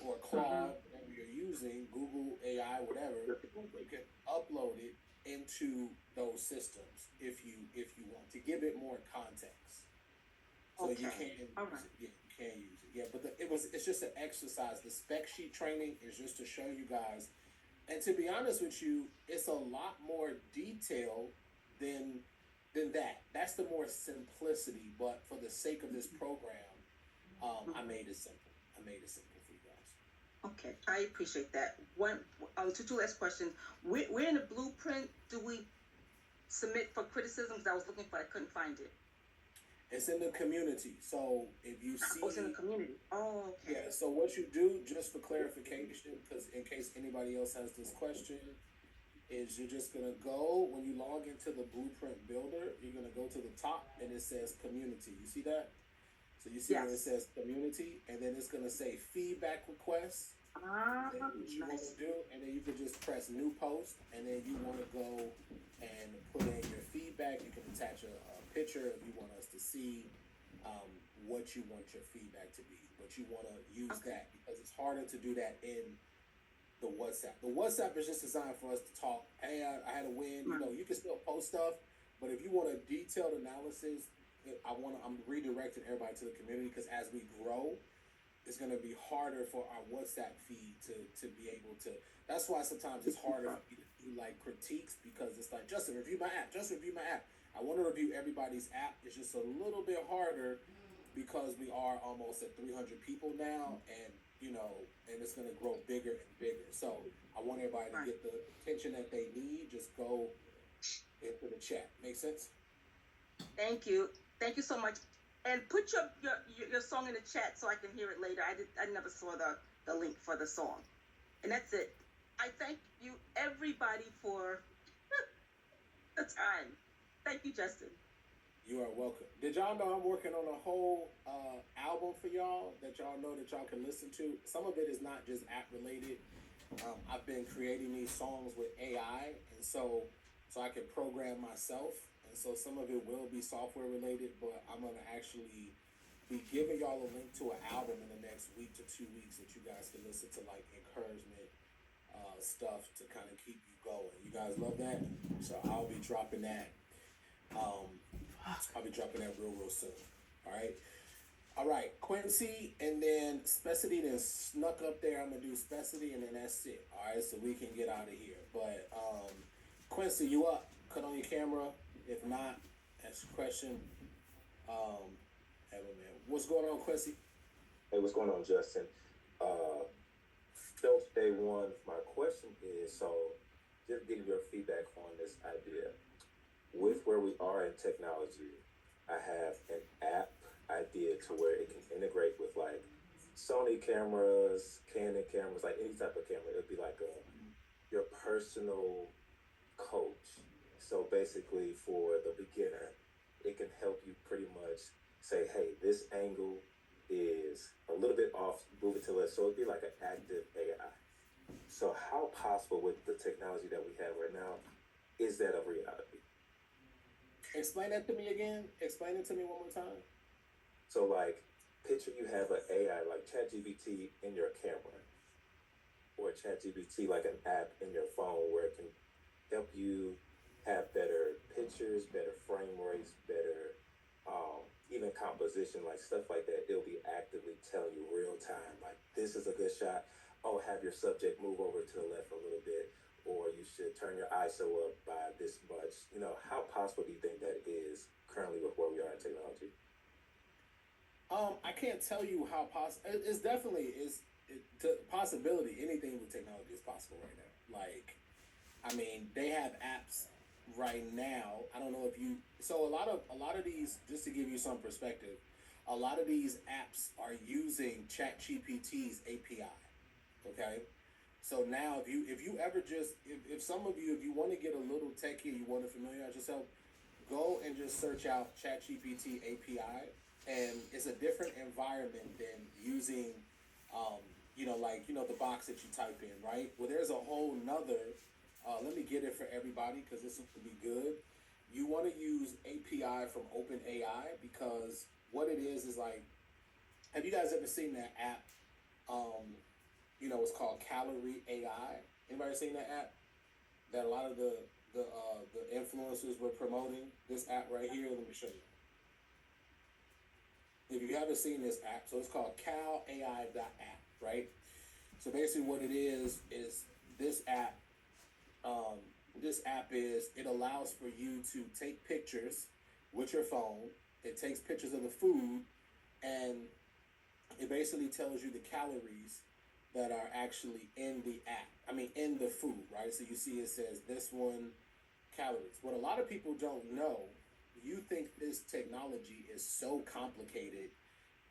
or Claude, whatever you're using, Google AI, whatever. You can upload it into those systems if you want to give it more context. So you Okay. can All use right. it. Yeah, you can use it. Yeah, but it's just an exercise. The spec sheet training is just to show you guys. And to be honest with you, it's a lot more detailed than that. That's the more simplicity. But for the sake of this program, I made it simple. I made it simple for you guys. Okay, I appreciate that. Two last questions. Where in the blueprint do we submit for criticisms? I was looking for it, I couldn't find it. It's in the community. So if you see, Oh, it's in the community. Oh, okay. yeah. So what you do, just for clarification, because in case anybody else has this question, is you're just gonna go when you log into the Blueprint Builder. You're gonna go to the top and it says Community. You see that? So you see where it Yes. says Community, and then it's gonna say Feedback Requests. Ah, And then what you want nice. to do, and then you can just press New Post, and then you want to go and put in your feedback. You can attach a picture if you want us to see what you want your feedback to be. But you want to use Okay. that because it's harder to do that in the WhatsApp. The WhatsApp is just designed for us to talk. Hey, I had a win. You can still post stuff, but if you want a detailed analysis, I'm redirecting everybody to the community because as we grow, it's going to be harder for our WhatsApp feed to be able to. That's why sometimes it's harder for me to do like critiques because it's like, Justin, review my app. Just review my app. I want to review everybody's app. It's just a little bit harder because we are almost at 300 people now, and and it's going to grow bigger and bigger. So I want everybody to get the attention that they need. Just go into the chat. Make sense? Thank you. Thank you so much. And put your song in the chat so I can hear it later. I never saw the link for the song. And that's it. I thank you everybody for the time. Thank you, Justin. You are welcome. Did y'all know I'm working on a whole album for y'all that y'all know that y'all can listen to? Some of it is not just app related. I've been creating these songs with AI, and so I can program myself. And so some of it will be software related, but I'm gonna actually be giving y'all a link to an album in the next week to 2 weeks that you guys can listen to, like encouragement stuff to kind of keep you going. You guys love that, so I'll be dropping that. I'll be dropping that real soon. All right, Quincy, and then Specity then snuck up there. I'm gonna do Specity, and then that's it. All right, so we can get out of here. But Quincy, you up? Cut on your camera. If not, ask a question. What's going on, Quincy? Hey, what's going on, Justin? Phelps Day One. My question is, so just getting your feedback on this idea. With where we are in technology, I have an app idea to where it can integrate with like Sony cameras, Canon cameras, like any type of camera. It would be like your personal coach. So basically, for the beginner, it can help you pretty much say, hey, this angle is a little bit off, move it to left. So it'd be like an active AI. So how possible with the technology that we have right now is that of reality? Explain that to me again. Explain it to me one more time. So like, picture you have an AI like ChatGPT in your camera, or ChatGPT like an app in your phone where it can help you have better pictures, better frame rates, better even composition, like stuff like that. It'll be actively telling you real time, like this is a good shot. Oh, have your subject move over to the left a little bit, or you should turn your ISO up by this much. How possible do you think that is currently with where we are in technology? I can't tell you how possible. It's definitely possibility. Anything with technology is possible right now. Like, I mean, they have apps right now. I don't know if you. So a lot of these, just to give you some perspective, a lot of these apps are using ChatGPT's API. Okay, so now if you ever just if some of you, if you want to get a little techie, you want to familiarize yourself, go and just search out ChatGPT API, and it's a different environment than using, um, the box that you type in, right? Well, there's a whole nother. Let me get it for everybody because this will be good. You want to use API from OpenAI because what it is like, have you guys ever seen that app? It's called Calorie AI. Anybody seen that app? That a lot of the influencers were promoting this app right here. Let me show you. If you haven't seen this app, so it's called CalAI.app, right? So basically, what it is this app. This app it allows for you to take pictures with your phone. It takes pictures of the food, and it basically tells you the calories that are actually in the app. I mean, in the food, right? So you see it says this one calories. What a lot of people don't know, you think this technology is so complicated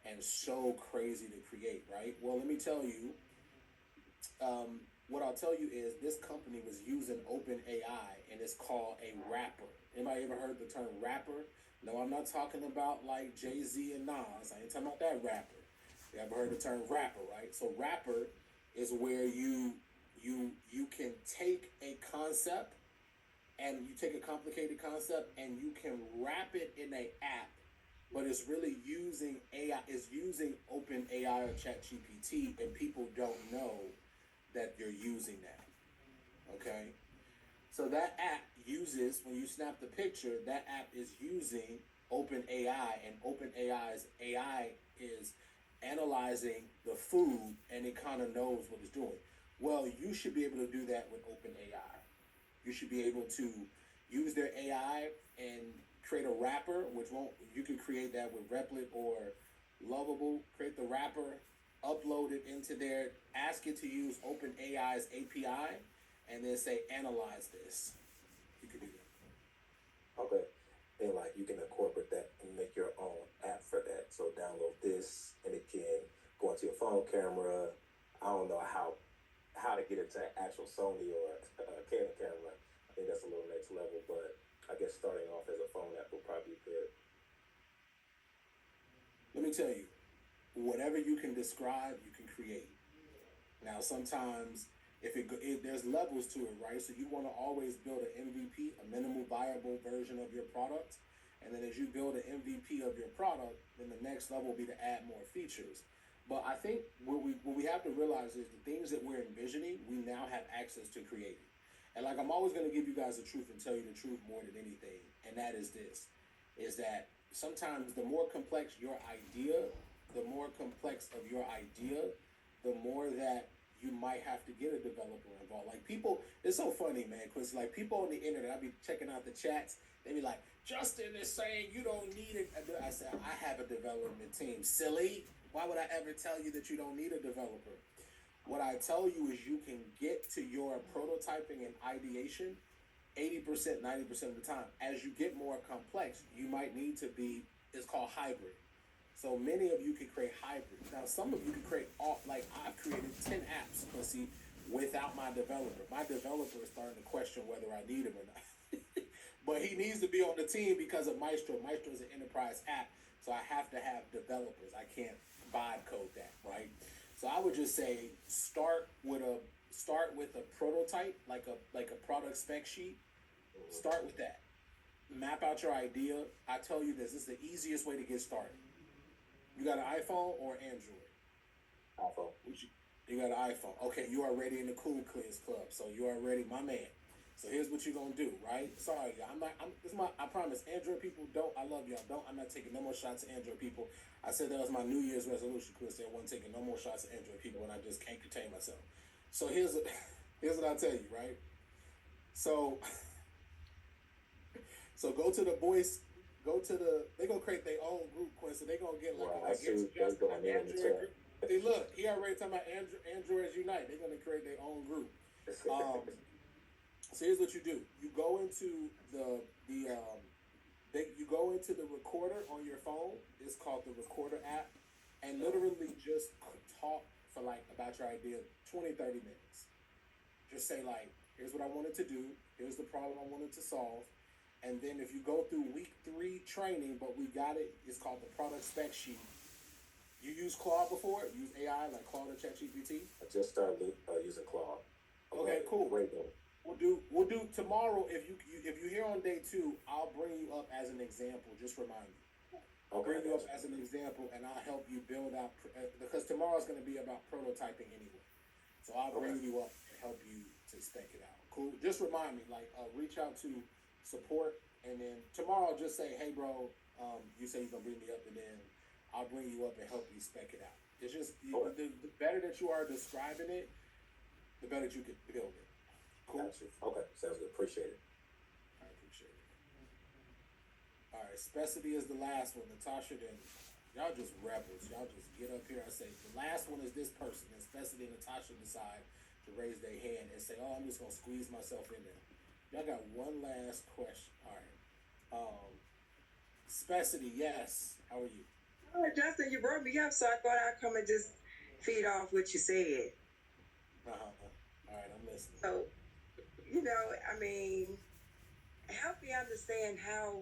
and so crazy to create, right? Well, let me tell you, what I'll tell you is this company was using OpenAI, and it's called a wrapper. Anybody ever heard the term rapper? No, I'm not talking about like Jay-Z and Nas. I ain't talking about that rapper. You ever heard the term rapper, right? So rapper is where you can take a concept, and you take a complicated concept and you can wrap it in an app, but it's really using AI, it's using OpenAI or ChatGPT, and people don't know that you're using that. Okay? So that app uses, when you snap the picture, that app is using OpenAI, and OpenAI's AI is analyzing the food, and it kind of knows what it's doing. Well, you should be able to do that with OpenAI. You should be able to use their AI and create a wrapper, you can create that with Replit or Lovable. Create the wrapper, upload it into there, ask it to use OpenAI's API, and then say, analyze this. You can do that. Okay. And like you can incorporate that and make your own app for that. So download this and it can go into your phone camera. I don't know how to get it to actual Sony or Canon camera. I think that's a little next level, but I guess starting off as a phone app will probably be good. Let me tell you, whatever you can describe, you can create. Now, sometimes there's levels to it, right? So you want to always build an MVP, a minimal viable version of your product, and then as you build an MVP of your product, then the next level will be to add more features. But I think what we have to realize is the things that we're envisioning, we now have access to creating. And like, I'm always going to give you guys the truth and tell you the truth more than anything, and that is this: is that sometimes the more complex your idea, the more that you might have to get a developer involved. Like, people, it's so funny, man, because like people on the internet, I be checking out the chats, they be like, Justin is saying you don't need it. I said, I have a development team. Silly. Why would I ever tell you that you don't need a developer? What I tell you is you can get to your prototyping and ideation 80%, 90% of the time. As you get more complex, you might need to be, it's called hybrid. So many of you can create hybrids. Now, some of you can create I've created 10 apps, Quincy, without my developer. My developer is starting to question whether I need him or not. But he needs to be on the team because of Maestro. Maestro is an enterprise app, so I have to have developers. I can't vibe code that, right? So I would just say start with a prototype, like a product spec sheet. Start with that. Map out your idea. I tell you this is the easiest way to get started. You got an iPhone or Android? iPhone. You got an iPhone. Okay, you are already in the Cool Kids Club, so you are already my man. So here's what you're gonna do, right? Sorry, I promise, Android people I love y'all. I'm not taking no more shots at Android people. I said that was my New Year's resolution, Chris. I wasn't taking no more shots at Android people, and I just can't contain myself. So here's what I'll tell you, right? So go to the voice. They gonna create their own group, Quincy. They gonna get Justin an Android group. Hey, look, he already talking about Androids Unite. They're gonna create their own group. So here's what you do: you go into you go into the recorder on your phone. It's called the Recorder app, and literally just talk for about your idea 20, 30 minutes. Just say here's what I wanted to do. Here's the problem I wanted to solve. And then if you go through week 3 training, but we got it, it's called the product spec sheet. You use Claude before? Use AI like Claude or ChatGPT? I just started using Claude. Okay, cool. Great though. We'll do tomorrow. If you're here on day 2, I'll bring you up as an example. Just remind me. I'll bring you up as an example, and I'll help you build out because tomorrow's going to be about prototyping anyway. So I'll bring you up and help you to spec it out. Cool. Just remind me. Like reach out to support, and then tomorrow just say, hey, bro, you say you're gonna bring me up, and then I'll bring you up and help you spec it out. It's just the better that you are describing it, the better you can build it. Cool. Got you. Okay, sounds good. Appreciate it. I appreciate it. All right, Specity is the last one. Natasha, then y'all just rebels. Y'all just get up here and say the last one is this person, and Specity and Natasha decide to raise their hand and say, "Oh, I'm just gonna squeeze myself in there." Y'all got one last question. All right. Specity, yes. How are you? Oh, Justin, you brought me up, so I thought I'd come and just feed off what you said. All right, I'm listening. So, I mean, help me understand how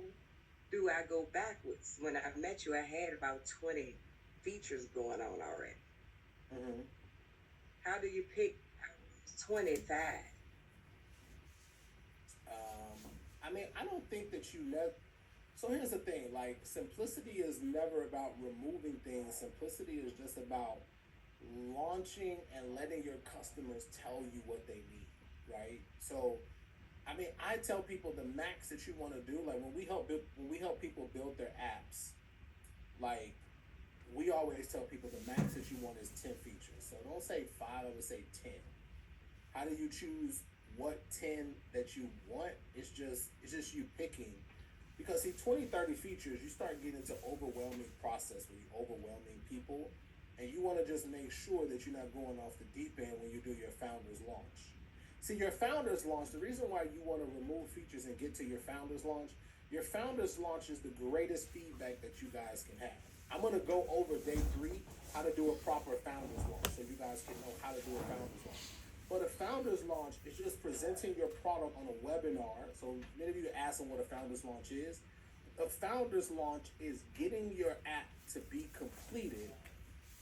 do I go backwards? When I met you, I had about 20 features going on already. Mm-hmm. How do you pick 25? I mean, I don't think that you never. So here's the thing: like, simplicity is never about removing things. Simplicity is just about launching and letting your customers tell you what they need, right? So, I mean, I tell people the max that you want to do. Like when we help people build their apps, like we always tell people the max that you want is 10 features. So don't say 5. I would say 10. How do you choose what 10 that you want? It's just you picking. Because see, 20, 30 features, you start getting into overwhelming process where you're overwhelming people, and you want to just make sure that you're not going off the deep end when you do your founder's launch. See, your founder's launch, the reason why you want to remove features and get to your founder's launch is the greatest feedback that you guys can have. I'm going to go over day 3, how to do a proper founder's launch, so you guys can know how to do a founder's launch. But a founder's launch is just presenting your product on a webinar. So many of you ask them what a founder's launch is. A founder's launch is getting your app to be completed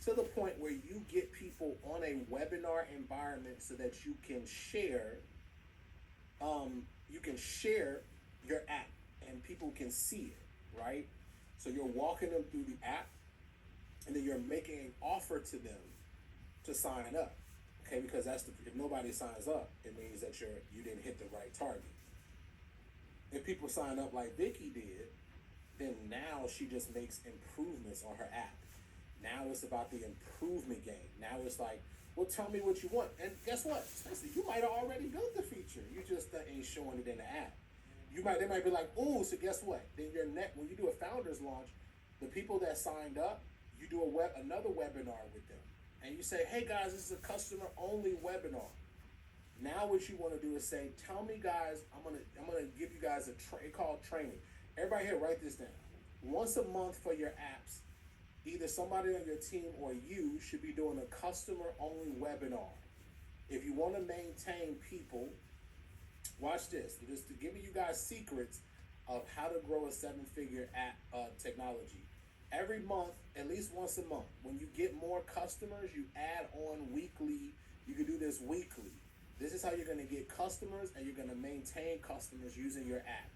to the point where you get people on a webinar environment so that you can share your app and people can see it, right? So you're walking them through the app, and then you're making an offer to them to sign up. Okay, because if nobody signs up, it means that you didn't hit the right target. If people sign up like Vicky did, then now she just makes improvements on her app. Now it's about the improvement game. Now it's like, well, tell me what you want. And guess what? Especially, you might have already built the feature. You just ain't showing it in the app. They might be like, oh, so guess what? Then when you do a founder's launch, the people that signed up, you do another webinar with them. And you say, hey guys, this is a customer only webinar. Now what you want to do is say, tell me guys, I'm gonna give you guys called training. Everybody here, write this down. Once a month for your apps, either somebody on your team or you should be doing a customer only webinar. If you want to maintain people, watch this. Just to give you guys secrets of how to grow a 7-figure app technology. Every month, at least once a month, when you get more customers, you add on weekly. You can do this weekly. This is how you're going to get customers, and you're going to maintain customers using your app.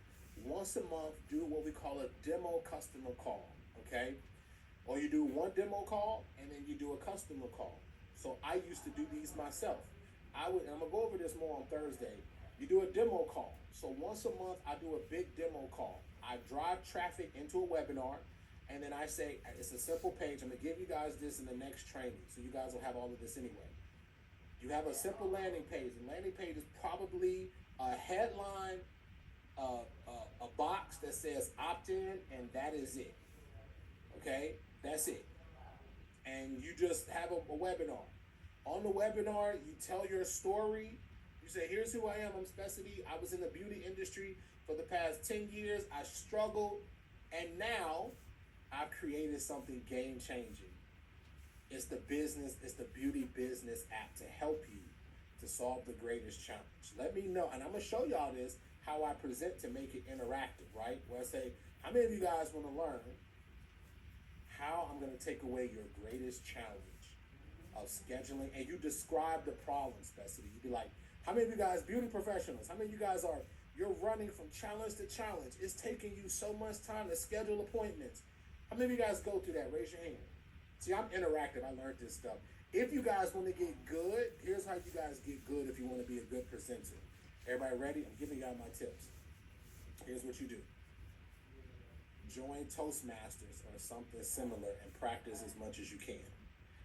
Once a month, do what we call a demo customer call, okay? Or you do one demo call, and then you do a customer call. So I used to do these myself. I'm going to go over this more on Thursday. You do a demo call. So once a month, I do a big demo call. I drive traffic into a webinar. And then I say, it's a simple page. I'm going to give you guys this in the next training. So you guys will have all of this anyway. You have a simple landing page. The landing page is probably a headline, a box that says opt-in, and that is it. Okay? That's it. And you just have a webinar. On the webinar, you tell your story. You say, here's who I am. I'm Specity. I was in the beauty industry for the past 10 years. I struggled. And now I've created something game-changing. It's the beauty business app to help you to solve the greatest challenge. Let me know, and I'm gonna show y'all this how I present to make it interactive, right? Where I say, how many of you guys want to learn how I'm going to take away your greatest challenge of scheduling? And you describe the problem specifically. You'd be like, how many of you guys, beauty professionals, how many of you guys are, you're running from challenge to challenge. It's taking you so much time to schedule appointments. How many of you guys go through that? Raise your hand. See, I'm interactive. I learned this stuff. If you guys want to get good, here's how you guys get good if you want to be a good presenter. Everybody ready? I'm giving y'all my tips. Here's what you do. Join Toastmasters or something similar and practice as much as you can.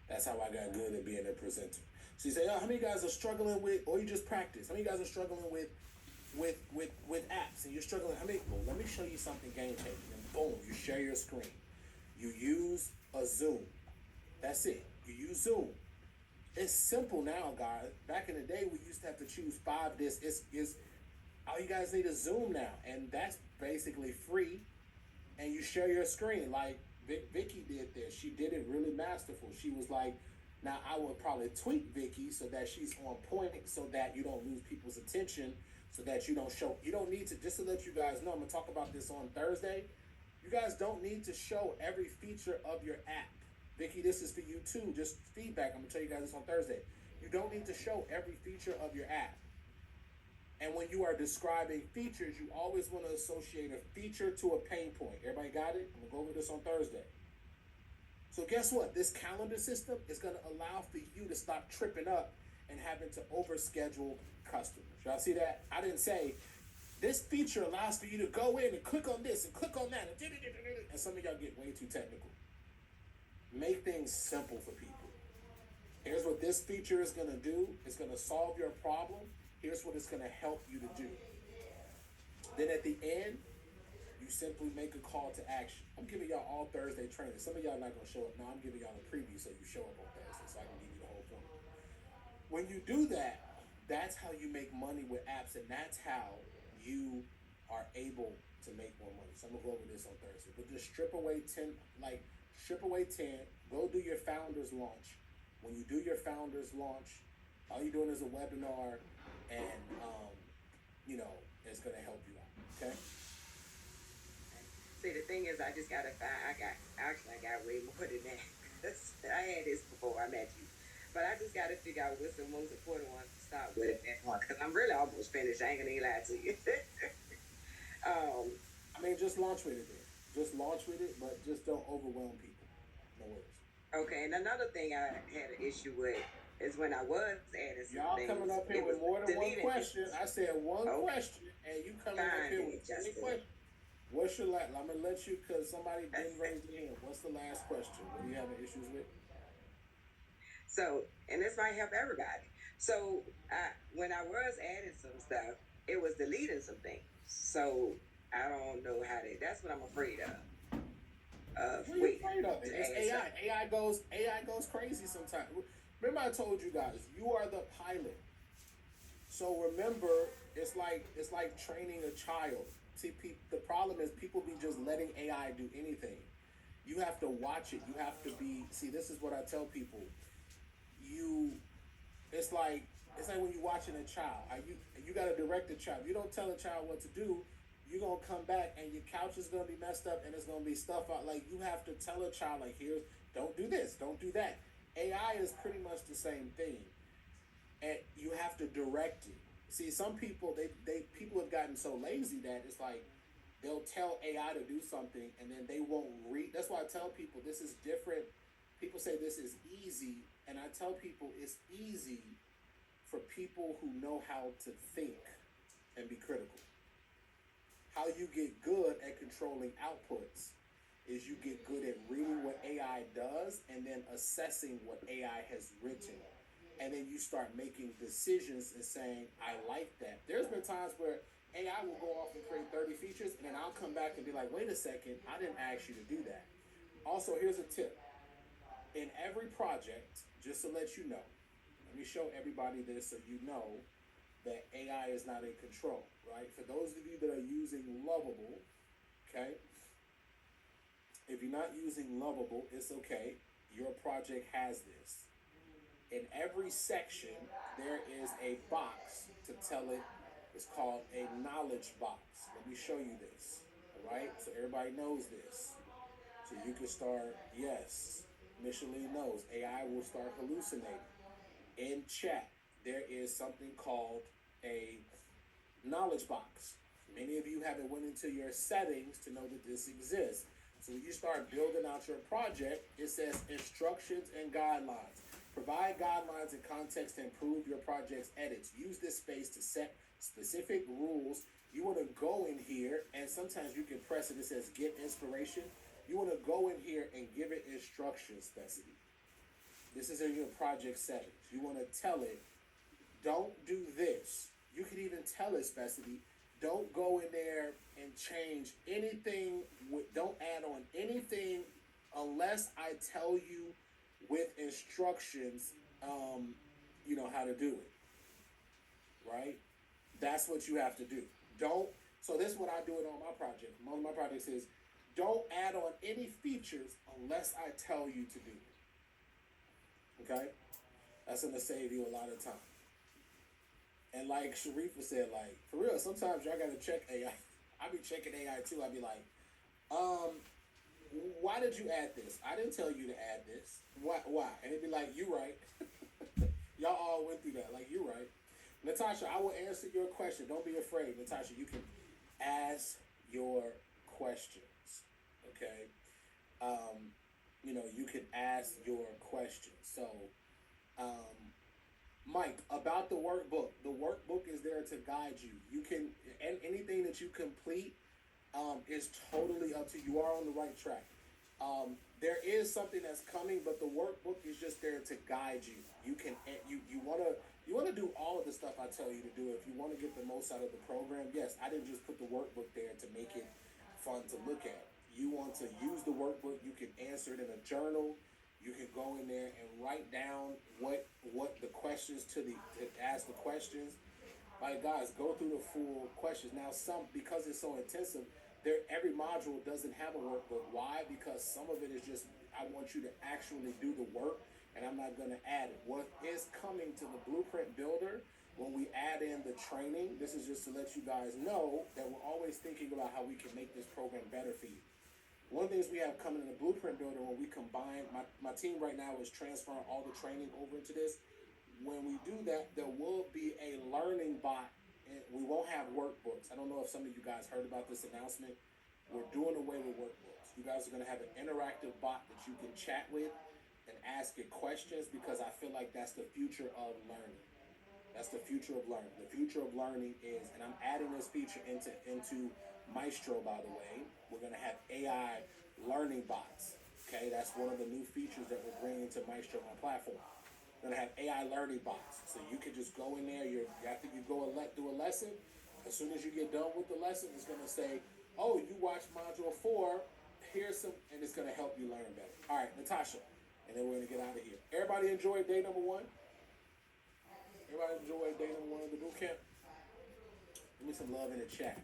That's how I got good at being a presenter. So you say, oh, how many guys are struggling with, or you just practice? How many guys are struggling with apps? And you're struggling, how many? Well, let me show you something game changing. And boom, you share your screen. You use a Zoom. That's it. You use Zoom. It's simple now, guys. Back in the day, we used to have to choose 5 discs. It's all you guys need is Zoom now, and that's basically free. And you share your screen like Vicky did this. She did it really masterful. She was like, now I would probably tweak Vicky so that she's on point, so that you don't lose people's attention, so that you don't need to, just to let you guys know, I'm gonna talk about this on Thursday. You guys don't need to show every feature of your app. Vicky, this is for you too, just feedback. I'm gonna tell you guys this on Thursday. You don't need to show every feature of your app. And when you are describing features, you always want to associate a feature to a pain point. Everybody got it? I'm going to go over this on Thursday. So guess what? This calendar system is going to allow for you to stop tripping up and having to overschedule customers. Y'all see that? I didn't say, this feature allows for you to go in and click on this and click on that. And some of y'all get way too technical. Make things simple for people. Here's what this feature is going to do. It's going to solve your problem. Here's what it's going to help you to do. Then at the end, you simply make a call to action. I'm giving y'all all Thursday training. Some of y'all not going to show up. No, I'm giving y'all a preview so you show up on Thursday so I can give you the whole point. When you do that, that's how you make money with apps, and that's how you are able to make more money. So I'm going to go over this on Thursday. But just strip away 10, go do your founders launch. When you do your founders launch, all you're doing is a webinar, and it's gonna help you out. Okay. See, the thing is, I just gotta find. I got way more than that. I had this before I met you, but I just gotta figure out what's the most important one to start with. Because I'm really almost finished. I ain't gonna lie to you. I mean, just launch with it. Then. Just launch with it, but just don't overwhelm people. No worries. Okay, and another thing I had an issue with is when I was adding some y'all things. Coming up here with more than one question. Things. I said one question, and you coming up here with 20 questions. What's your last? I'm gonna let you, because somebody didn't raise their hand. What's the last question? What are you having issues with? So, and this might help everybody. So, when I was adding some stuff, it was deleting some things. So, I don't know how to. That's what I'm afraid of. What are you afraid of? It's AI. AI goes crazy sometimes. Remember, I told you guys, you are the pilot. So remember, it's like training a child. See, the problem is people be just letting AI do anything. You have to watch it. You have to be. See, this is what I tell people. It's like when you're watching a child. You got to direct the child. If you don't tell a child what to do, you're gonna come back and your couch is gonna be messed up and it's gonna be stuff out. Like, you have to tell a child, like, here, don't do this, don't do that. AI is pretty much the same thing, and you have to direct it. See, some people people have gotten so lazy that it's like they'll tell AI to do something and then they won't read. That's why I tell people this is different. People say this is easy, and I tell people it's easy for people who know how to think and be critical. How you get good at controlling outputs is you get good at reading what AI does and then assessing what AI has written. And then you start making decisions and saying, I like that. There's been times where AI will go off and create 30 features, and then I'll come back and be like, wait a second, I didn't ask you to do that. Also, here's a tip. In every project, just to let you know, let me show everybody this so you know that AI is not in control, right? For those of you that are using Lovable, okay? If you're not using Lovable, it's okay. Your project has this. In every section, there is a box to tell it It's called a knowledge box. Let me show you this. All right, so everybody knows this. So you can start. Yes, Micheline knows. AI will start hallucinating. In chat, there is something called a knowledge box. Many of you haven't went into your settings to know that this exists. So when you start building out your project, it says instructions and guidelines. Provide guidelines and context to improve your project's edits. Use this space to set specific rules. You want to go in here, and sometimes you can press it. It says get inspiration. You want to go in here and give it instructions, Betsy. This is in your project settings. You want to tell it, don't do this. You can even tell it, Betsy, don't go in there and change anything. Don't add on anything unless I tell you with instructions, how to do it. Right? That's what you have to do. So this is what I do it on my project. One of my projects is, don't add on any features unless I tell you to do it. Okay? That's going to save you a lot of time. And like Sharifa said, like, for real, sometimes y'all got to check AI. I be checking AI too. I be like, why did you add this? I didn't tell you to add this. Why? And it'd be like, you right. Y'all all went through that. Like, you right. Natasha, I will answer your question. Don't be afraid. Natasha, you can ask your questions. Okay? You can ask your questions. So, Mike, about the workbook. The workbook is there to guide you. You can, and anything that you complete is totally up to you. You are on the right track. There is something that's coming, but the workbook is just there to guide you. You want to do all of the stuff I tell you to do. If you want to get the most out of the program, yes, I didn't just put the workbook there to make it fun to look at. You want to use the workbook, you can answer it in a journal. You can go in there and write down what the questions to ask the questions. Like, guys, go through the full questions. Now, because it's so intensive, every module doesn't have a workbook. Why? Because some of it is just, I want you to actually do the work, and I'm not going to add it. What is coming to the Blueprint Builder, when we add in the training, this is just to let you guys know that we're always thinking about how we can make this program better for you. One of the things we have coming in the Blueprint Builder, when we combine, my team right now is transferring all the training over into this. When we do that, there will be a learning bot, and we won't have workbooks. I don't know if some of you guys heard about this announcement. We're doing away with workbooks. You guys are going to have an interactive bot that you can chat with and ask it questions, because I feel like that's the future of learning. That's the future of learning. The future of learning is, and I'm adding this feature into Maestro, by the way. We're going to have AI learning bots. Okay, that's one of the new features that we're bringing to Maestro on platform. We're going to have AI learning bots. So you can just go in there, after you go do a lesson, as soon as you get done with the lesson, it's going to say, oh, you watched module 4, here's some, and it's going to help you learn better. All right, Natasha, and then we're going to get out of here. Everybody enjoy day number 1? Everybody enjoy day number 1 of the boot camp? Give me some love in the chat.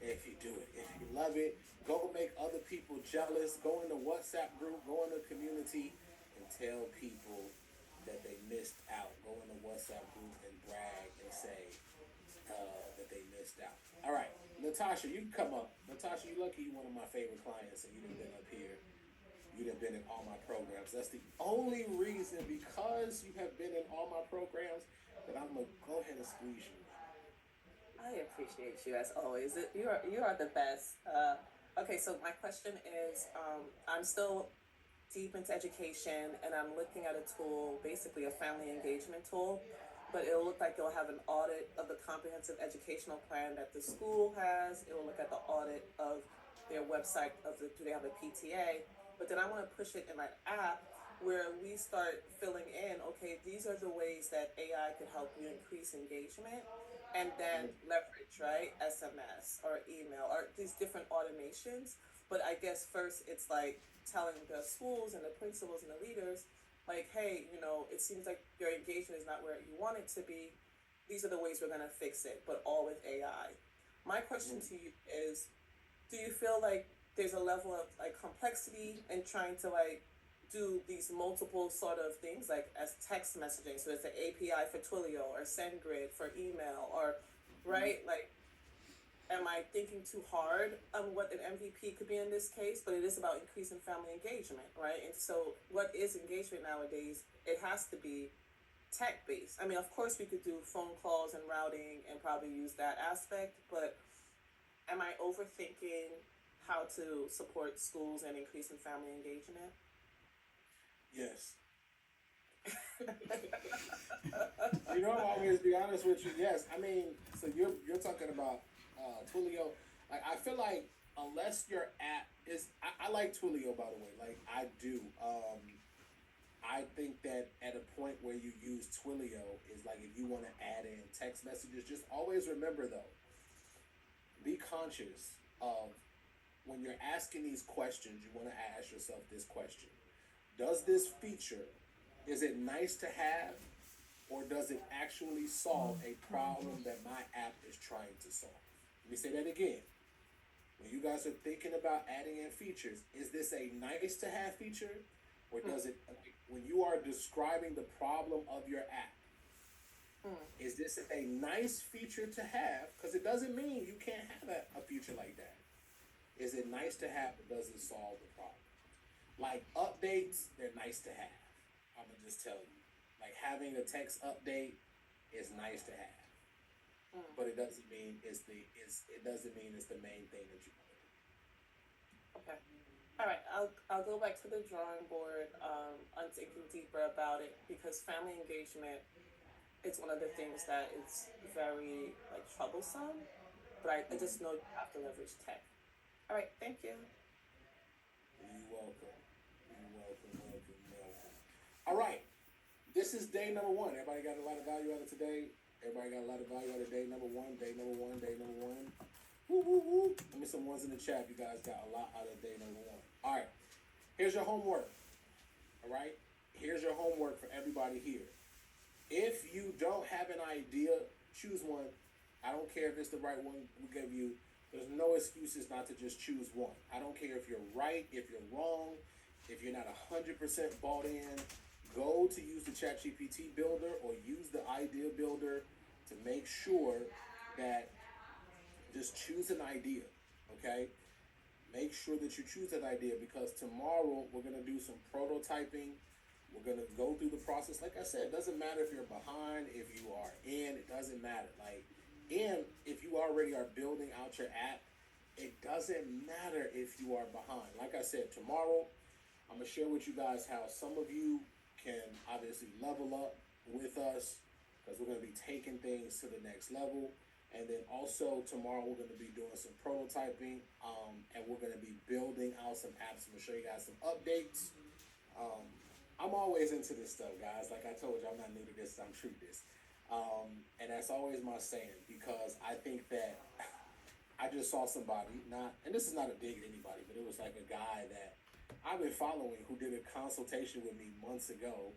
If you do it, if you love it, go make other people jealous. Go in the WhatsApp group, go in the community, and tell people that they missed out. Go in the WhatsApp group and brag and say that they missed out. All right, Natasha, you can come up. Natasha, you lucky you're one of my favorite clients, and you done been up here. You done been in all my programs. That's the only reason, because you have been in all my programs, that I'm gonna go ahead and squeeze you. I appreciate you as always. You are the best. Okay, so my question is, I'm still deep into education, and I'm looking at a tool, basically a family engagement tool, but it'll look like it'll have an audit of the comprehensive educational plan that the school has. It will look at the audit of their website, do they have a PTA? But then I want to push it in an app where we start filling in, okay, these are the ways that AI could help you increase engagement, and then leverage, right? SMS or email or these different automations. But I guess first it's like telling the schools and the principals and the leaders, like, hey, it seems like your engagement is not where you want it to be. These are the ways we're going to fix it, but all with AI. My question to you is, do you feel like there's a level of like complexity in trying to like do these multiple sort of things, like as text messaging? So there's the API for Twilio or SendGrid for email, or right? Like, am I thinking too hard on what an MVP could be in this case? But it is about increasing family engagement, right? And so, what is engagement nowadays? It has to be tech based. I mean, of course, we could do phone calls and routing and probably use that aspect, but am I overthinking how to support schools and increasing family engagement? Yes. You know, I'll always be honest with you. Yes, I mean, so you're talking about Twilio. Like, I feel like unless your app is, I like Twilio, by the way. Like, I do. I think that at a point where you use Twilio is like if you want to add in text messages, just always remember though, be conscious of when you're asking these questions, you want to ask yourself this question. Does this feature, is it nice to have, or does it actually solve a problem that my app is trying to solve? Let me say that again. When you guys are thinking about adding in features, is this a nice to have feature, or does it, when you are describing the problem of your app, is this a nice feature to have? Because it doesn't mean you can't have a feature like that. Is it nice to have, or does it solve the problem? Like updates, they're nice to have. I'm gonna just tell you. Like having a text update is nice to have, but it doesn't mean it's the main thing that you want to do. Okay. All right. I'll go back to the drawing board. On thinking deeper about it, because family engagement is one of the things that is very like troublesome. But I just know you have to leverage tech. All right. Thank you. You're welcome. Welcome. All right. This is day number 1. Everybody got a lot of value out of today. Everybody got a lot of value out of day number 1. Day number one. Woo, woo, woo. Give me some ones in the chat. You guys got a lot out of day number 1. All right. Here's your homework. All right. Here's your homework for everybody here. If you don't have an idea, choose one. I don't care if it's the right one we give you. There's no excuses not to just choose one. I don't care if you're right, if you're wrong, if you're not 100% bought in. Go to use the ChatGPT builder or use the idea builder to make sure that just choose an idea, okay? Make sure that you choose that idea, because tomorrow we're going to do some prototyping. We're going to go through the process. Like I said, it doesn't matter if you're behind, if you are in, it doesn't matter. And if you already are building out your app, it doesn't matter if you are behind. Like I said, tomorrow I'm going to share with you guys how some of you can obviously level up with us, because we're going to be taking things to the next level. And then also tomorrow we're going to be doing some prototyping, and we're going to be building out some apps. I'm going to show you guys some updates. I'm always into this stuff, guys. Like I told you, I'm not new to this, I'm true to this. And that's always my saying, because I think that I just saw somebody, and this is not a dig at anybody, but it was like a guy that I've been following who did a consultation with me months ago.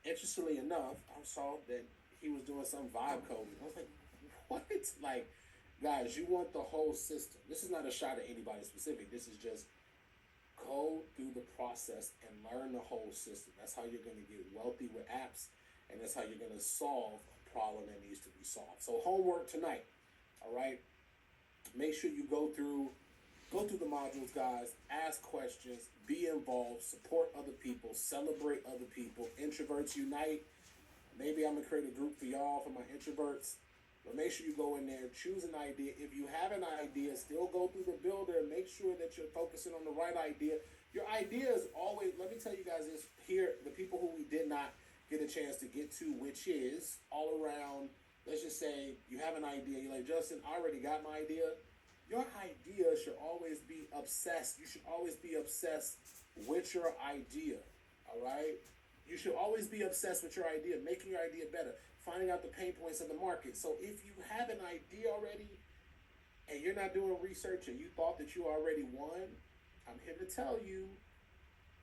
Interestingly enough, I saw that he was doing some vibe coding. I was like, what? Like, guys, you want the whole system. This is not a shot at anybody specific. This is just go through the process and learn the whole system. That's how you're going to get wealthy with apps, and that's how you're going to solve a problem that needs to be solved. So homework tonight, all right? Make sure you go through the modules, guys. Ask questions, be involved, support other people, celebrate other people. Introverts unite. Maybe I'm gonna create a group for y'all, for my introverts. But make sure you go in there, choose an idea. If you have an idea, still go through the builder. Make sure that you're focusing on the right idea. Your idea is always, let me tell you guys this here, the people who we did not get a chance to get to, which is all around, let's just say you have an idea. You're like, Justin, I already got my idea. Your idea should always be obsessed. You should always be obsessed with your idea, all right? You should always be obsessed with your idea, making your idea better, finding out the pain points of the market. So if you have an idea already and you're not doing research and you thought that you already won, I'm here to tell you,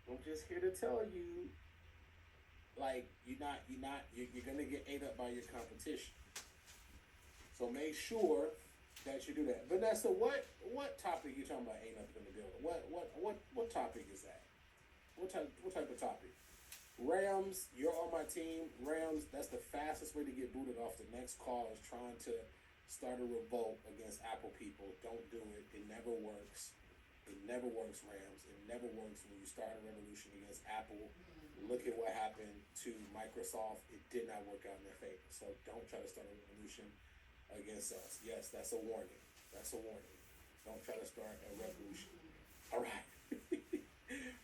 I'm just here to tell you, like, you're gonna get ate up by your competition. So make sure that you do that. Vanessa, what topic you talking about ate up in the building? What topic is that? What type of topic? Rams, you're on my team. Rams, that's the fastest way to get booted off the next call, is trying to start a revolt against Apple people. Don't do it. It never works. It never works, Rams. It never works when you start a revolution against Apple. Look at what happened to Microsoft. It did not work out in their favor. So don't try to start a revolution against us. Yes, that's a warning. That's a warning. Don't try to start a revolution. All right.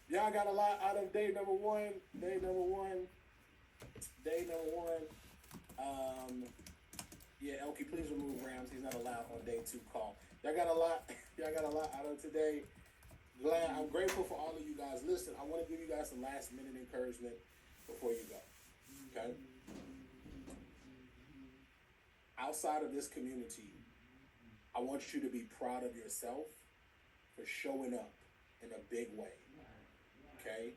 Y'all got a lot out of day number one. Yeah, Elkie, please remove Rams. He's not allowed on day 2 call. Y'all got a lot out of today. I'm grateful for all of you guys. Listen, I want to give you guys some last minute encouragement before you go. Okay? Outside of this community, I want you to be proud of yourself for showing up in a big way. Okay?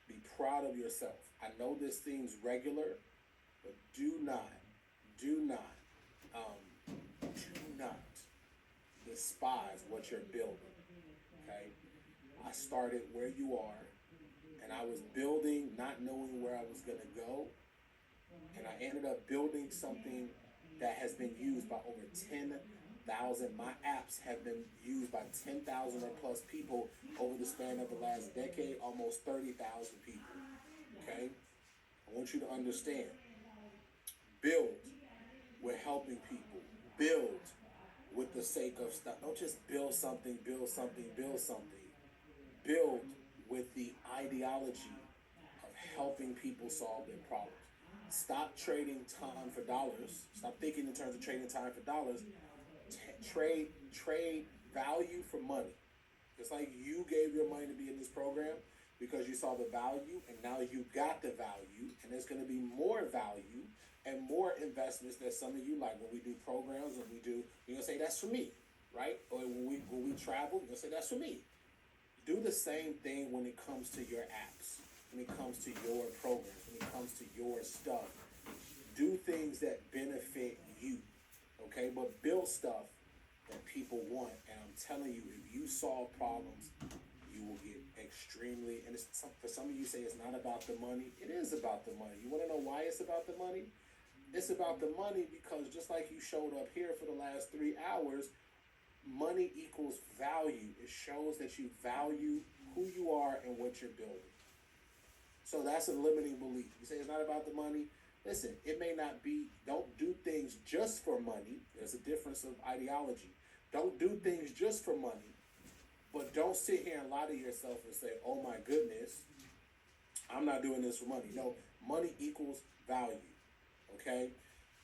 Be proud of yourself. I know this seems regular, but do not despise what you're building. Okay? I started where you are, and I was building, not knowing where I was gonna go, and I ended up building something that has been used by over 10,000. My apps have been used by 10,000 or plus people over the span of the last decade, almost 30,000 people. Okay? I want you to understand. Build with helping people. Build with the sake of stuff. Don't just build something. Build with the ideology of helping people solve their problems. Stop trading time for dollars. Stop thinking in terms of trading time for dollars. Trade value for money. Just like you gave your money to be in this program because you saw the value, and now you got the value, and there's going to be more value and more investments that some of you like. When we do programs, and you're going to say, that's for me, right? Or when we travel, you're going to say, that's for me. Do the same thing when it comes to your apps, when it comes to your programs, when it comes to your stuff. Do things that benefit you, okay? But build stuff that people want. And I'm telling you, if you solve problems, you will get extremely, and for some of you say it's not about the money. It is about the money. You want to know why it's about the money? It's about the money because just like you showed up here for the last 3 hours, money equals value. It shows that you value who you are and what you're building. So that's a limiting belief. You say it's not about the money. Listen, it may not be. Don't do things just for money. There's a difference of ideology. Don't do things just for money, but don't sit here and lie to yourself and say, oh my goodness, I'm not doing this for money. No, money equals value. Okay?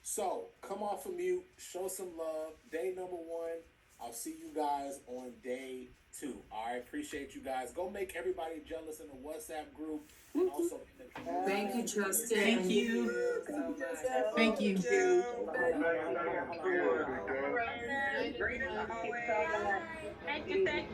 So come off of mute, show some love. Day number 1. I'll see you guys on day 2. All right, appreciate you guys. Go make everybody jealous in the WhatsApp group and also in the community. Thank you, Justin. Thank you. Thank you. Great as always. Thank you.